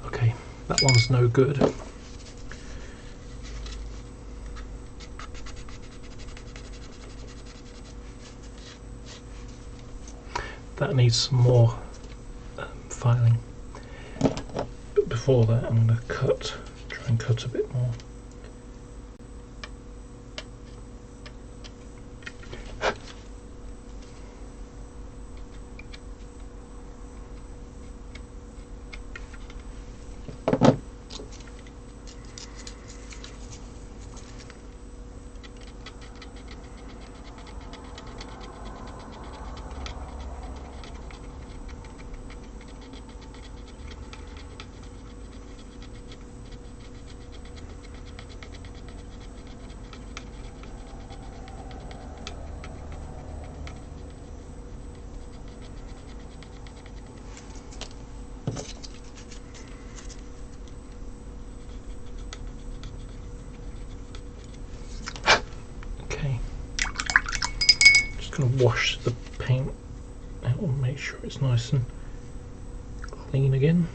Okay, that one's no good. That needs some more filing. But before that, I'm going to try and cut a bit more. Just going to wash the paint out and make sure it's nice and clean again.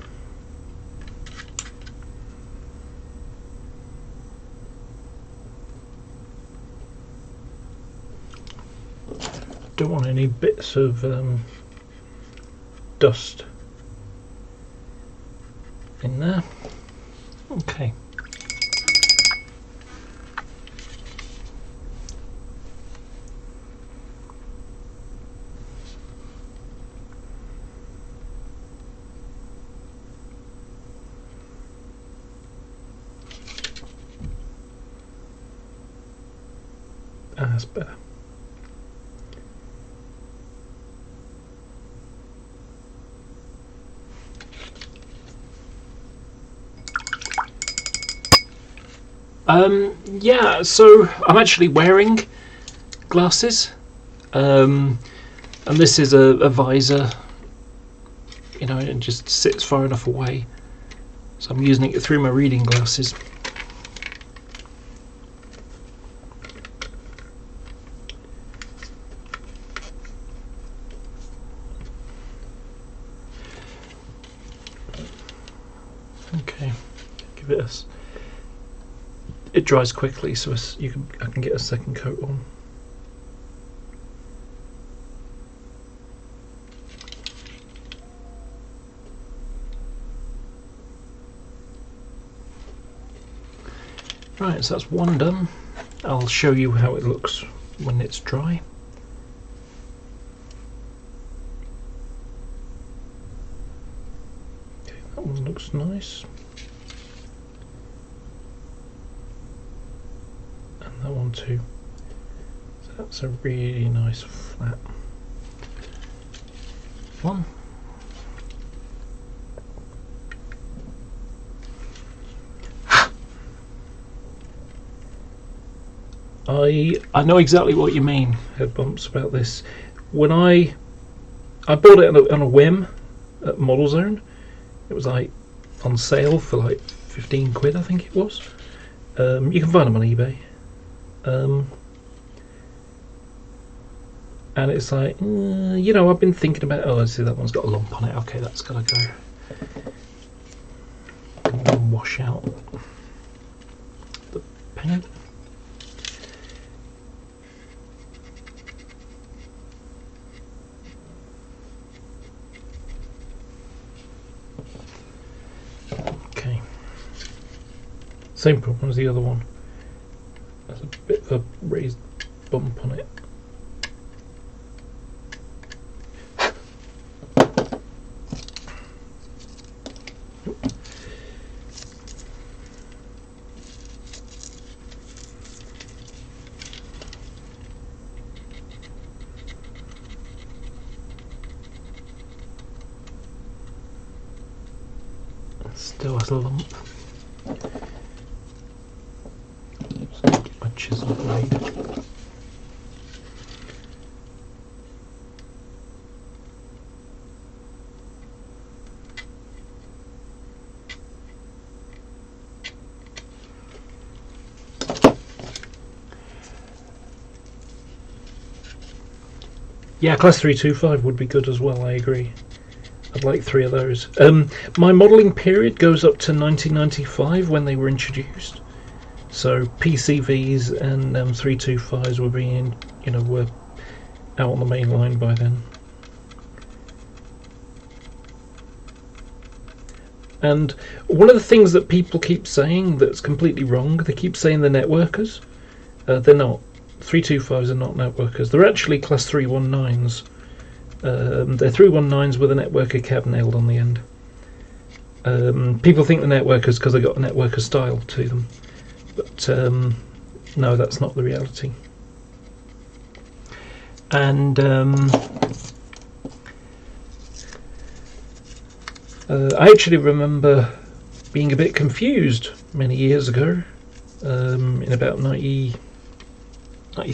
Don't want any bits of dust in there. Okay. That's better. Yeah, so I'm actually wearing glasses, and this is a visor, you know, it just sits far enough away, so I'm using it through my reading glasses. Okay, give it a. It dries quickly, so I can get a second coat on. Right, so that's one done. I'll show you how it looks when it's dry. Okay, that one looks nice. That one too. So that's a really nice flat one. I know exactly what you mean, Head Bumps, about this. When I bought it on a whim at Model Zone. It was like on sale for like 15 quid, I think it was. You can find them on eBay. And it's like, you know, I've been thinking about, oh, I see that one's got a lump on it. Okay, that's gotta go. And wash out the paint. Okay. Same problem as the other one. There's a bit of a raised bump on it. Still has a lump. Just get my chisel blade. Yeah, class 325 would be good as well, I agree. I'd like 3 of those. My modelling period goes up to 1995 when they were introduced. So PCVs and 325s were being, you know, were out on the main line by then. And one of the things that people keep saying that's completely wrong, they keep saying they're networkers. They're not. 325s are not networkers. They're actually class 319s. They're 319s with a networker cab nailed on the end. People think they're networkers because they got a networker style to them, but no, that's not the reality. And I actually remember being a bit confused many years ago, in about 93, I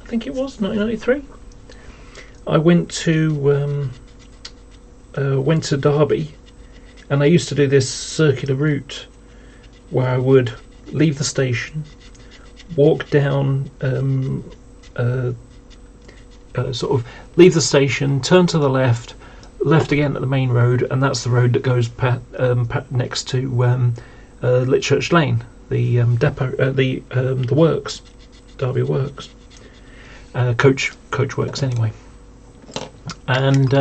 think it was, 1993. I went to Derby, and I used to do this circular route where I would leave the station, walk down sort of leave the station, turn to the left, left again at the main road, and that's the road that goes next to Litchurch Lane, the depot, the works, Derby Works, coach works anyway. And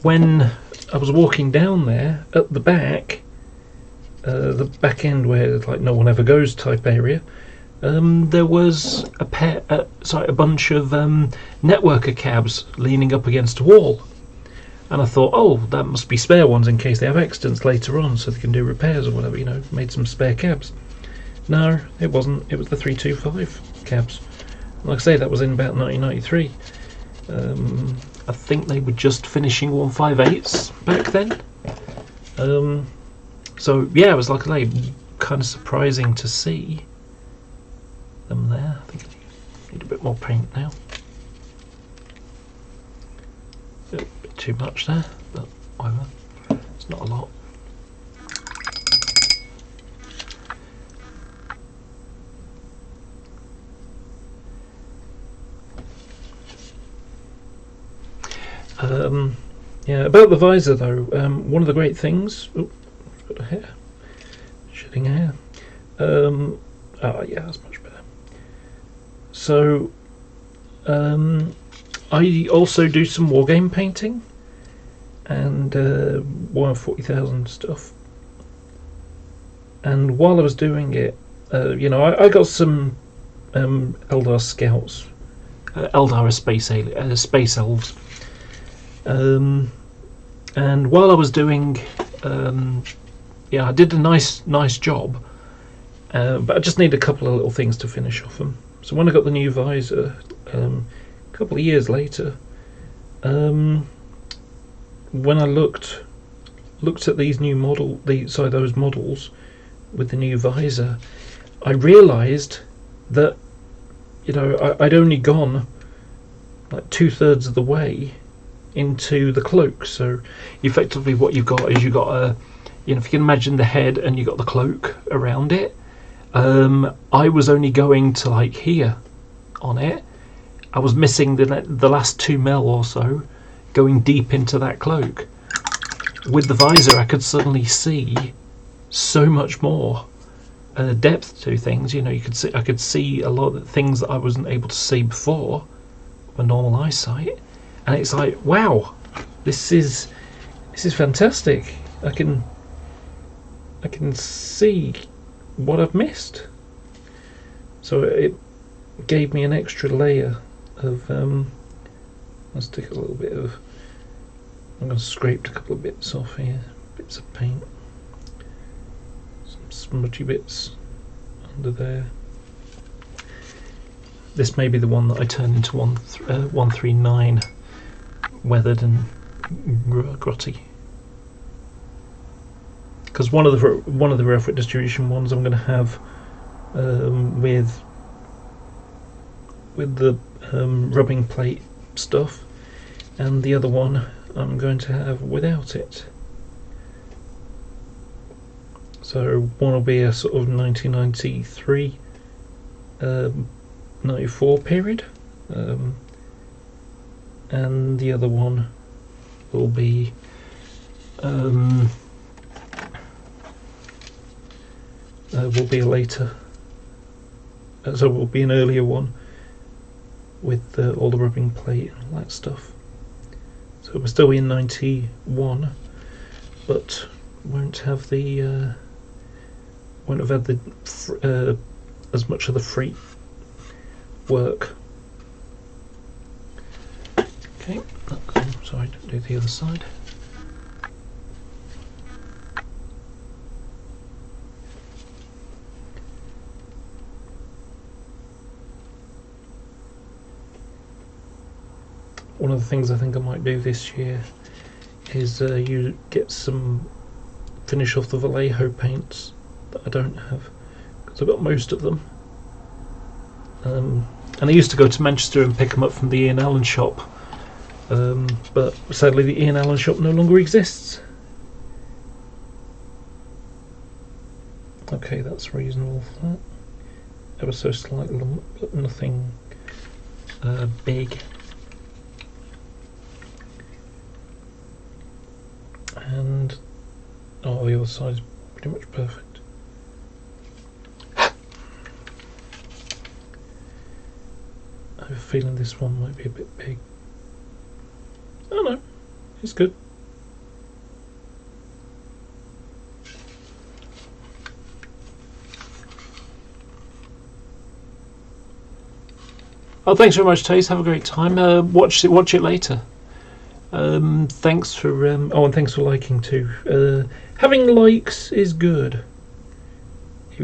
when I was walking down there at the back end where like no one ever goes type area, there was a bunch of networker cabs leaning up against a wall, and I thought, oh, that must be spare ones in case they have accidents later on, so they can do repairs or whatever. Made some spare cabs. No, it wasn't. It was the 325 cabs. Like I say, that was in about 1993. I think they were just finishing 158s back then. So yeah, it was like kind of surprising to see them there. I think I need a bit more paint now. A bit too much there, but whatever. It's not a lot. Yeah, about the visor though, one of the great things. Oh, got a hair. Shedding hair. Oh yeah, that's much better. So, I also do some wargame painting and Warhammer 40,000 stuff. And while I was doing it, I got some Eldar scouts. Eldar are space elves. And while I was doing, I did a nice job, but I just need a couple of little things to finish off them. So when I got the new visor, a couple of years later, when I looked at these new those models with the new visor, I realised that I'd only gone like 2/3 of the way into the cloak. So effectively what you've got is if you can imagine the head and you got the cloak around it, I was only going to like here on it. I was missing the last 2 mil or so going deep into that cloak. With the visor I could suddenly see so much more depth to things. I could see a lot of the things that I wasn't able to see before with normal eyesight. And it's like, wow, this is fantastic. I can see what I've missed. So it gave me an extra layer of. Let's take a little bit of. I'm going to scrape a couple of bits off here, bits of paint, some smudgy bits under there. This may be the one that I turned into 139. Weathered and grotty, because one of the Rough Distribution ones I'm going to have with the rubbing plate stuff, and the other one I'm going to have without it. So one will be a sort of 1993, 94 period. And the other one will be a later, so it will be an earlier one with all the rubbing plate and all that stuff. So it will still be in 91, but won't have had the as much of the free work. Okay, sorry, don't do the other side. One of the things I think I might do this year is you get finish off the Vallejo paints that I don't have, because I've got most of them. And I used to go to Manchester and pick them up from the Ian Allen shop. But sadly the Ian Allen shop no longer exists. Okay, that's reasonable for that. Ever so slight lump, but nothing big. And oh, the other side is pretty much perfect. I have a feeling this one might be a bit big. Oh no, it's good. Oh, thanks very much, Taze. Have a great time. Watch it later. Thanks for oh, and thanks for liking too. Having likes is good. If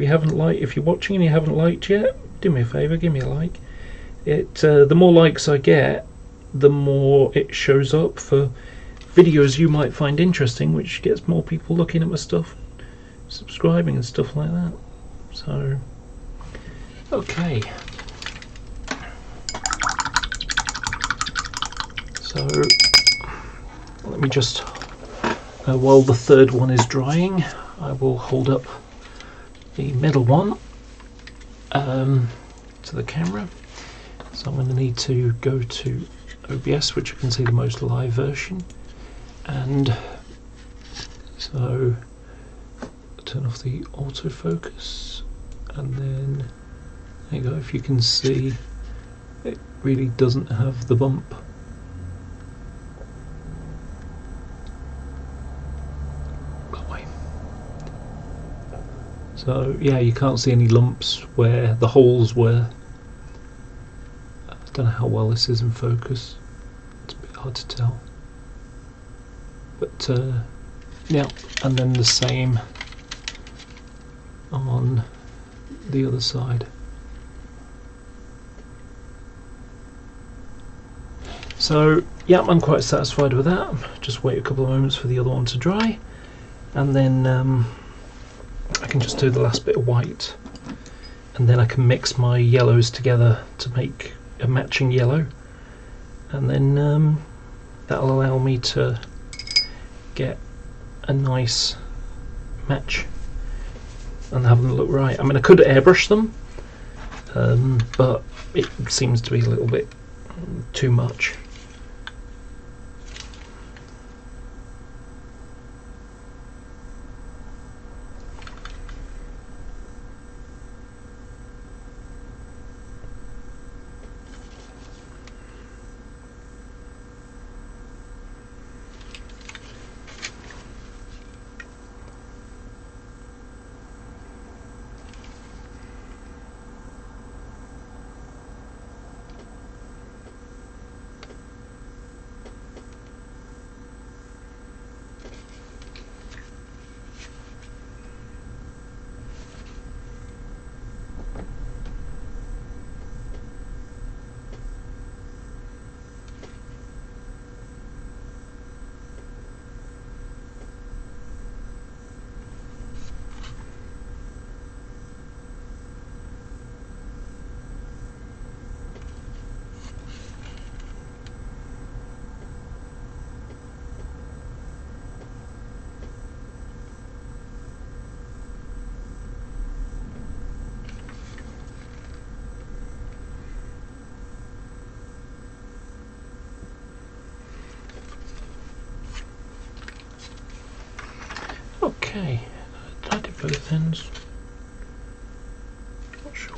you're watching and you haven't liked yet, do me a favour, give me a like. The more likes I get, the more it shows up for videos you might find interesting, which gets more people looking at my stuff, subscribing and stuff like that. So, okay. So let me just, while the third one is drying, I will hold up the middle one to the camera. So I'm going to need to go to OBS, which you can see the most live version, and so turn off the autofocus, and then there you go. If you can see, it really doesn't have the bump. So yeah, you can't see any lumps where the holes were. I don't know how well this is in focus. It's a bit hard to tell. But yeah, and then the same on the other side. So yeah, I'm quite satisfied with that. Just wait a couple of moments for the other one to dry, and then I can just do the last bit of white, and then I can mix my yellows together to make a matching yellow, and then that'll allow me to get a nice match and have them look right. I mean, I could airbrush them, but it seems to be a little bit too much. Okay, did I do both ends? Not sure.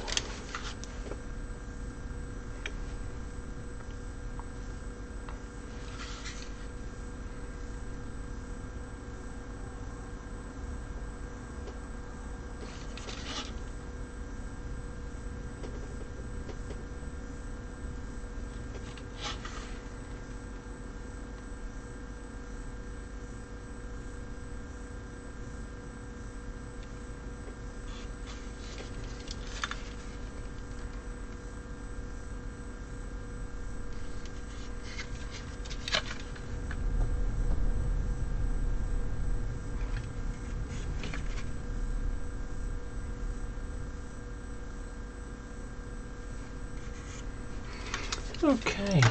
Okay,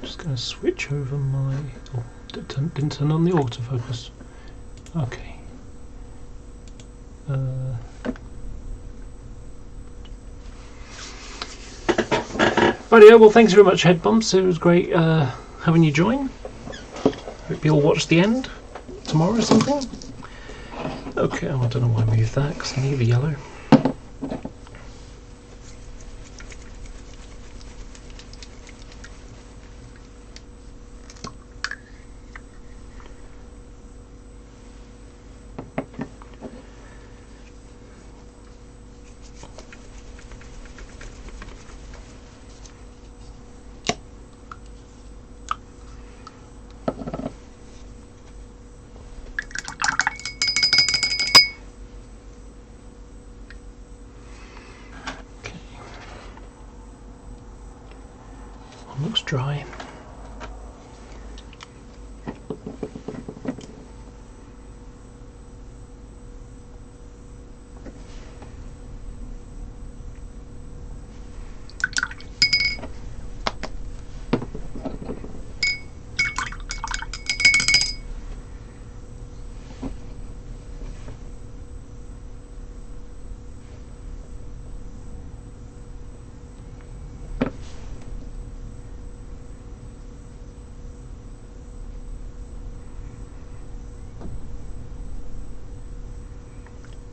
just going to switch over my. Oh, didn't turn on the autofocus. Okay. Rightio, well thanks very much Head Bumps, it was great having you join. Hope you'll watch the end tomorrow or something. Okay, oh, I don't know why I moved that because I need the yellow. Looks dry.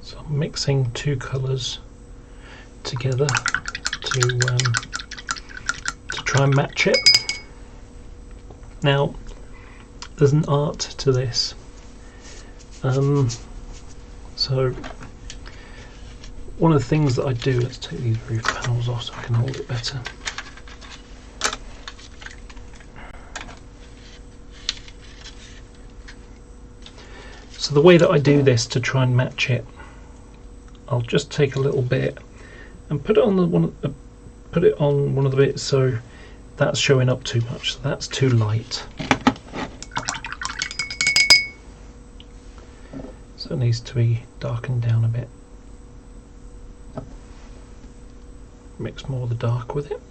So I'm mixing two colours together to try and match it. Now, there's an art to this. So one of the things that I do, let's take these roof panels off so I can hold it better. So the way that I do this to try and match it, I'll just take a little bit and put it on one of the bits so that's showing up too much, so that's too light. So it needs to be darkened down a bit. Mix more of the dark with it.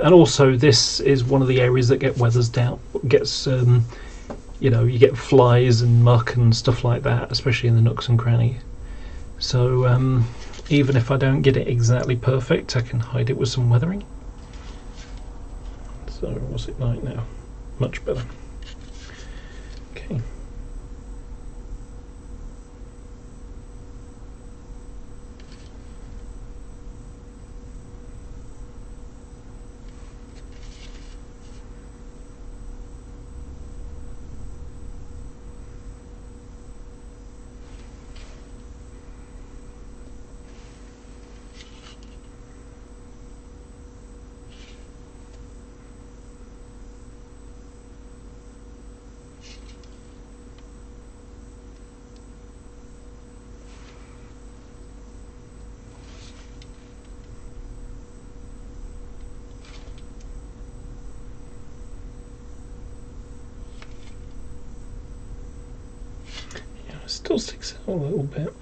And also this is one of the areas that gets you know, you get flies and muck and stuff like that, especially in the nooks and crannies. So even if I don't get it exactly perfect, I can hide it with some weathering. So what's it like now? Much better. Okay. Still sticks out a little bit.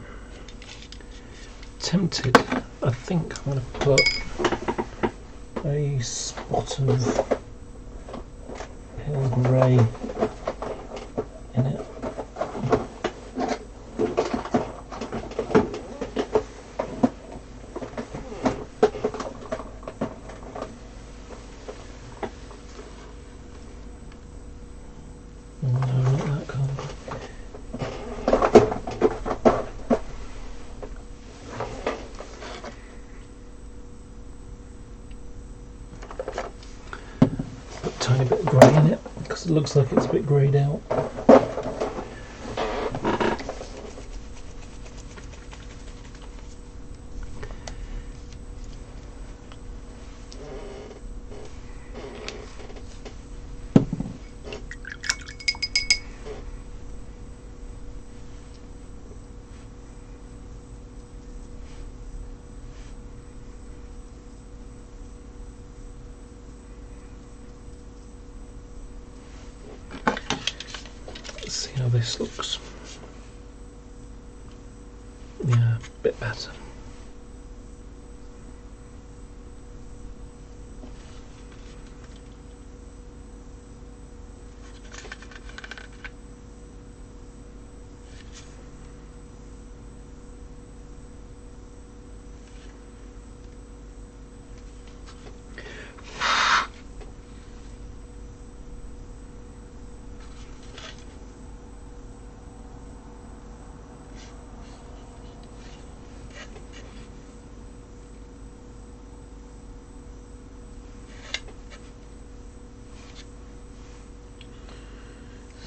Tempted, I think I'm going to put a spot of pale grey in it. Tiny bit of grey in it because it looks like it's a bit greyed out. Let's see how this looks. Yeah, a bit better.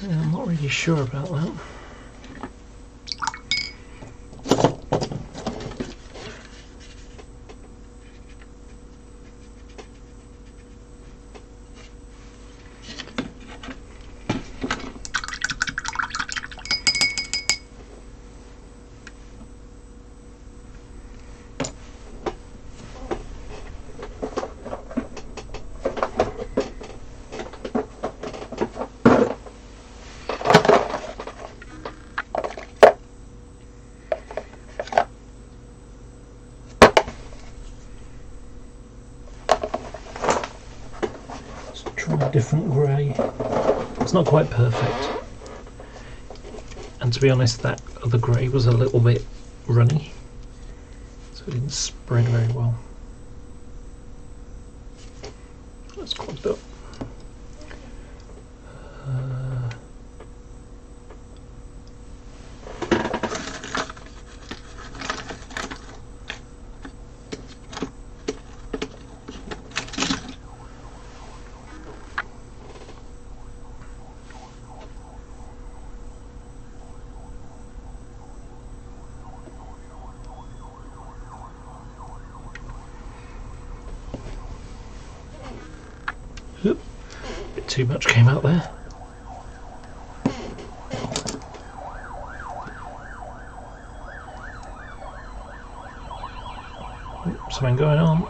I'm not really sure about that. Try a different grey. It's not quite perfect, and to be honest, that other grey was a little bit runny, so it didn't spread very well. That's clogged up. Oop, a bit too much came out there. Oop, something going on.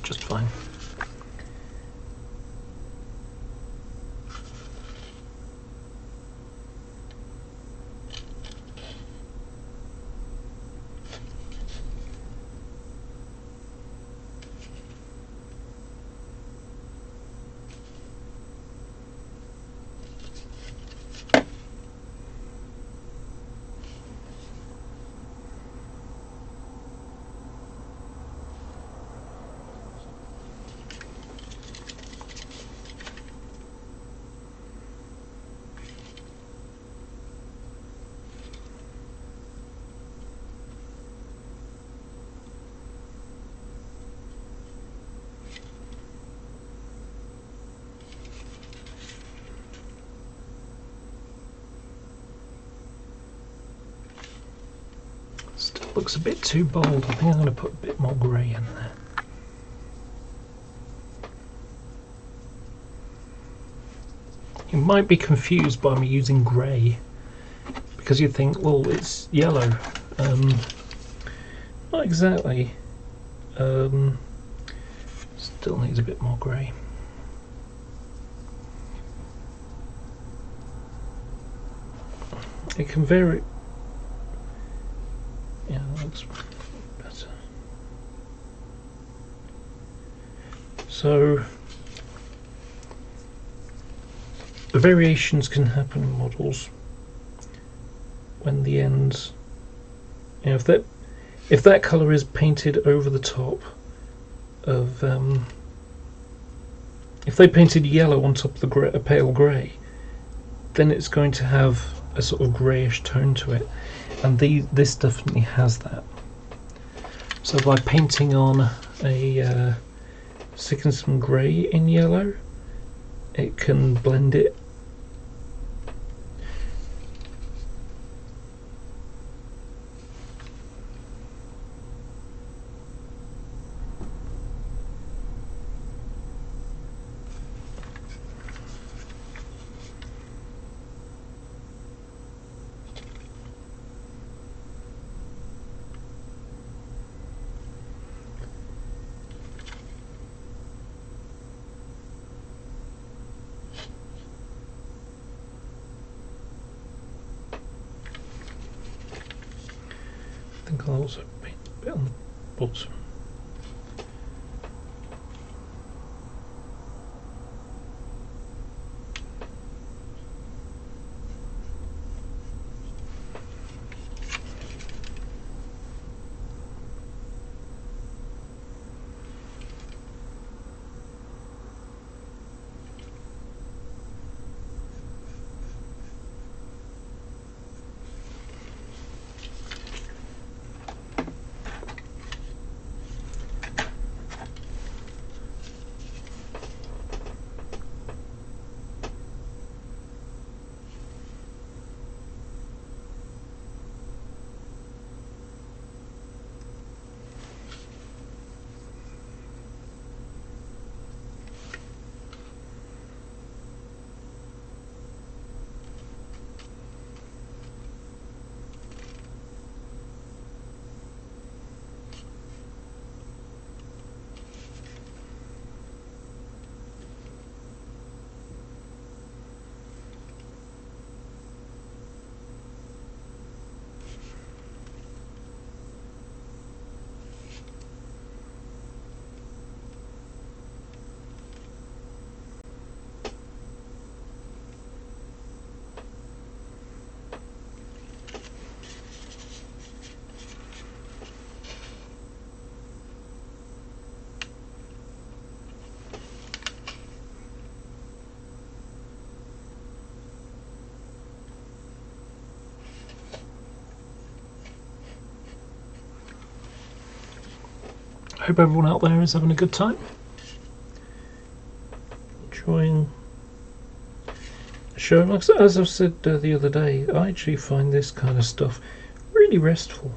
Just fine. Still looks a bit too bold. I think I'm going to put a bit more grey in there. You might be confused by me using grey, because you think, well, it's yellow. Not exactly. Still needs a bit more grey. It can vary. Yeah, that looks better. So the variations can happen in models when the ends, you know, if that colour is painted over the top of, if they painted yellow on top of a pale grey, then it's going to have a sort of greyish tone to it, and this definitely has that. So by painting on a sticking some grey in yellow, it can blend it. I think I'll also paint a bit on the bottom. hope everyone out there is having a good time, enjoying the show. As I've said the other day, I actually find this kind of stuff really restful.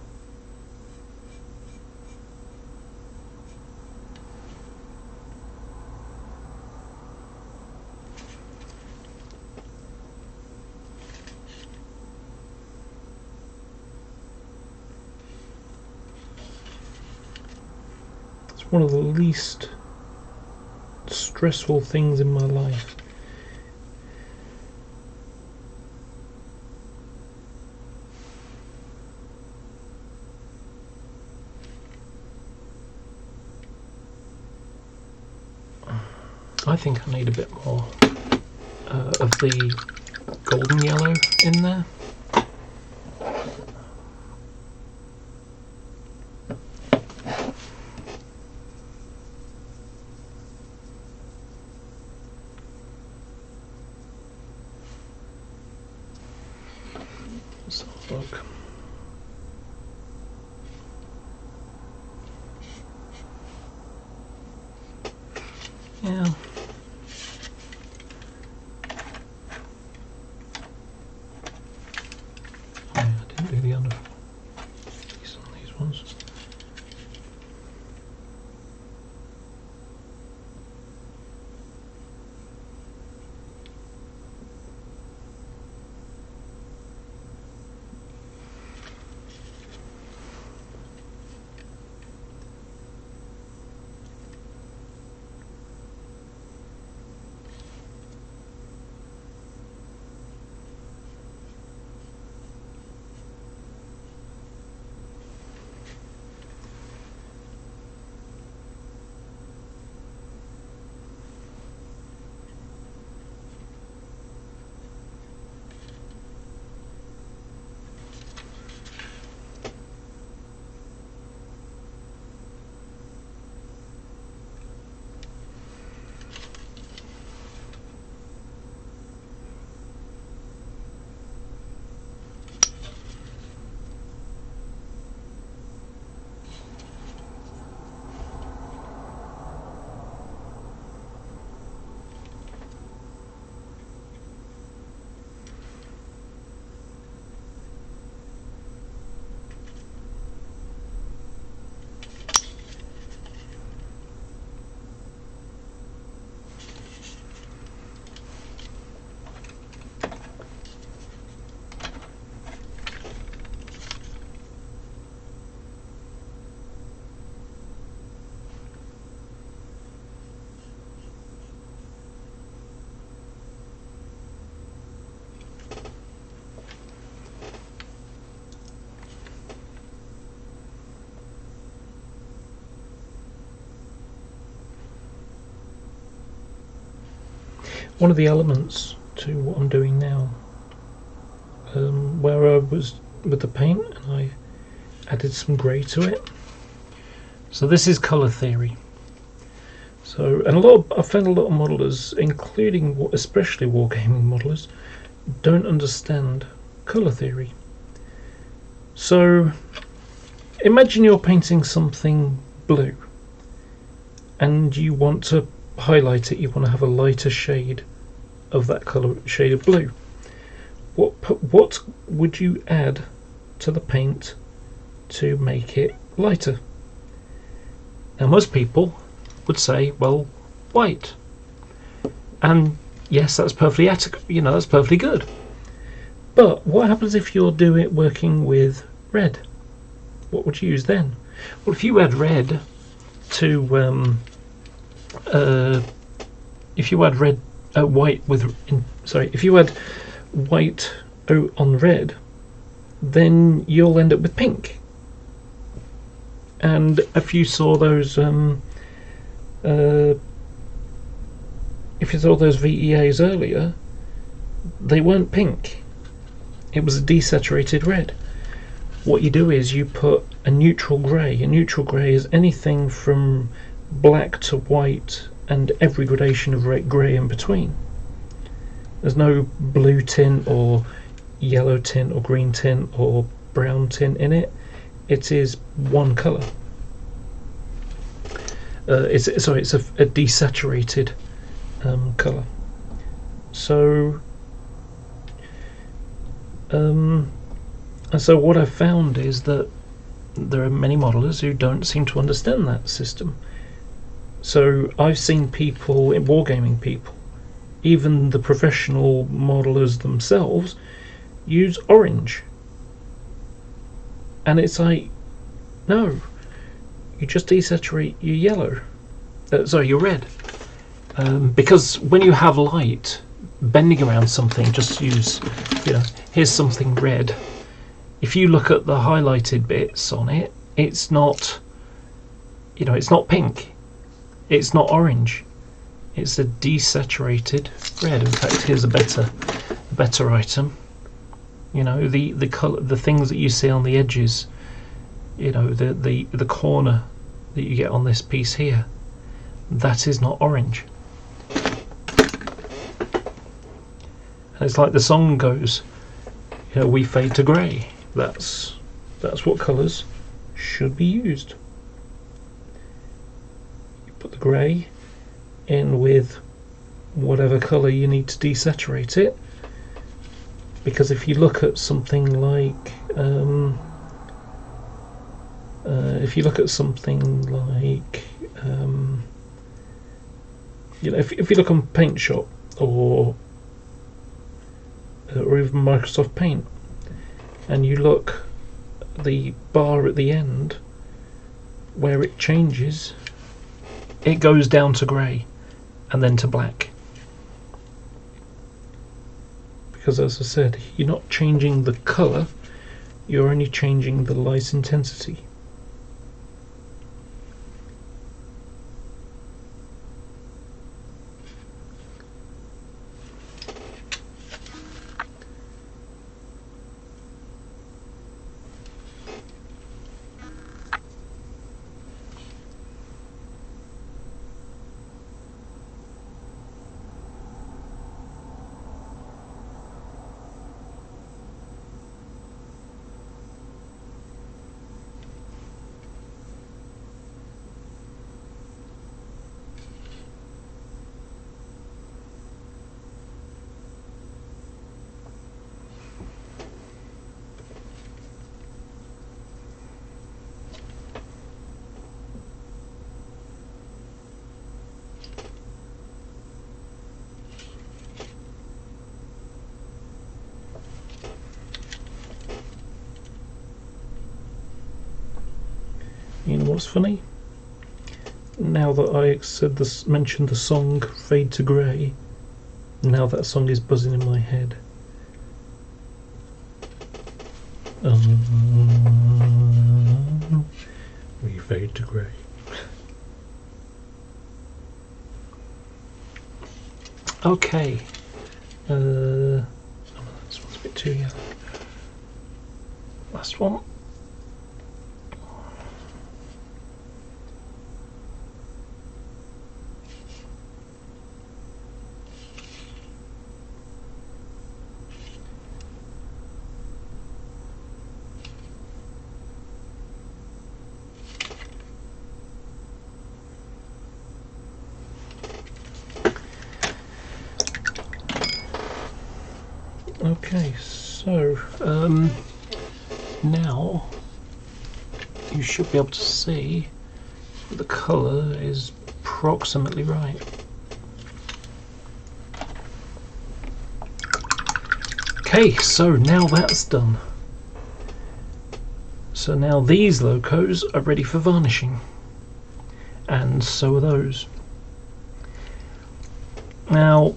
One of the least stressful things in my life. I think I need a bit more of the golden yellow in there. Let's have a look. Yeah. I didn't do the under piece on these ones. One of the elements to what I'm doing now, where I was with the paint and I added some grey to it. So this is colour theory. So, and I found a lot of modelers, including especially wargaming modelers, don't understand colour theory. So imagine you're painting something blue and you want to highlight it, you want to have a lighter shade of that colour, shade of blue. What would you add to the paint to make it lighter? Now most people would say, well, white. And yes, that's perfectly that's perfectly good. But what happens if you're working with red? What would you use then? Well, if you add red to if you add white with if you add white on red, then you'll end up with pink. And if you saw those VEAs earlier, they weren't pink. It was a desaturated red. What you do is you put a neutral grey. A neutral grey is anything from black to white and every gradation of grey in between. There's no blue tint or yellow tint or green tint or brown tint in it. It is one colour. it's a desaturated colour. So so what I've found is that there are many modelers who don't seem to understand that system. So I've seen people, wargaming people, even the professional modelers themselves, use orange. And it's like, no, you just desaturate your yellow. Your red. Because when you have light bending around something, just use, here's something red. If you look at the highlighted bits on it, it's not, it's not pink. It's not orange. It's a desaturated red. In fact, here's a better item. The color, the things that you see on the edges. The corner that you get on this piece here. That is not orange. And it's like the song goes, we fade to grey. That's what colours should be used. You put the grey in with whatever colour you need to desaturate it, because if you look at something like if you look on Paint Shop or even Microsoft Paint, and you look at the bar at the end where it changes, it goes down to grey and then to black. Because as I said, you're not changing the colour, you're only changing the light intensity. You know what's funny? Now that I mentioned the song Fade to Grey, now that song is buzzing in my head. We fade to grey. Okay. This one's a bit too yellow. Last one. Okay, so now you should be able to see that the colour is approximately right. Okay, so now that's done. So now these locos are ready for varnishing, and so are those. Now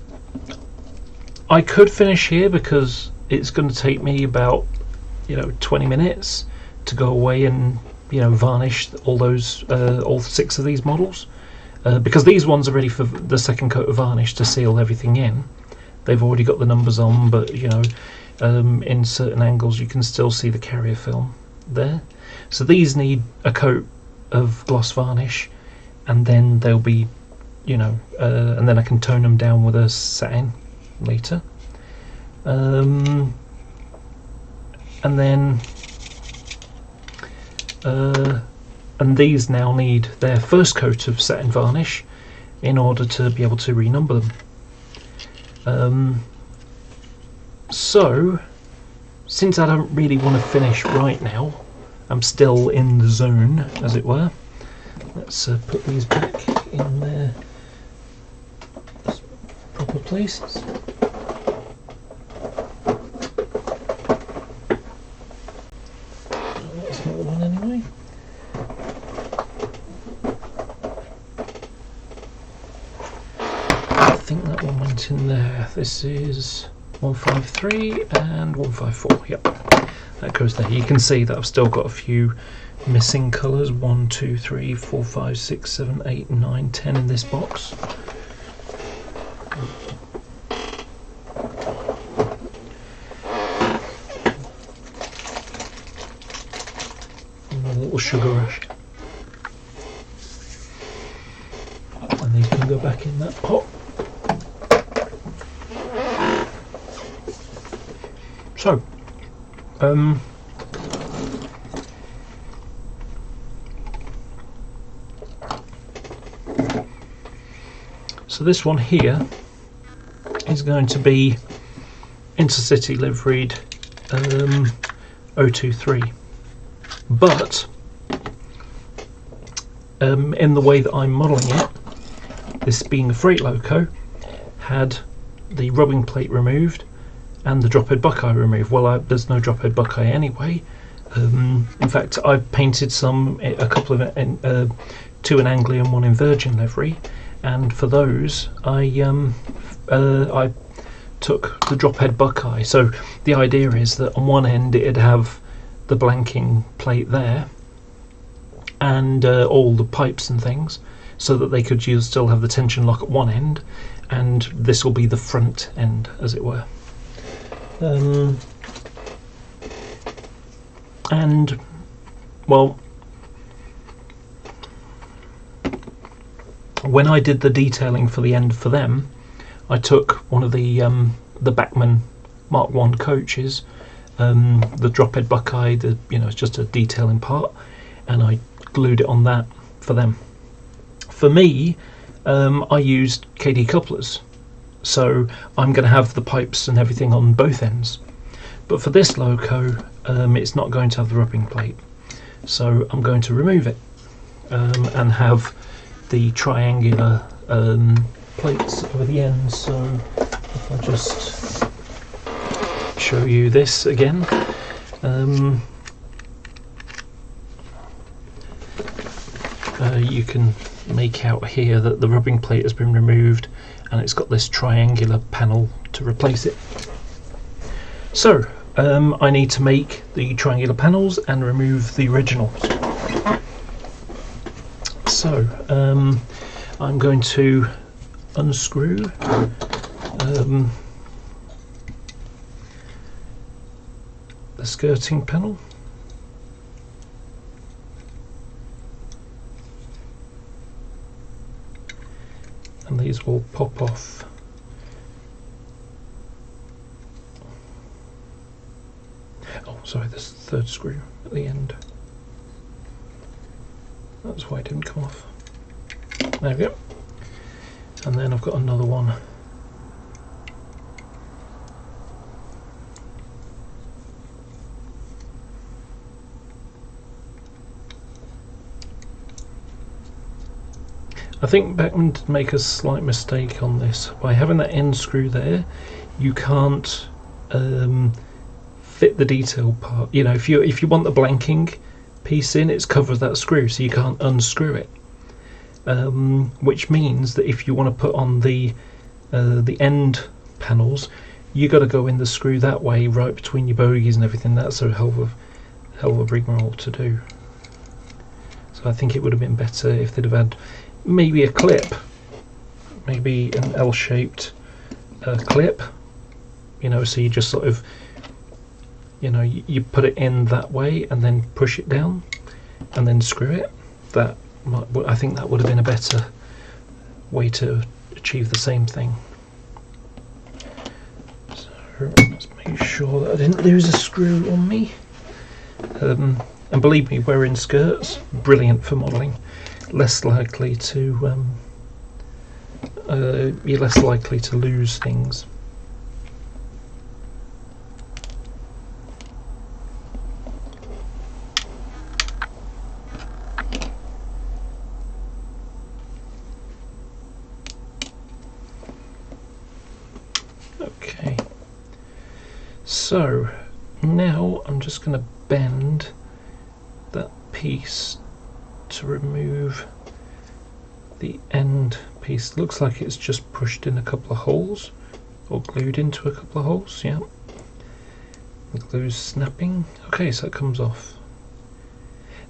I could finish here because it's going to take me about 20 minutes to go away and varnish all those all 6 of these models, because these ones are ready for the second coat of varnish to seal everything in. They've already got the numbers on, but in certain angles you can still see the carrier film there. So these need a coat of gloss varnish, and then they'll be and then I can tone them down with a satin later, and and these now need their first coat of satin varnish in order to be able to renumber them. So since I don't really want to finish right now, I'm still in the zone, as it were. Let's put these back in their proper places. That's not the one anyway. I think that one went in there. This is 153 and 154. Yep, that goes there. You can see that I've still got a few missing colours. 1, 2, 3, 4, 5, 6, 7, 8, 9, 10 in this box. And a little sugar rush. And these can go back in that pot. So, so this one here is going to be Intercity liveried 023, but in the way that I'm modelling it, this being a freight loco, had the rubbing plate removed and the drophead buckeye removed. Well, there's no drophead buckeye anyway. In fact, I've painted a couple of two in Anglian, one in Virgin livery, and for those I took the drophead buckeye. So the idea is that on one end it'd have the blanking plate there and all the pipes and things, so that they could still have the tension lock at one end, and this will be the front end, as it were. And well, when I did the detailing for the end for them, I took one of the Bachmann Mark 1 coaches, the drophead buckeye, it's just a detailing part, and I glued it on that for them. For me, I used KD couplers, so I'm going to have the pipes and everything on both ends. But for this loco, it's not going to have the rubbing plate, so I'm going to remove it and have the triangular plates over the ends. So if I just show you this again, you can make out here that the rubbing plate has been removed and it's got this triangular panel to replace it. So I need to make the triangular panels and remove the originals. So I'm going to unscrew the skirting panel. And these will pop off. Oh, sorry, there's the third screw at the end. That's why it didn't come off. There we go. And then I've got another one. I think Bachmann did make a slight mistake on this. By having that end screw there, you can't fit the detail part. If you want the blanking piece in, it's covered that screw, so you can't unscrew it. Which means that if you want to put on the end panels, you got to go in the screw that way, right between your bogies and everything. That's a hell of a rigmarole to do. So I think it would have been better if they'd have had maybe a clip, maybe an L-shaped clip, so you just sort of, you put it in that way and then push it down and then screw it. I think that would have been a better way to achieve the same thing. So let's make sure that I didn't lose a screw on me. And believe me, wearing skirts, brilliant for modelling. Less likely to you're less likely to lose things. Okay, so now I'm just going to bend that piece to remove the end piece. Looks like it's just pushed in a couple of holes or glued into a couple of holes. Yeah, the glue's snapping. Okay, so it comes off.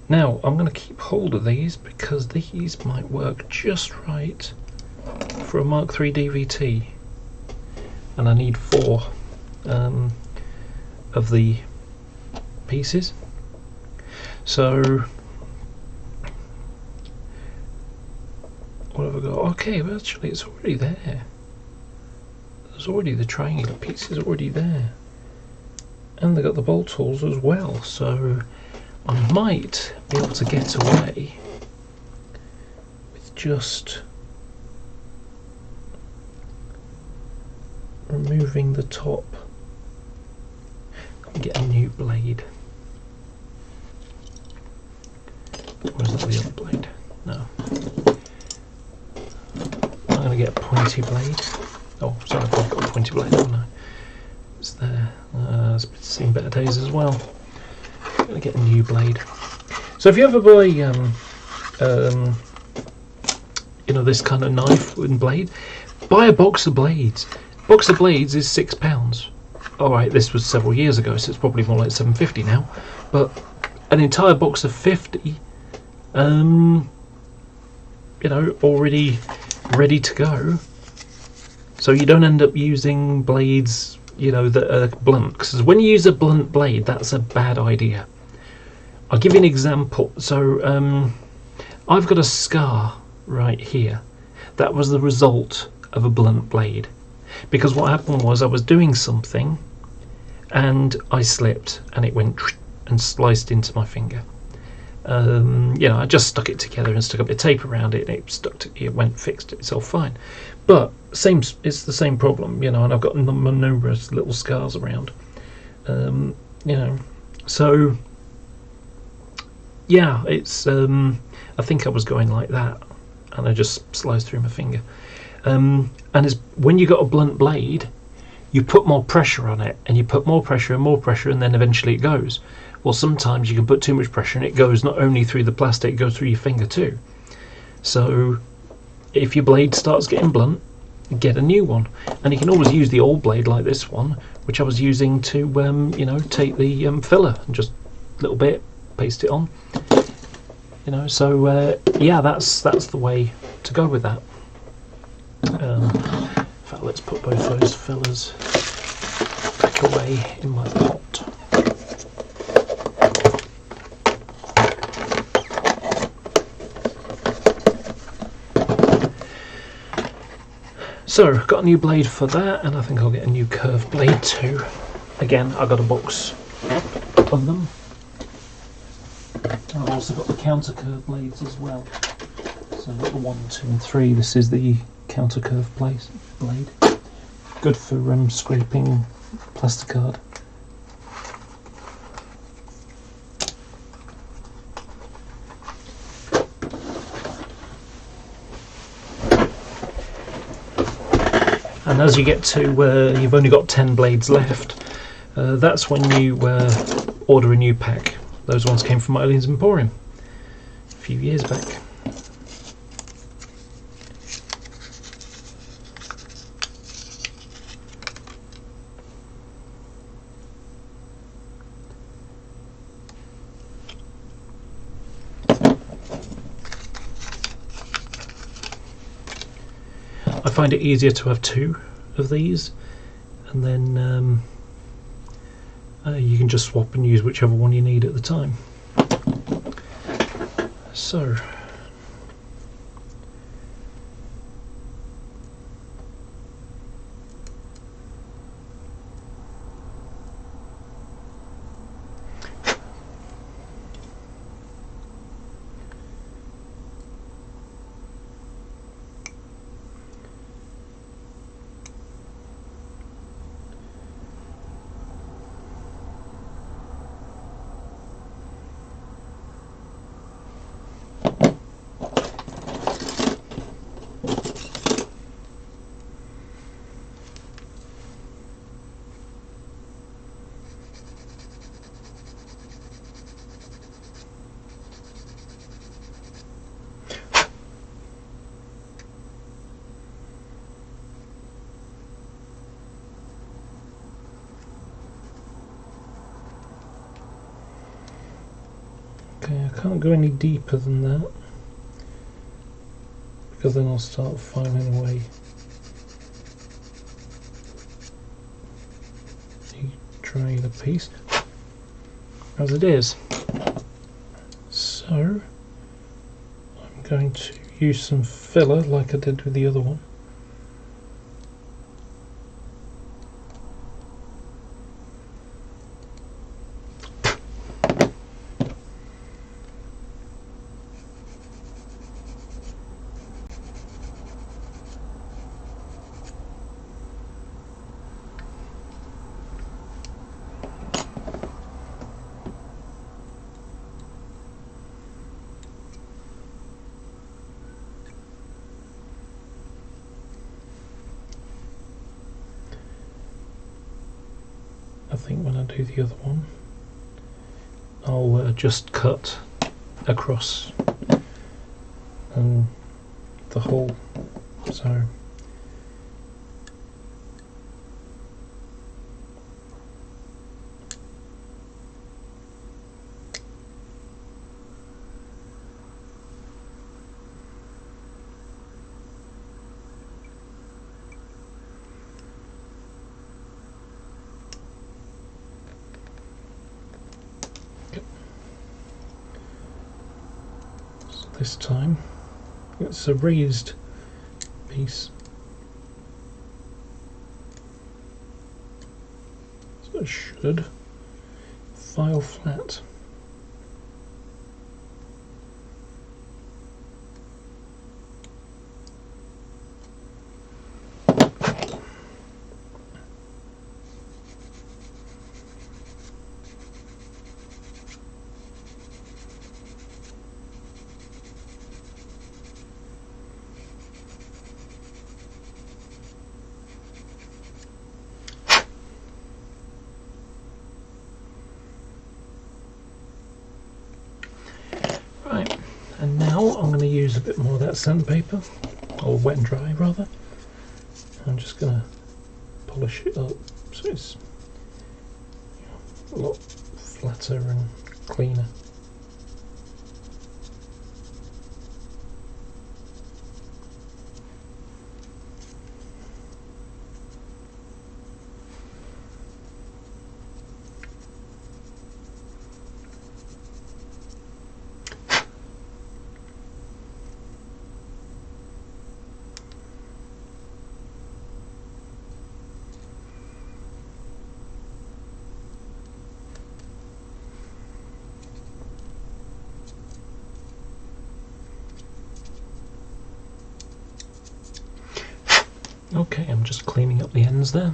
Now I'm going to keep hold of these because these might work just right for a Mark III DVT, and I need 4 of the pieces. So what have I got? Okay, well actually it's already there. There's already the triangular pieces already there. And they got the bolt holes as well, so I might be able to get away with just removing the top and get a new blade. Or is that the other blade? No. I'm going to get a pointy blade. Oh, sorry, I've got a pointy blade, haven't I? It's there. It's seen better days as well. I'm going to get a new blade. So if you ever buy, you know, this kind of knife and blade, buy a box of blades. Box of blades is £6. Alright, this was several years ago, so it's probably more like £7.50 now. But an entire box of 50, you know, already ready to go. So you don't end up using blades, you know, that are blunt. Because when you use a blunt blade, that's a bad idea. I'll give you an example. So I've got a scar right here. That was the result of a blunt blade. Because what happened was I was doing something and I slipped and it went and sliced into my finger. You know, I just stuck it together and stuck a bit of tape around it, and it stuck to, it went, fixed itself fine. But it's the same problem, you know, and I've got numerous little scars around, you know, so yeah, it's I think I was going like that and I just sliced through my finger. And it's when you got a blunt blade, you put more pressure on it, and you put more pressure and more pressure, and then eventually it goes. Well, sometimes you can put too much pressure and it goes not only through the plastic, it goes through your finger too. So if your blade starts getting blunt, get a new one. And you can always use the old blade like this one, which I was using to you know, take the filler and just a little bit, paste it on. You know, so yeah, that's the way to go with that. In fact, let's put both those fillers back away in my pot. So, got a new blade for that, and I think I'll get a new curved blade too. Again, I got a box of them. I've also got the counter curved blades as well. So I've got the 1, 2 and 3. This is the counter curved blade. Good for scraping plasticard. And as you get to you've only got 10 blades left, that's when you order a new pack. Those ones came from Eileen's Emporium a few years back. I find it easier to have 2 of these, and then you can just swap and use whichever one you need at the time. So Okay, I can't go any deeper than that, because then I'll start filing away the triangular piece as it is. So I'm going to use some filler like I did with the other one. I think when I do the other one, I'll just cut across the hole. So this time it's a raised piece, so it should file flat. Right, and now I'm going to use a bit more of that sandpaper, or wet and dry rather. I'm just going to polish it up so it's a lot flatter and cleaner. Okay, I'm just cleaning up the ends there.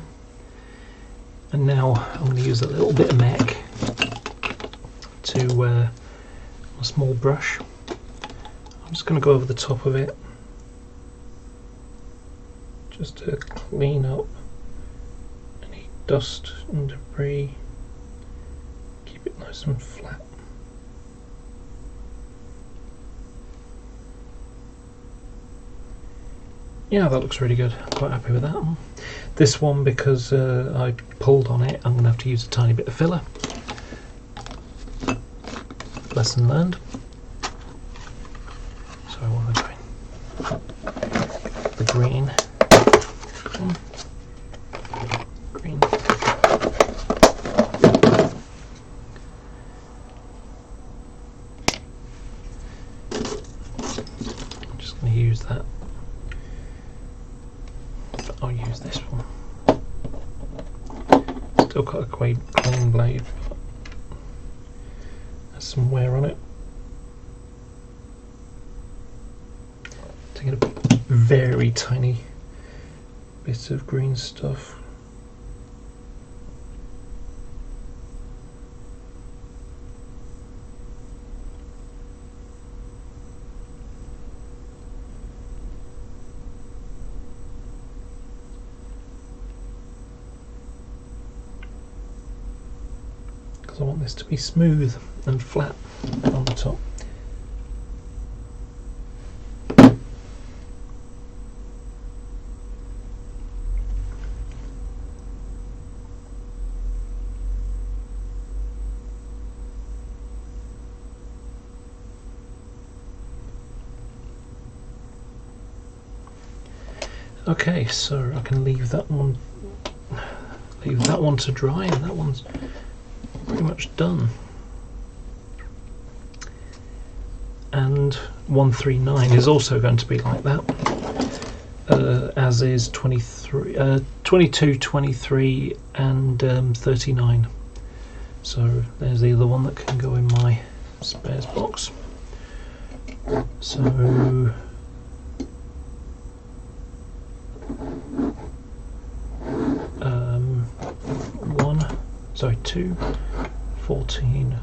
And now I'm going to use a little bit of MAC to a small brush. I'm just going to go over the top of it just to clean up any dust and debris. Keep it nice and flat. Yeah, that looks really good. I'm quite happy with that one. This one, because I pulled on it, I'm going to have to use a tiny bit of filler. Lesson learned. So I want to go in the green. Green. I'm just going to use that. I'll use this one. Still got a quite clean blade, but has some wear on it. Taking a very tiny bit of green stuff. I want this to be smooth and flat on the top. Okay, so I can leave that one to dry, and that one's pretty much done. And 139 is also going to be like that, as is 23, 22, 23 and 39. So there's the other one that can go in my spares box. So two, 14,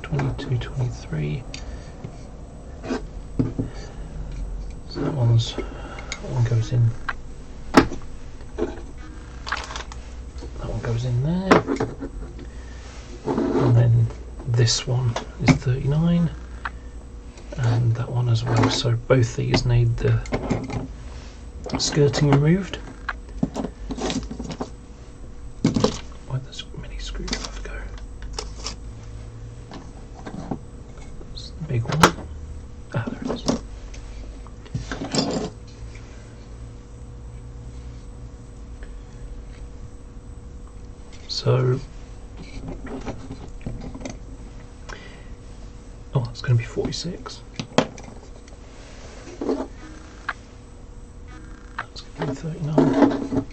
22, 23. So that one goes in. That one goes in there, and then this one is 39, and that one as well. So both these need the skirting removed. Where'd this mini screwdriver go? That's the big one. Ah, there it is. So, oh, it's going to be 46. That's going to be 39.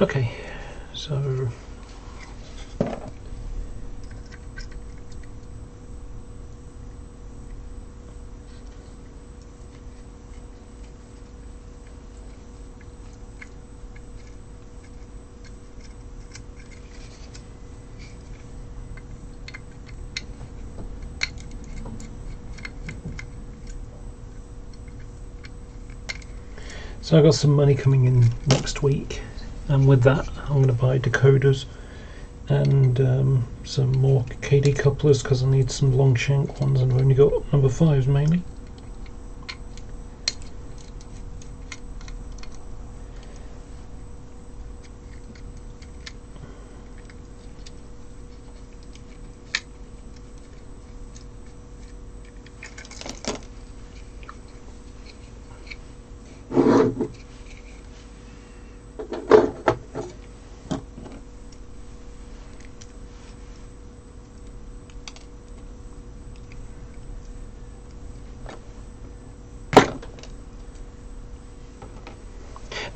Okay, so I got some money coming in next week, and with that I'm going to buy decoders and some more KD couplers, because I need some long shank ones, and I've only got number 5s mainly.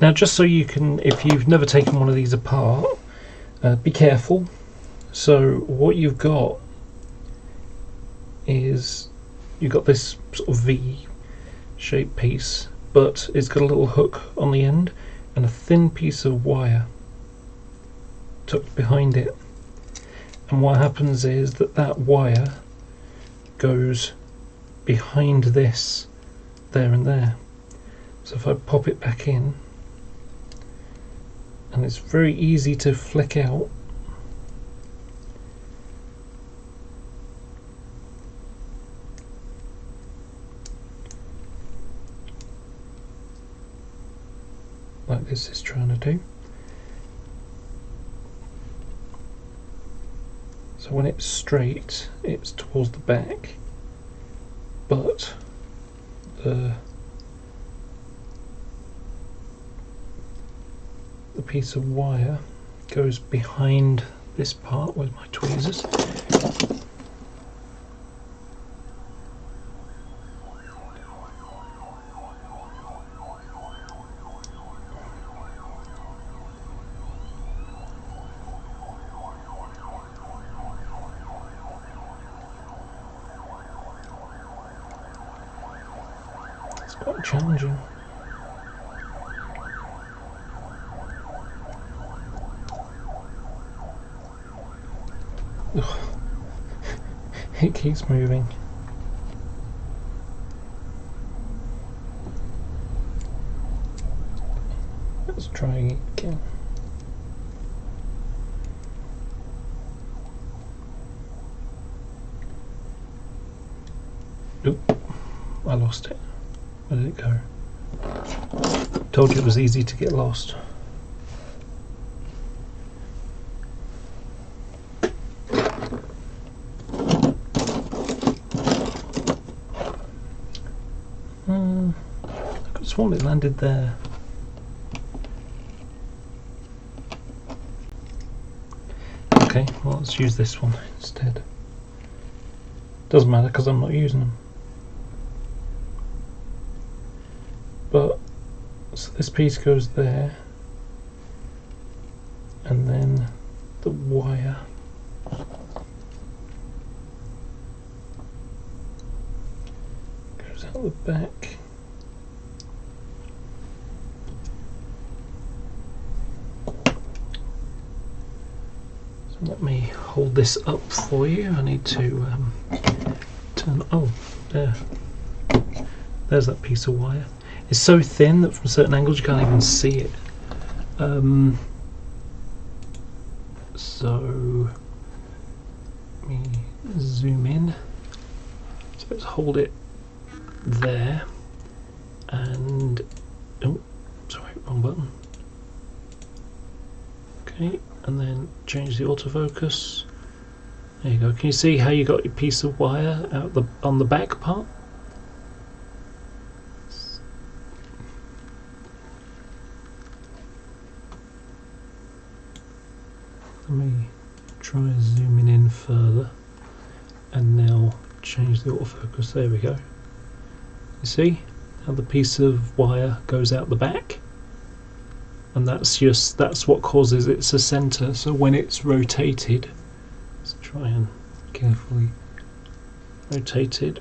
Now, just so you can, if you've never taken one of these apart, be careful. So what you've got is, you've got this sort of V-shaped piece, but it's got a little hook on the end and a thin piece of wire tucked behind it. And what happens is that wire goes behind this, there and there. So if I pop it back in, and it's very easy to flick out. Like this is trying to do. So when it's straight, it's towards the back, but the piece of wire goes behind this part with my tweezers. It's quite challenging. It keeps moving. Let's try again. Oop, I lost it. Where did it go? Told you it was easy to get lost. I could have sworn it landed there. Okay, well, let's use this one instead. Doesn't matter because I'm not using them. But so this piece goes there, and then the wire goes out the back. So let me hold this up for you. I need to turn. Oh, there. There's that piece of wire. It's so thin that from certain angles you can't even see it. So let me zoom in. So let's hold it there, and oh, sorry, wrong button. Okay, and then change the autofocus. There you go. Can you see how you got your piece of wire out on the back part? Let me try zooming in further, and now change the autofocus. There we go. You see how the piece of wire goes out the back, and that's what causes it to center. So when it's rotated, let's try and carefully rotate it.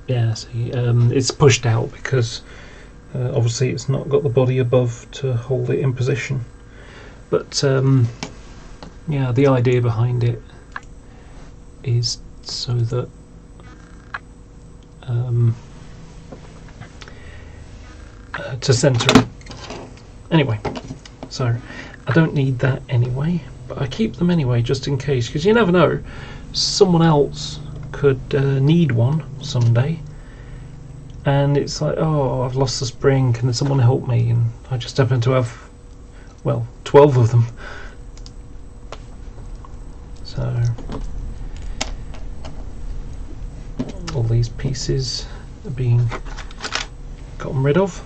Yeah, see, it's pushed out because obviously it's not got the body above to hold it in position. But yeah, the idea behind it is so that to center it. Anyway, so I don't need that anyway, but I keep them anyway just in case, because you never know, someone else could need one someday, and it's like, oh, I've lost the spring, can someone help me? And I just happen to have, well, 12 of them. So all these pieces are being gotten rid of,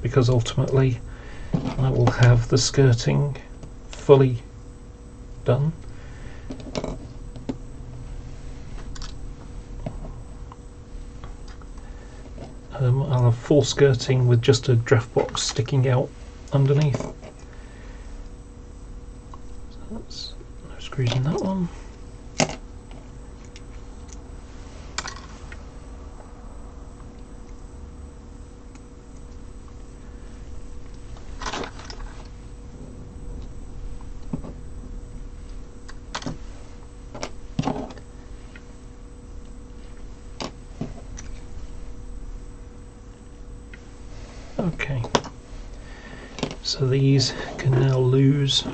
because ultimately I will have the skirting fully done. I'll have full skirting with just a draft box sticking out underneath. So that's no screws in that one. Okay, so these can now lose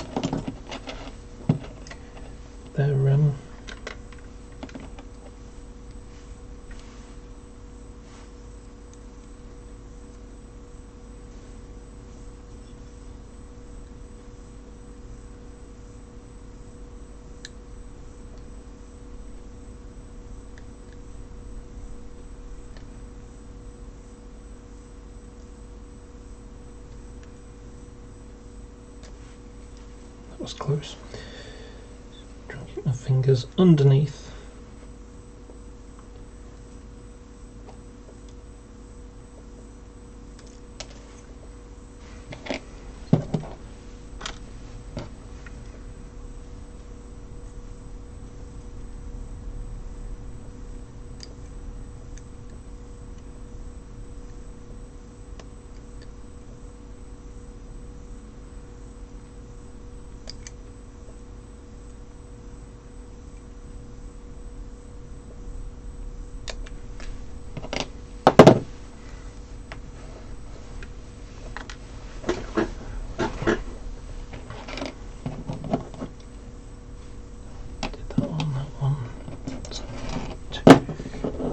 their that was close. Try and keep my fingers underneath.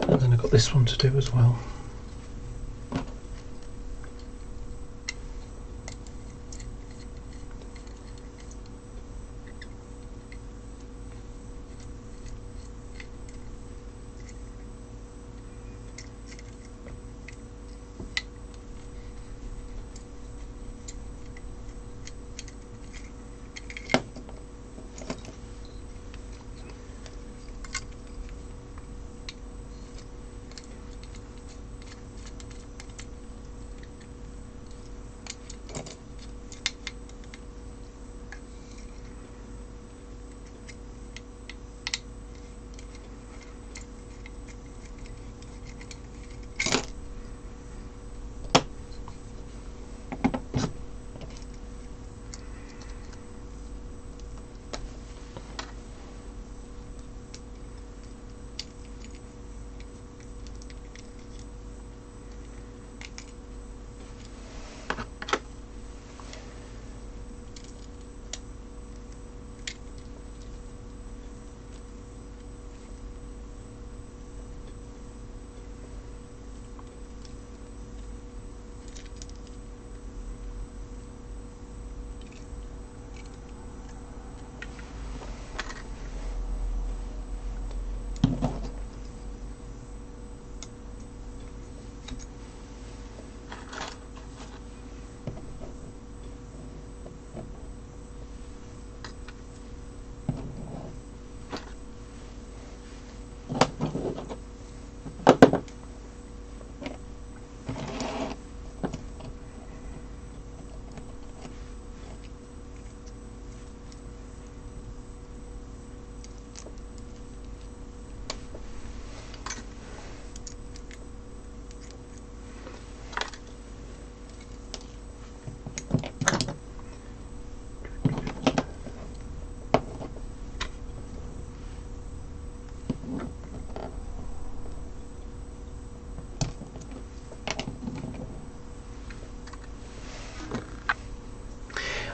And then I've got this one to do as well.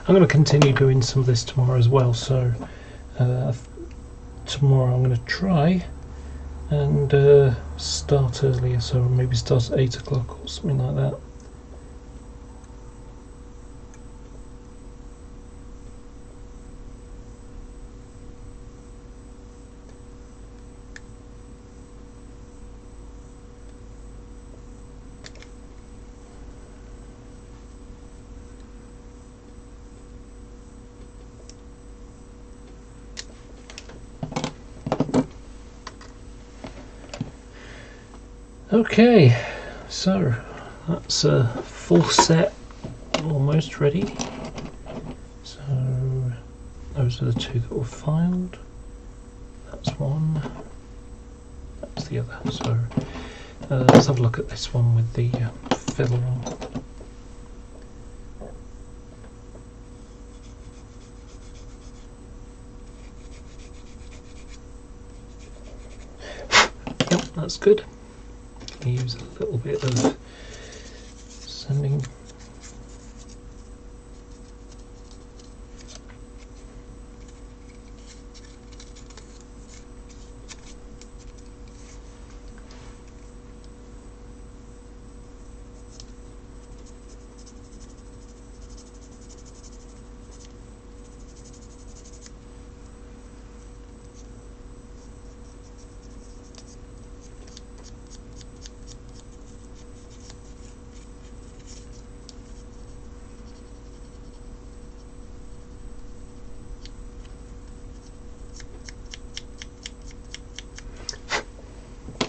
I'm going to continue doing some of this tomorrow as well. So tomorrow I'm going to try and start earlier, so maybe start at 8 o'clock or something like that. Okay, so that's a full set almost ready. So those are the two that were filed. That's one, that's the other. So let's have a look at this one with the filler on. Yep, that's good. Use a little bit of sanding.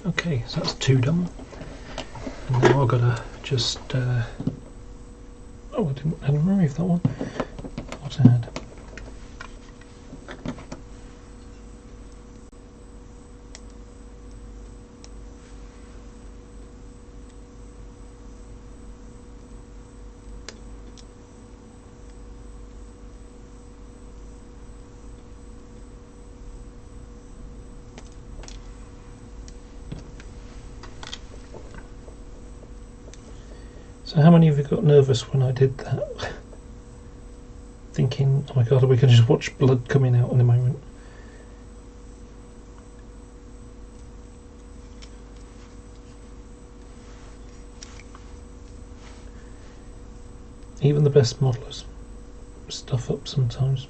Okay, so that's two done, and now I've got to just oh, I hadn't removed that one. What I had. So how many of you got nervous when I did that? Thinking, oh my god, we can just watch blood coming out in a moment. Even the best modelers stuff up sometimes.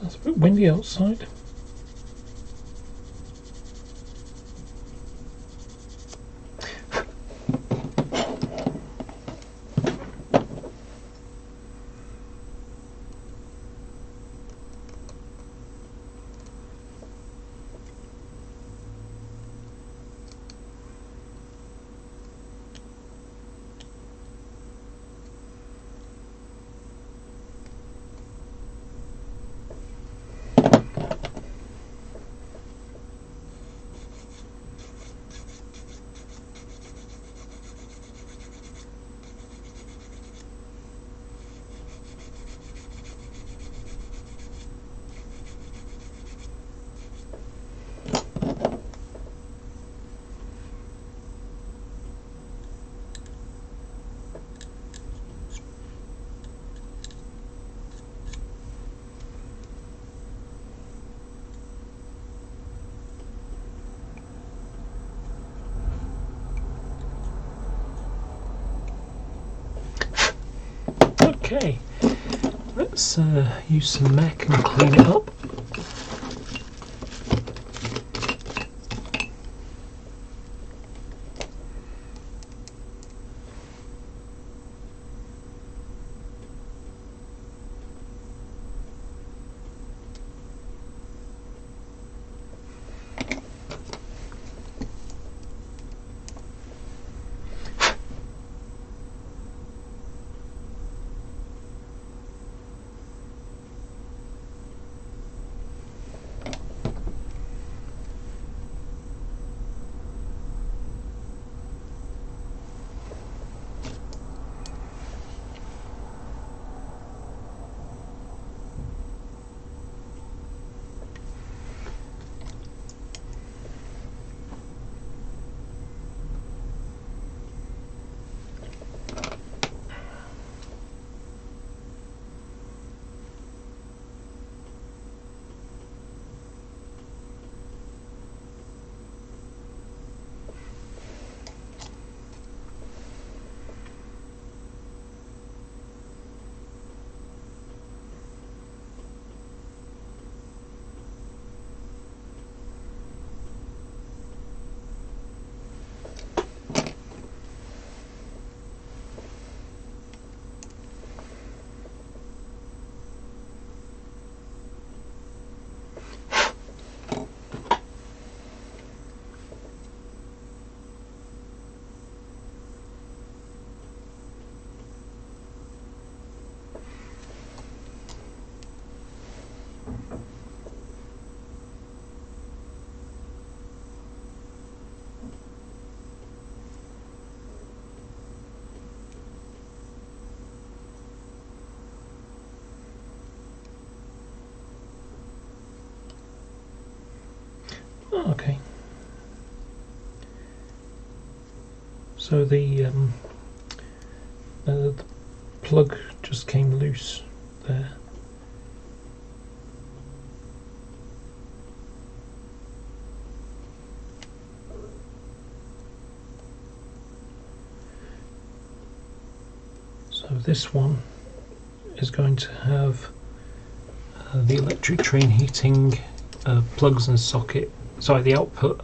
Sounds a bit windy outside. Okay, let's use some Mac and clean it up. Oh, okay. So the plug just came loose there. So this one is going to have the electric train heating plugs and socket, sorry, the output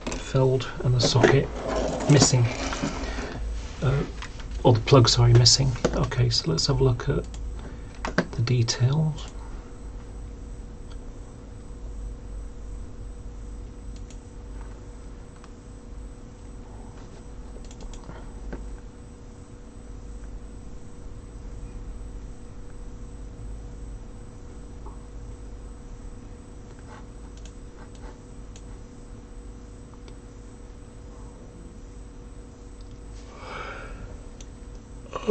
filled and the socket missing, or the plug, sorry, missing. Okay, so let's have a look at the details.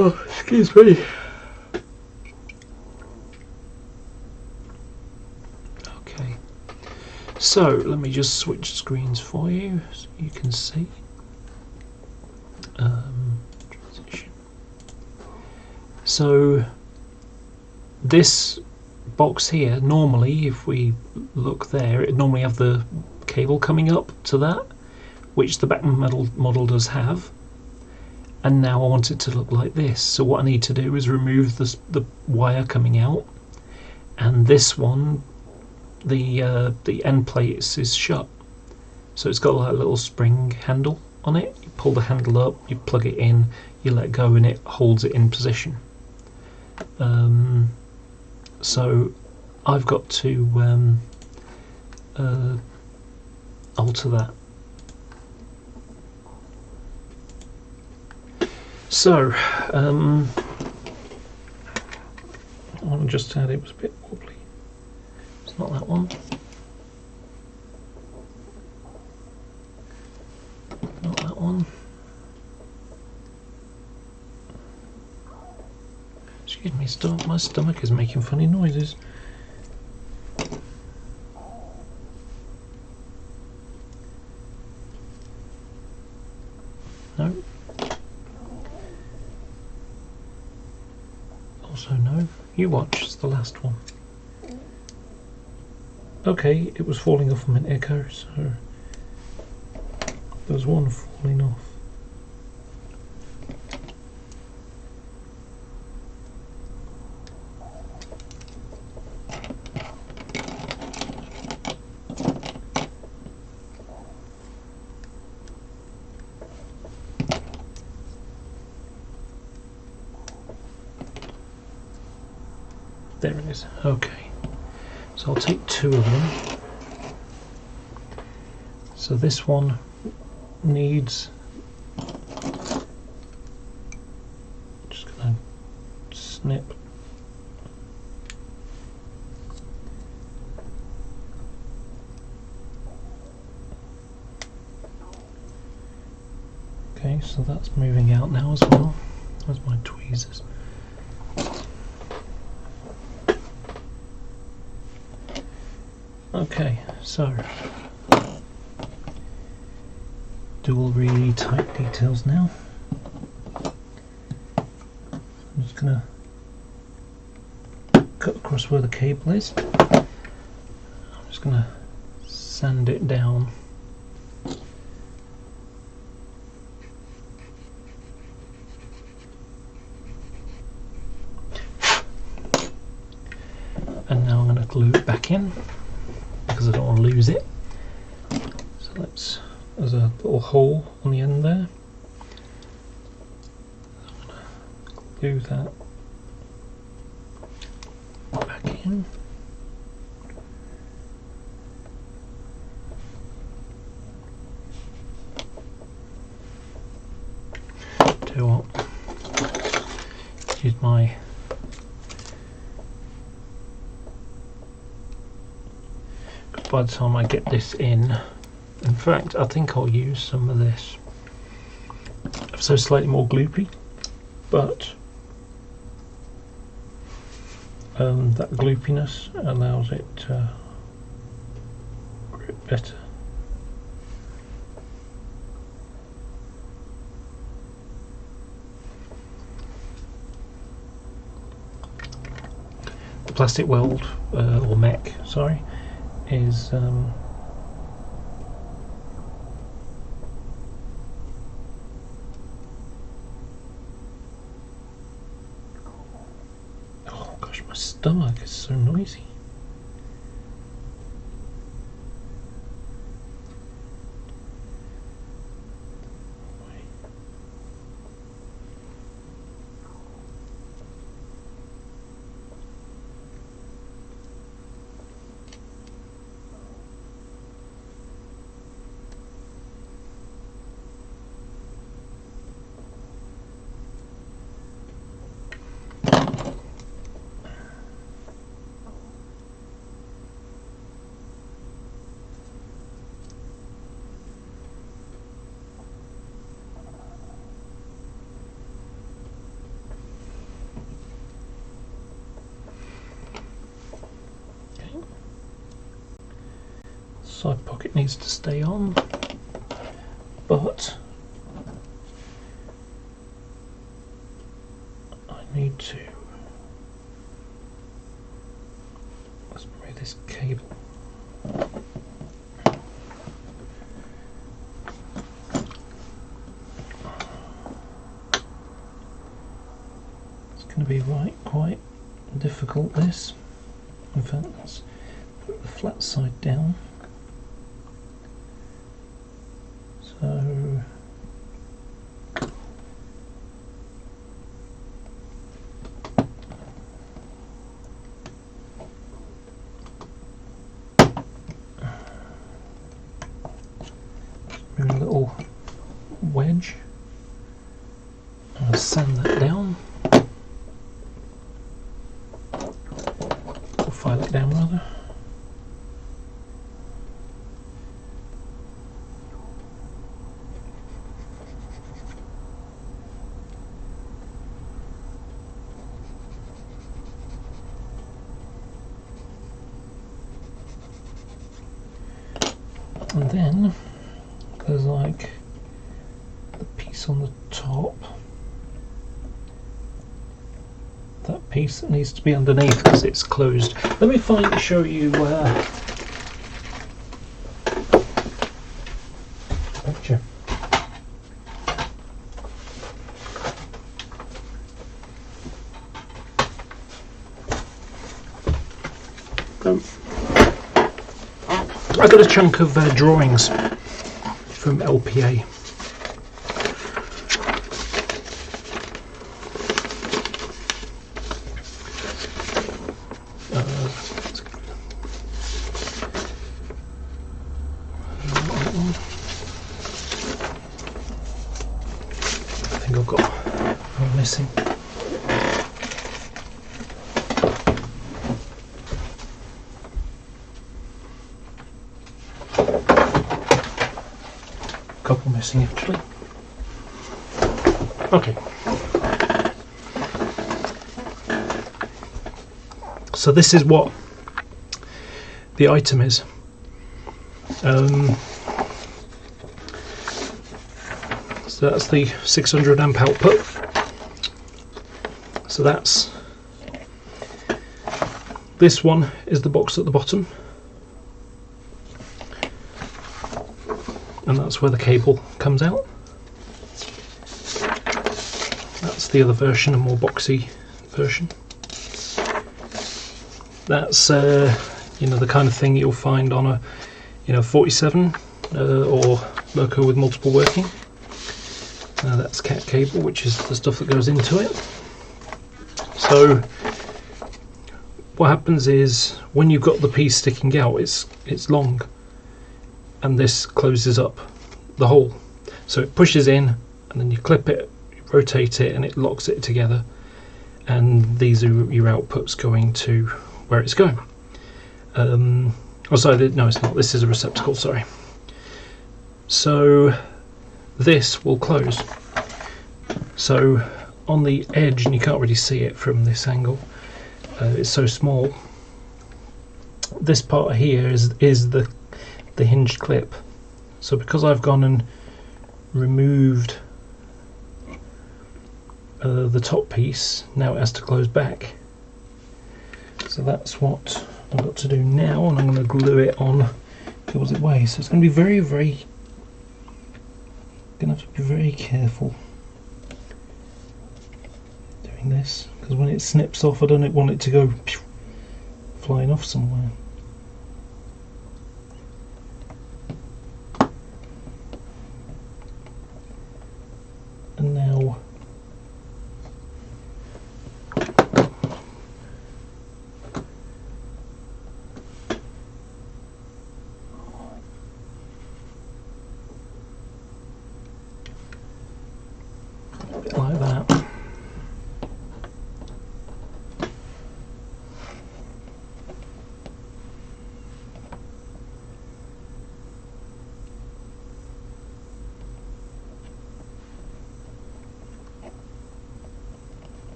Oh, excuse me. Okay, so let me just switch screens for you so you can see. Transition. So this box here, normally if we look there, it normally have the cable coming up to that, which the back model does have. And now I want it to look like this. So what I need to do is remove the wire coming out and this one, the end plate is shut, so it's got like a little spring handle on it. You pull the handle up, you plug it in, you let go, and it holds it in position. So I've got to alter that. So I just had it was a bit wobbly. It's not that one. Not that one. Excuse me, my stomach is making funny noises. No. Also no. You watch, it's the last one. Okay, it was falling off a minute ago, so there's one falling off. There it is. Okay, so I'll take two of them. So this one needs, just gonna snip. Okay, so that's moving out now as well. There's my tweezers. Okay, so do all really tight details now. I'm just gonna cut across where the cable is. I'm just gonna sand it down. And now I'm gonna glue it back in, because I don't want to lose it. So there's a little hole on the end there. I'm going to glue that back in. Tell you what, use my by the time I get this in fact I think I'll use some of this, so slightly more gloopy, but that gloopiness allows it to grip better. The plastic weld or mech, sorry, is oh gosh, my stomach is so noisy. Side pocket needs to stay on, but I need to, let's move this cable. It's going to be quite difficult, this. In fact, let's put the flat side down. So a little wedge. I'll sand that down, or file it down rather. And then there's like the piece on the top, that piece that needs to be underneath because it's closed. Let me show you picture. I got a chunk of drawings from LPA. I think I've got one missing. Couple missing actually. Okay. So this is what the item is. So that's the 600 amp output. So this one is the box at the bottom. And that's where the cable comes out. That's the other version, a more boxy version. That's the kind of thing you'll find on a 47 or Merco with multiple working. That's cat cable, which is the stuff that goes into it. So what happens is when you've got the piece sticking out, it's long, and this closes up the hole. So it pushes in, and then you clip it, you rotate it, and it locks it together. And these are your outputs going to where it's going. Oh, sorry, no, it's not. This is a receptacle. Sorry. So this will close. So on the edge, and you can't really see it from this angle, it's so small. This part here is the hinged clip. So because I've gone and removed the top piece, now it has to close back. So that's what I've got to do now, and I'm going to glue it on because it weighs. So it's going to be very, going to have to be very careful doing this, because when it snips off, I don't want it to go flying off somewhere. And now a bit like that.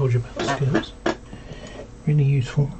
told you about the skirts. Really useful.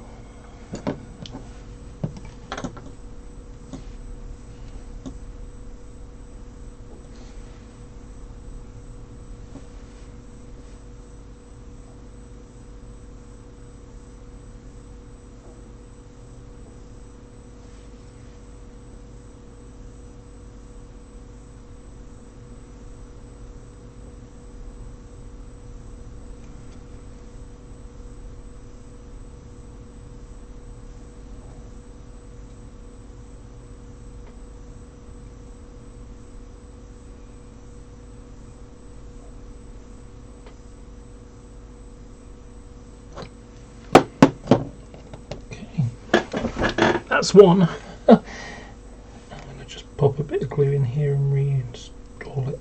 That's one. I'm going to just pop a bit of glue in here and reinstall it.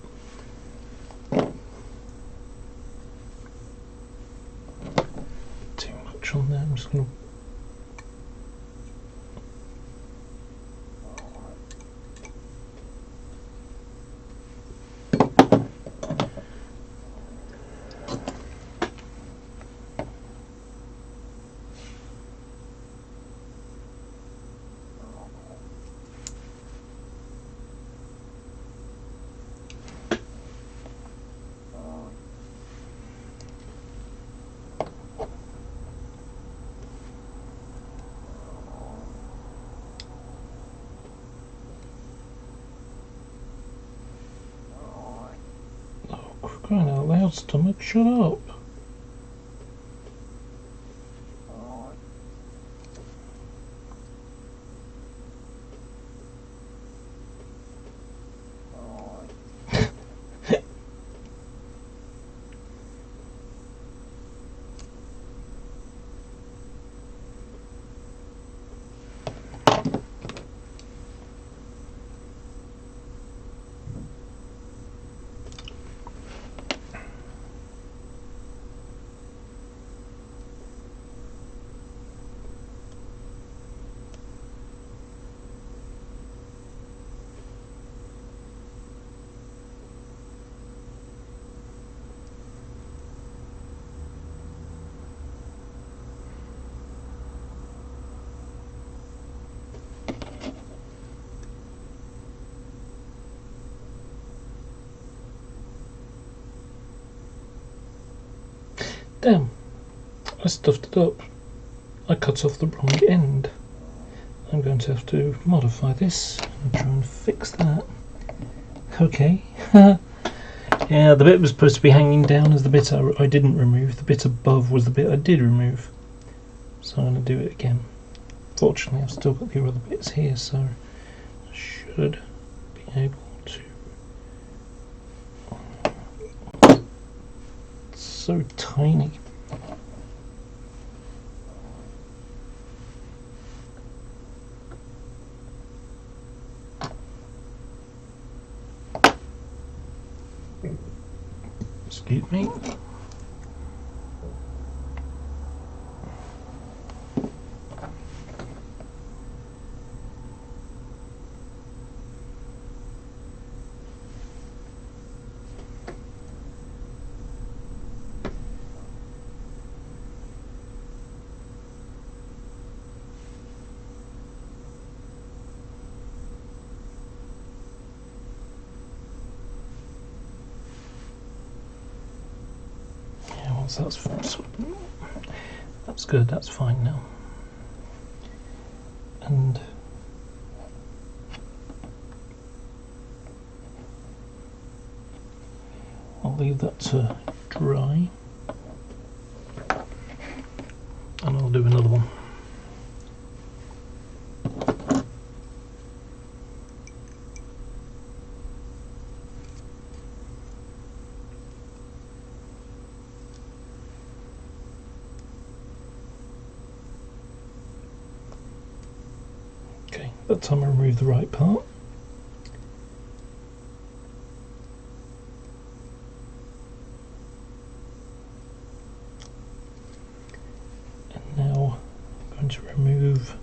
Too much on there. I'm just going to. Crying out loud, stomach, shut up. Damn, I stuffed it up. I cut off the wrong end. I'm going to have to modify this and try and fix that. Okay. Yeah, the bit was supposed to be hanging down as the bit I didn't remove. The bit above was the bit I did remove. So I'm going to do it again. Fortunately, I've still got the other bits here, so I should be able to. It's so tiny. Excuse me. So that's good, that's fine now. And I'll leave that to dry and I'll do another one. That time I remove the right part. And now I'm going to remove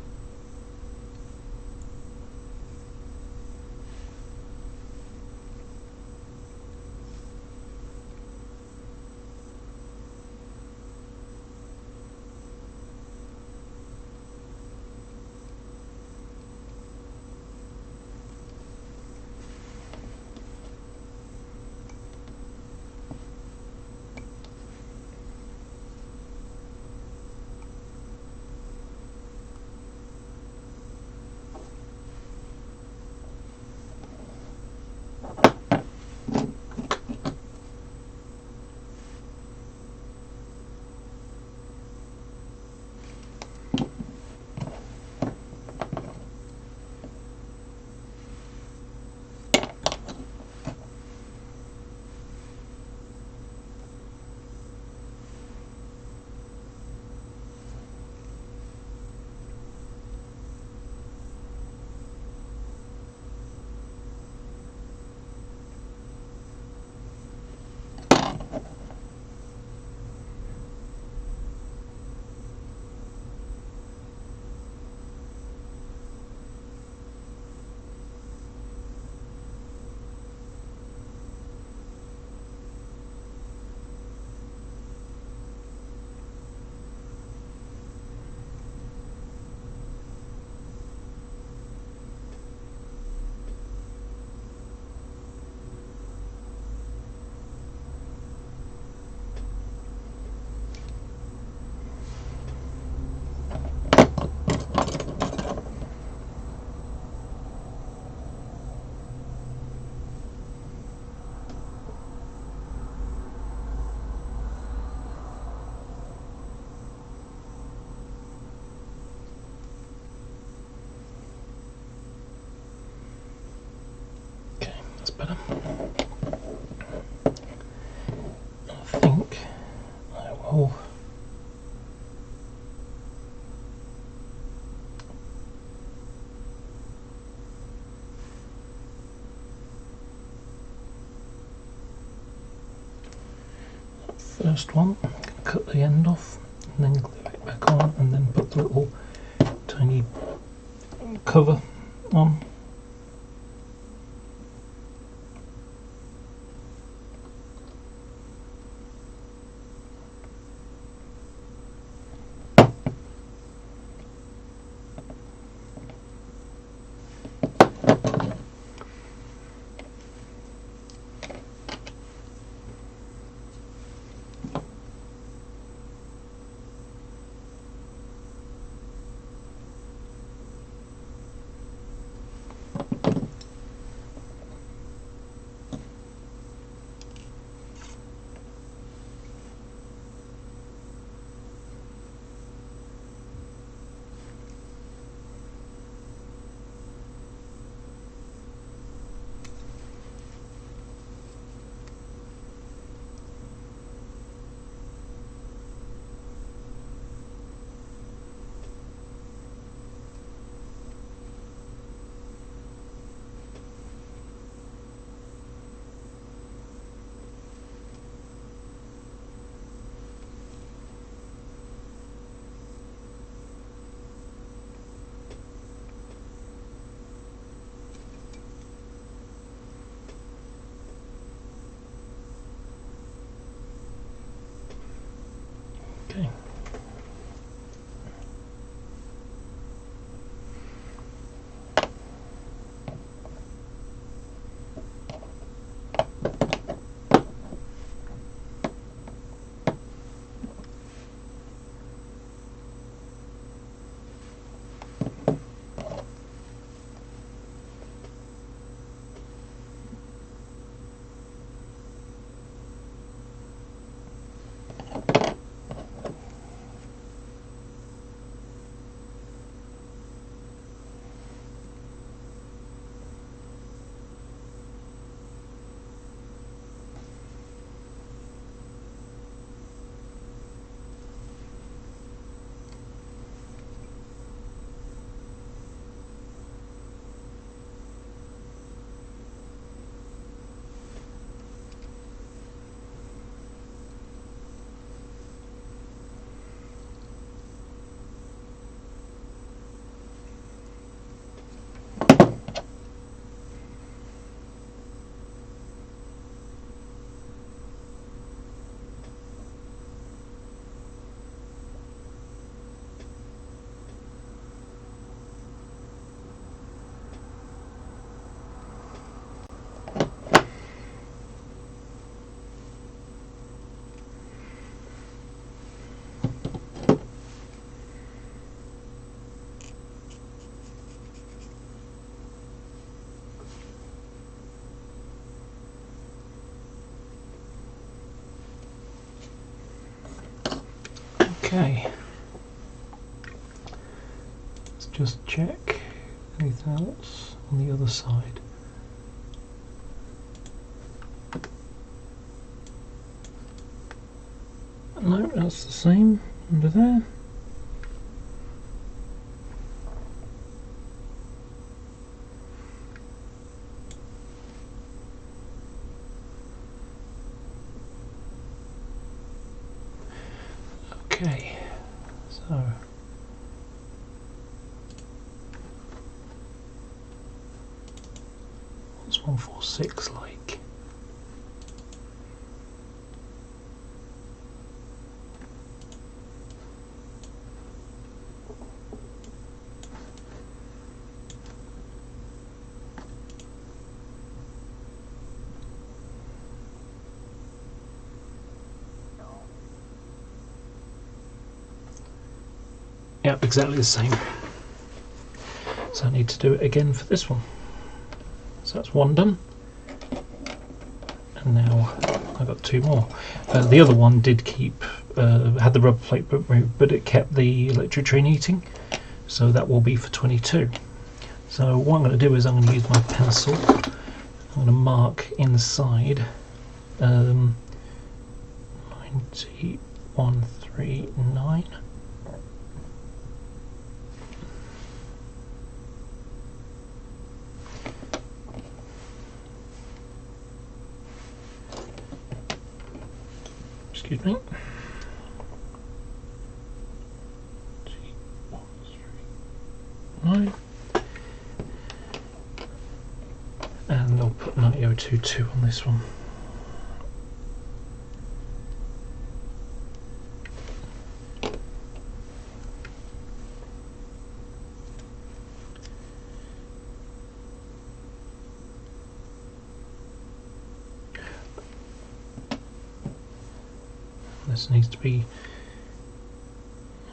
Oh. First one, I'm going to cut the end off and then glue it back on and then put the little tiny cover on. Okay. Okay, let's just check anything else on the other side. No, that's the same under there. Okay, so what's 146 like? Yep, exactly the same. So I need to do it again for this one. So that's one done. And now I've got two more. The other one did keep, had the rubber plate but it kept the electric train heating. So that will be for 22. So what I'm going to do is I'm going to use my pencil. I'm going to mark inside 91 139. Excuse me. G139. And I'll put 9022 on this one. This needs to be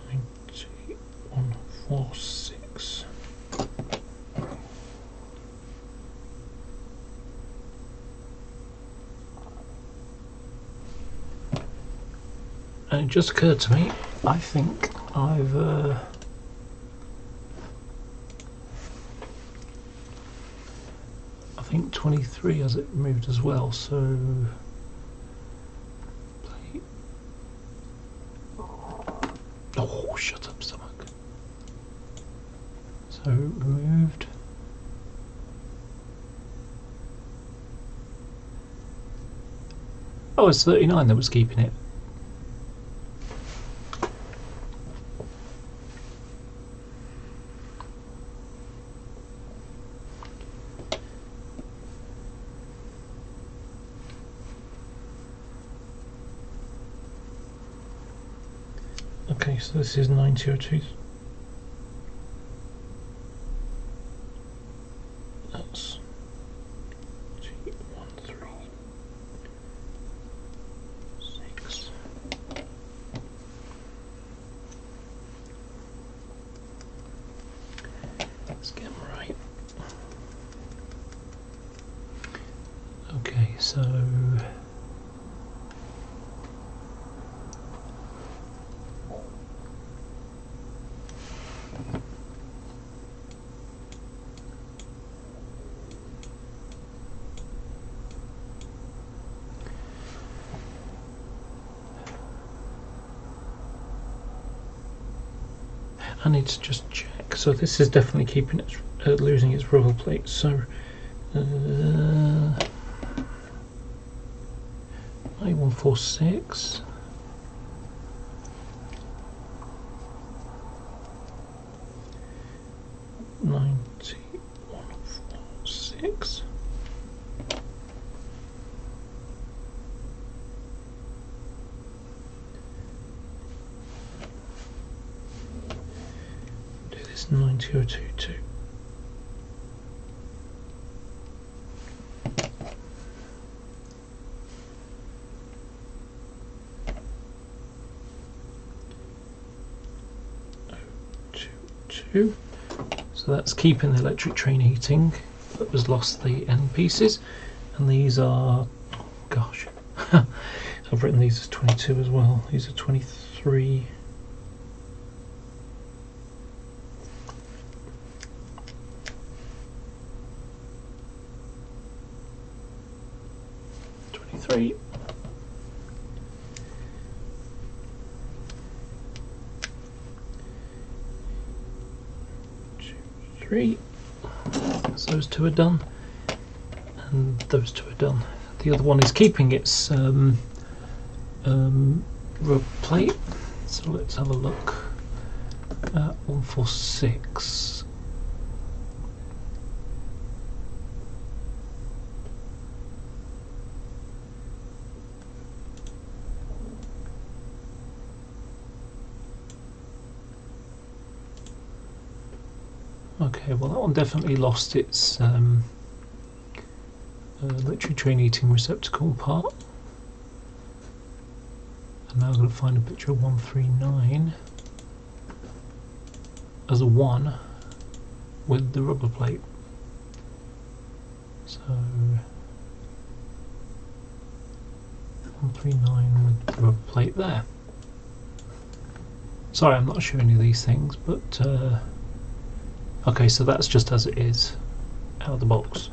9146. And it just occurred to me, I think I've I think 23 has it moved as well, so oh, shut up, stomach. So removed. Oh, it's 39 that was keeping it. Okay, so this is 9002. That's G136. Let's get them right. Okay, so I need to just check. So this is definitely keeping it, losing its rubber plate. So 9146. Do this 9022. So that's keeping the electric train heating, but has lost the end pieces. And these are, oh gosh, I've written these as 22 as well. These are 23. So those two are done, and those two are done. The other one is keeping its rubber plate. So let's have a look at 146. Okay, well that one definitely lost its electric train heating receptacle part. And now I'm going to find a picture of 139 as a 1 with the rubber plate. So 139 with the rubber plate there. Sorry, I'm not showing you these things, but okay, so that's just as it is out of the box.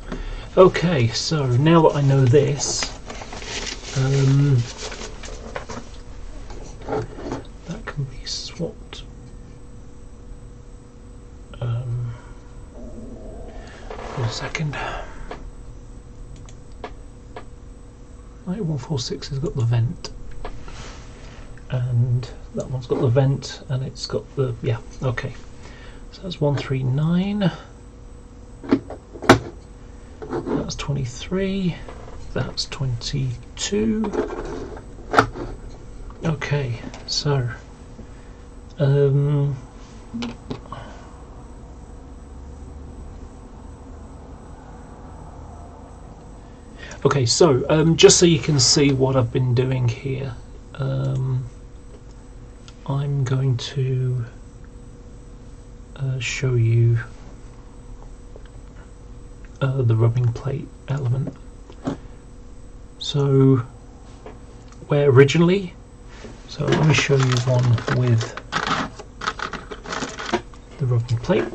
Okay, so now that I know this, that's what. For a second. 9146 has got the vent, and that one's got the vent, and it's got the, yeah, okay. So that's 139. That's 23. That's 22. Okay, so okay, so just so you can see what I've been doing here, I'm going to show you the rubbing plate element. So where originally, so let me show you one with the rubbing plate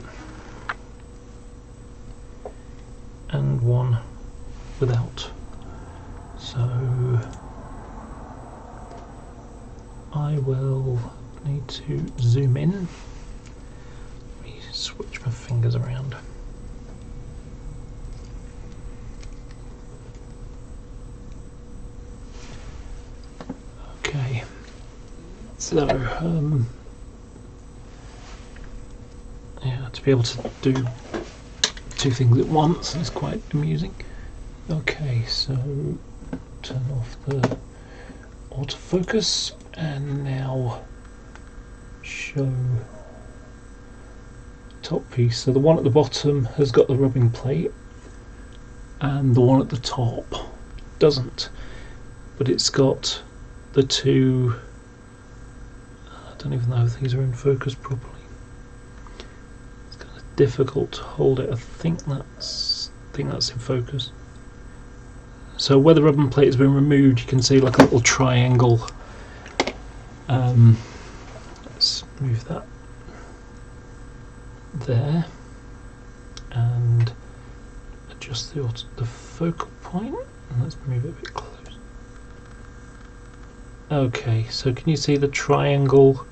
and one without. So I will need to zoom in. Let me switch my fingers around. Okay, so yeah, to be able to do two things at once is quite amusing. Okay, so turn off the autofocus and now show top piece. So the one at the bottom has got the rubbing plate and the one at the top doesn't, but it's got the two. I don't even know if these are in focus properly. It's kind of difficult to hold it. I think that's in focus. So where the rubbing plate has been removed, you can see like a little triangle. Let's move that there and adjust the focal point, and let's move it a bit closer. Okay, so can you see the triangle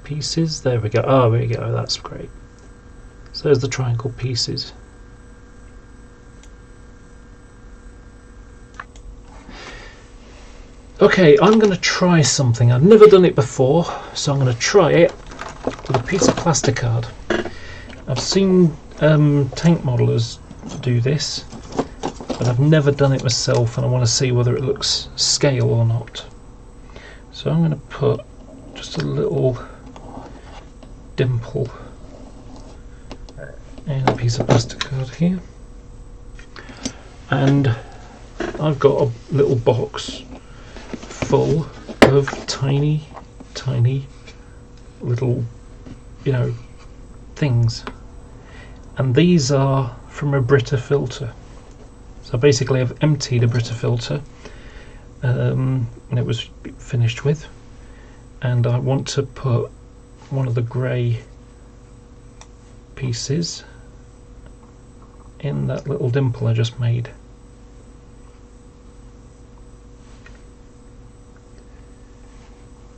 pieces? There we go. Oh, there we go. That's great. So there's the triangle pieces. Okay, I'm going to try something. I've never done it before, so I'm going to try it with a piece of plasticard. I've seen tank modelers do this, but I've never done it myself, and I want to see whether it looks scale or not. So I'm going to put just a little dimple in a piece of plasticard here, and I've got a little box full of tiny little, things, and these are from a Brita filter. So basically I've emptied a Brita filter and it was finished with, and I want to put one of the grey pieces in that little dimple I just made.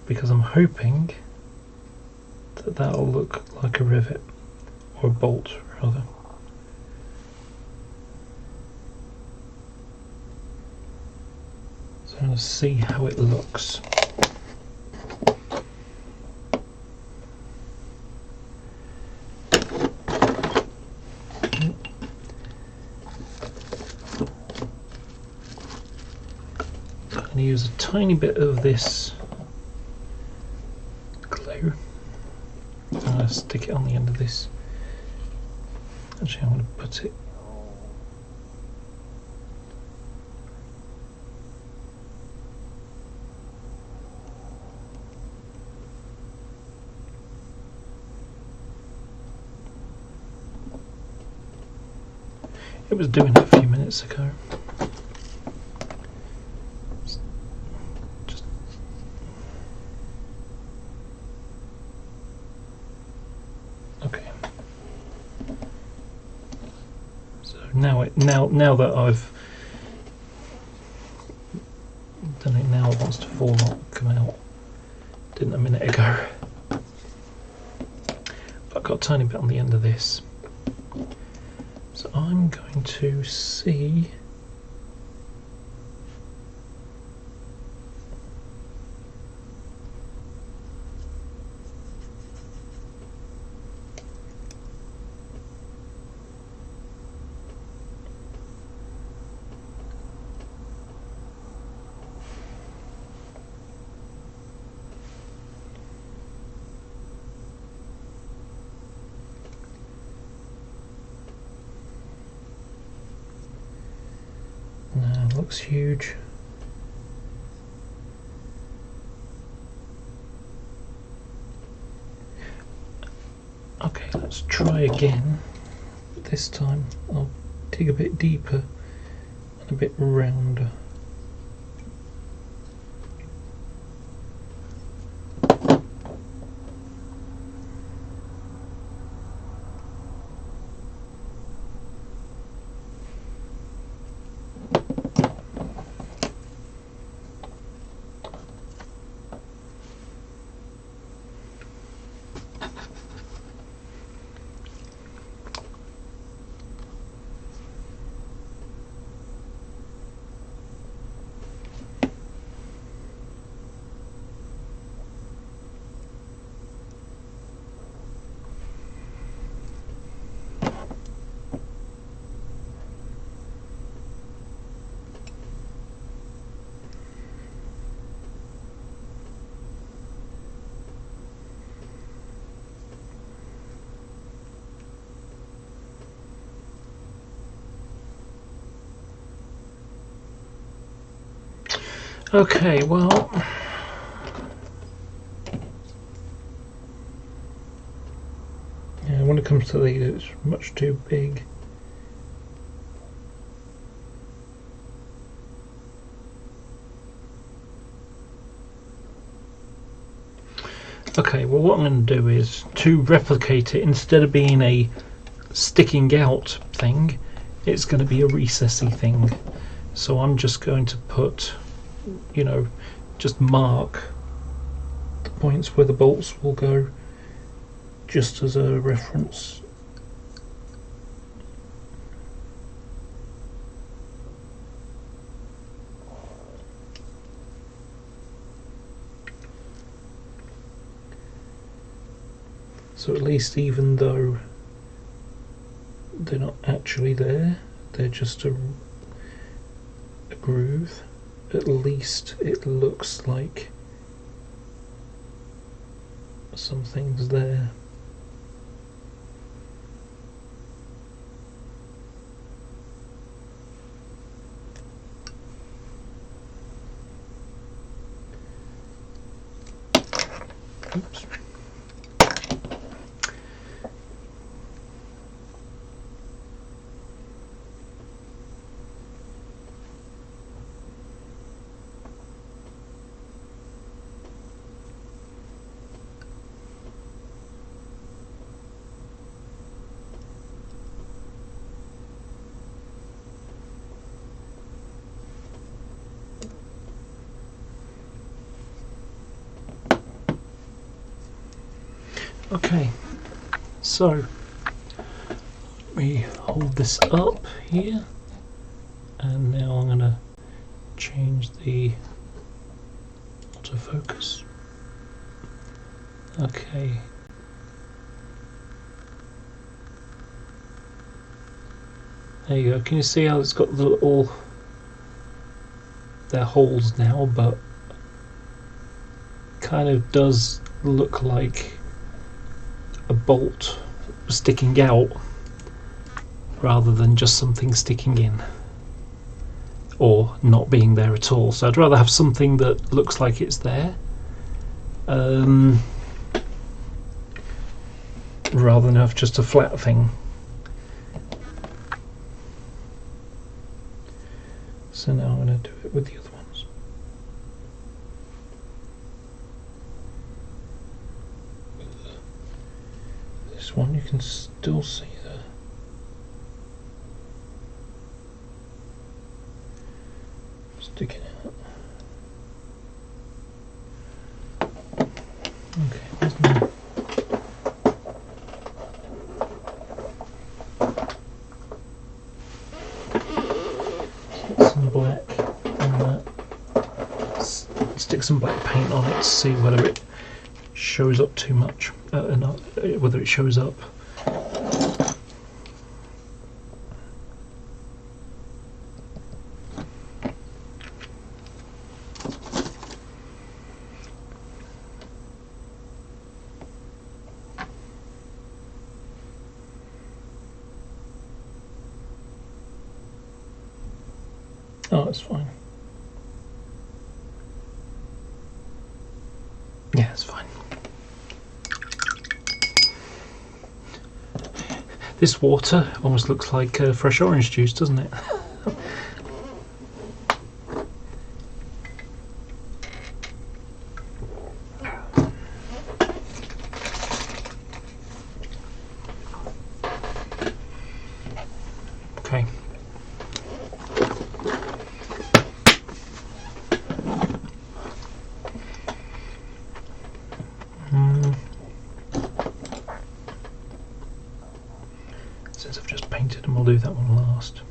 Because I'm hoping that that'll look like a rivet, or a bolt rather. So I'm going to see how it looks. I'm going to use a tiny bit of this glue. I'm going to stick it on the end of this. Actually, I'm going to put it It was doing it a few minutes ago. Just okay. So now that I've done it, now it wants to come out. Didn't a minute ago. But I've got a tiny bit on the end of this. So I'm going to see. Looks huge. Okay, let's try again. This time I'll dig a bit deeper and a bit rounder. Okay, well, yeah, when it comes to these, it's much too big. Okay, well, what I'm going to do is to replicate it, instead of being a sticking out thing, it's going to be a recessy thing. So I'm just going to put, you know, just mark the points where the bolts will go, just as a reference. So at least, even though they're not actually there, they're just a groove, at least it looks like something's there. Oops. Okay, so we hold this up here, and now I'm going to change the autofocus. Okay. There you go. Can you see how it's got the little, they're holes now, but kind of does look like a bolt sticking out rather than just something sticking in or not being there at all. So I'd rather have something that looks like it's there rather than have just a flat thing. So now I'm going to do it with the other ones. This one you can still see the sticking out. Okay, where's my... some black on that. Stick some black paint on it to see whether it shows up too much, whether it shows up. Oh, it's fine. Yeah, it's fine. This water almost looks like fresh orange juice, doesn't it? Okay. Since I've just painted them, I'll do that one last.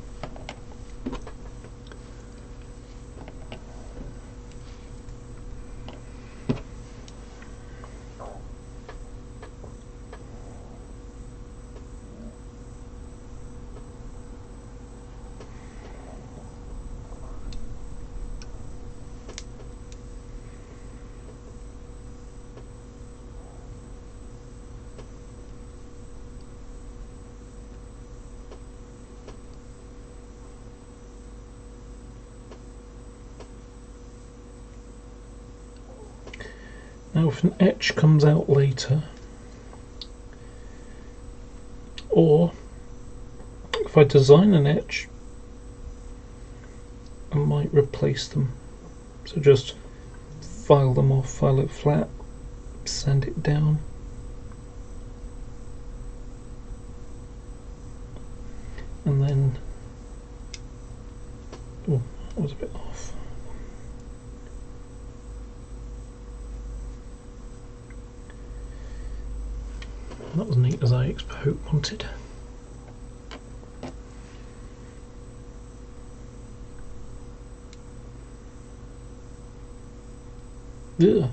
Now if an etch comes out later, or if I design an etch, I might replace them. So just file them off, file it flat, sand it down. And then, oh, that was a bit off. Not as neat as I wanted. Ugh.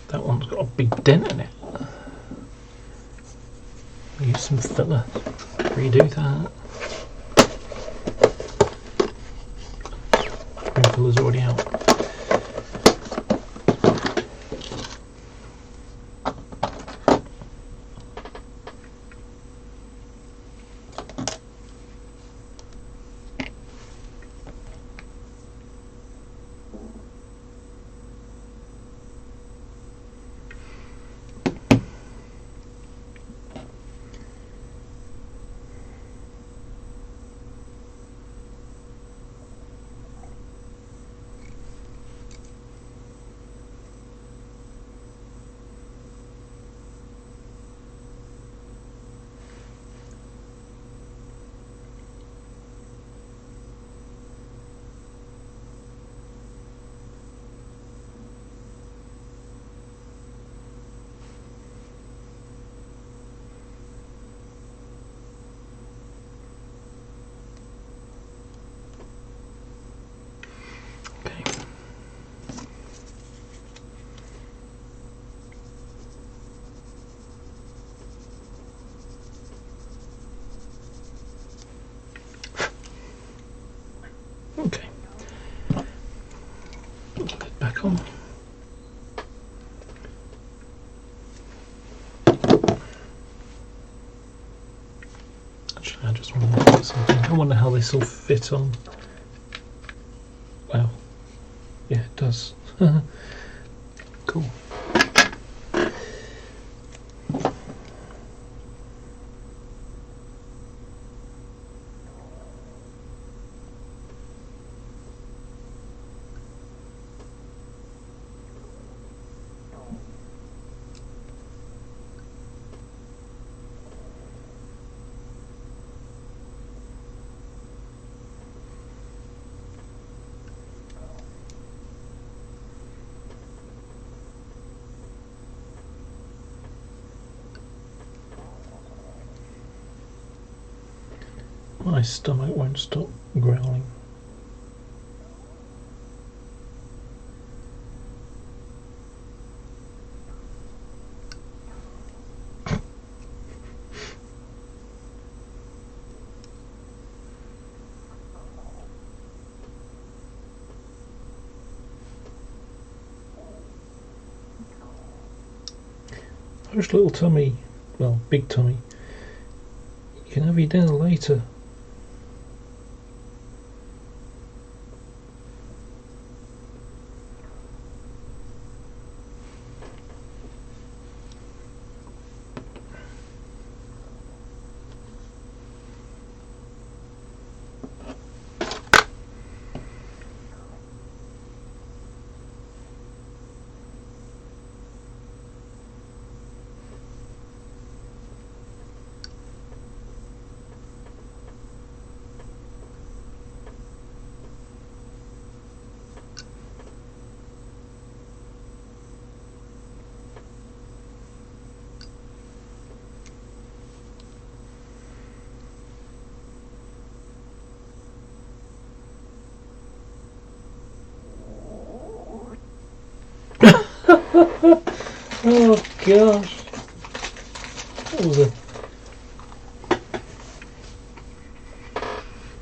That one's got a big dent in it. Use some filler. Redo that. Green filler's already out. Okay. Put it back on. Actually, I just want to look at something. I wonder how this will fit on. Wow. Yeah, it does. Cool. My stomach won't stop growling. First little tummy, well, big tummy. You can have your dinner later. Oh gosh. What was it?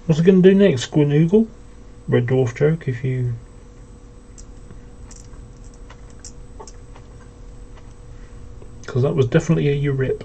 What's it going to do next? Squinoogle? Red Dwarf joke if you... Because that was definitely a Eurip.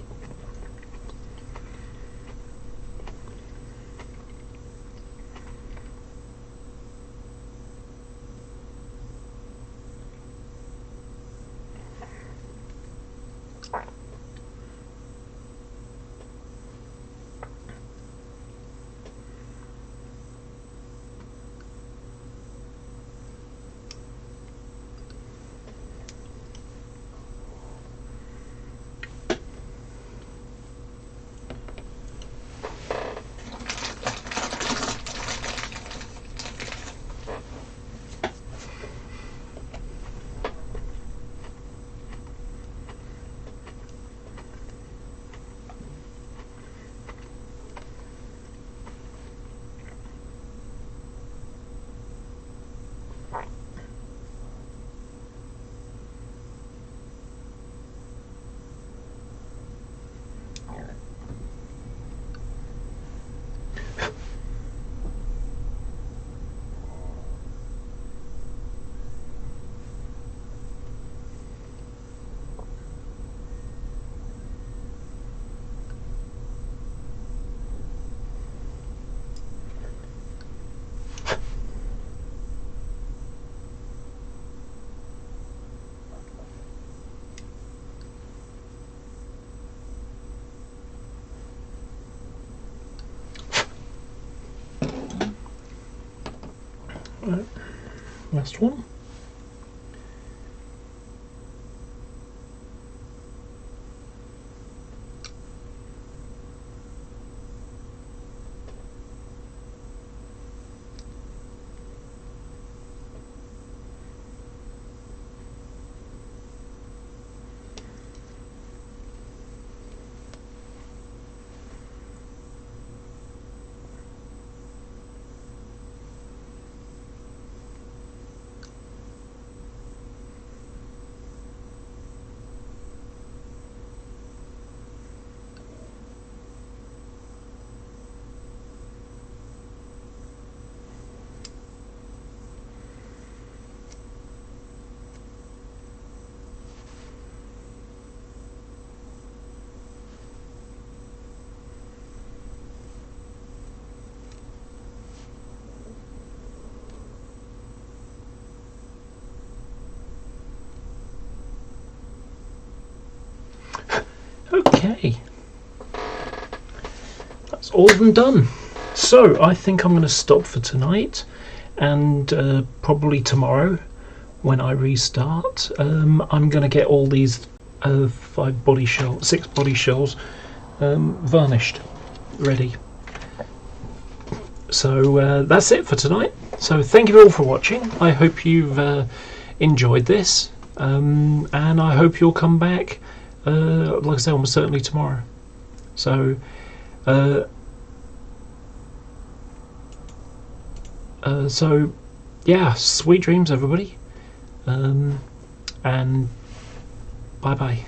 Right, last one. Okay, that's all done. So I think I'm going to stop for tonight, and probably tomorrow when I restart, I'm going to get all these 6 body shells varnished, ready. So that's it for tonight. So thank you all for watching. I hope you've enjoyed this, and I hope you'll come back. Like I say, almost certainly tomorrow. So So yeah, sweet dreams everybody, and bye bye.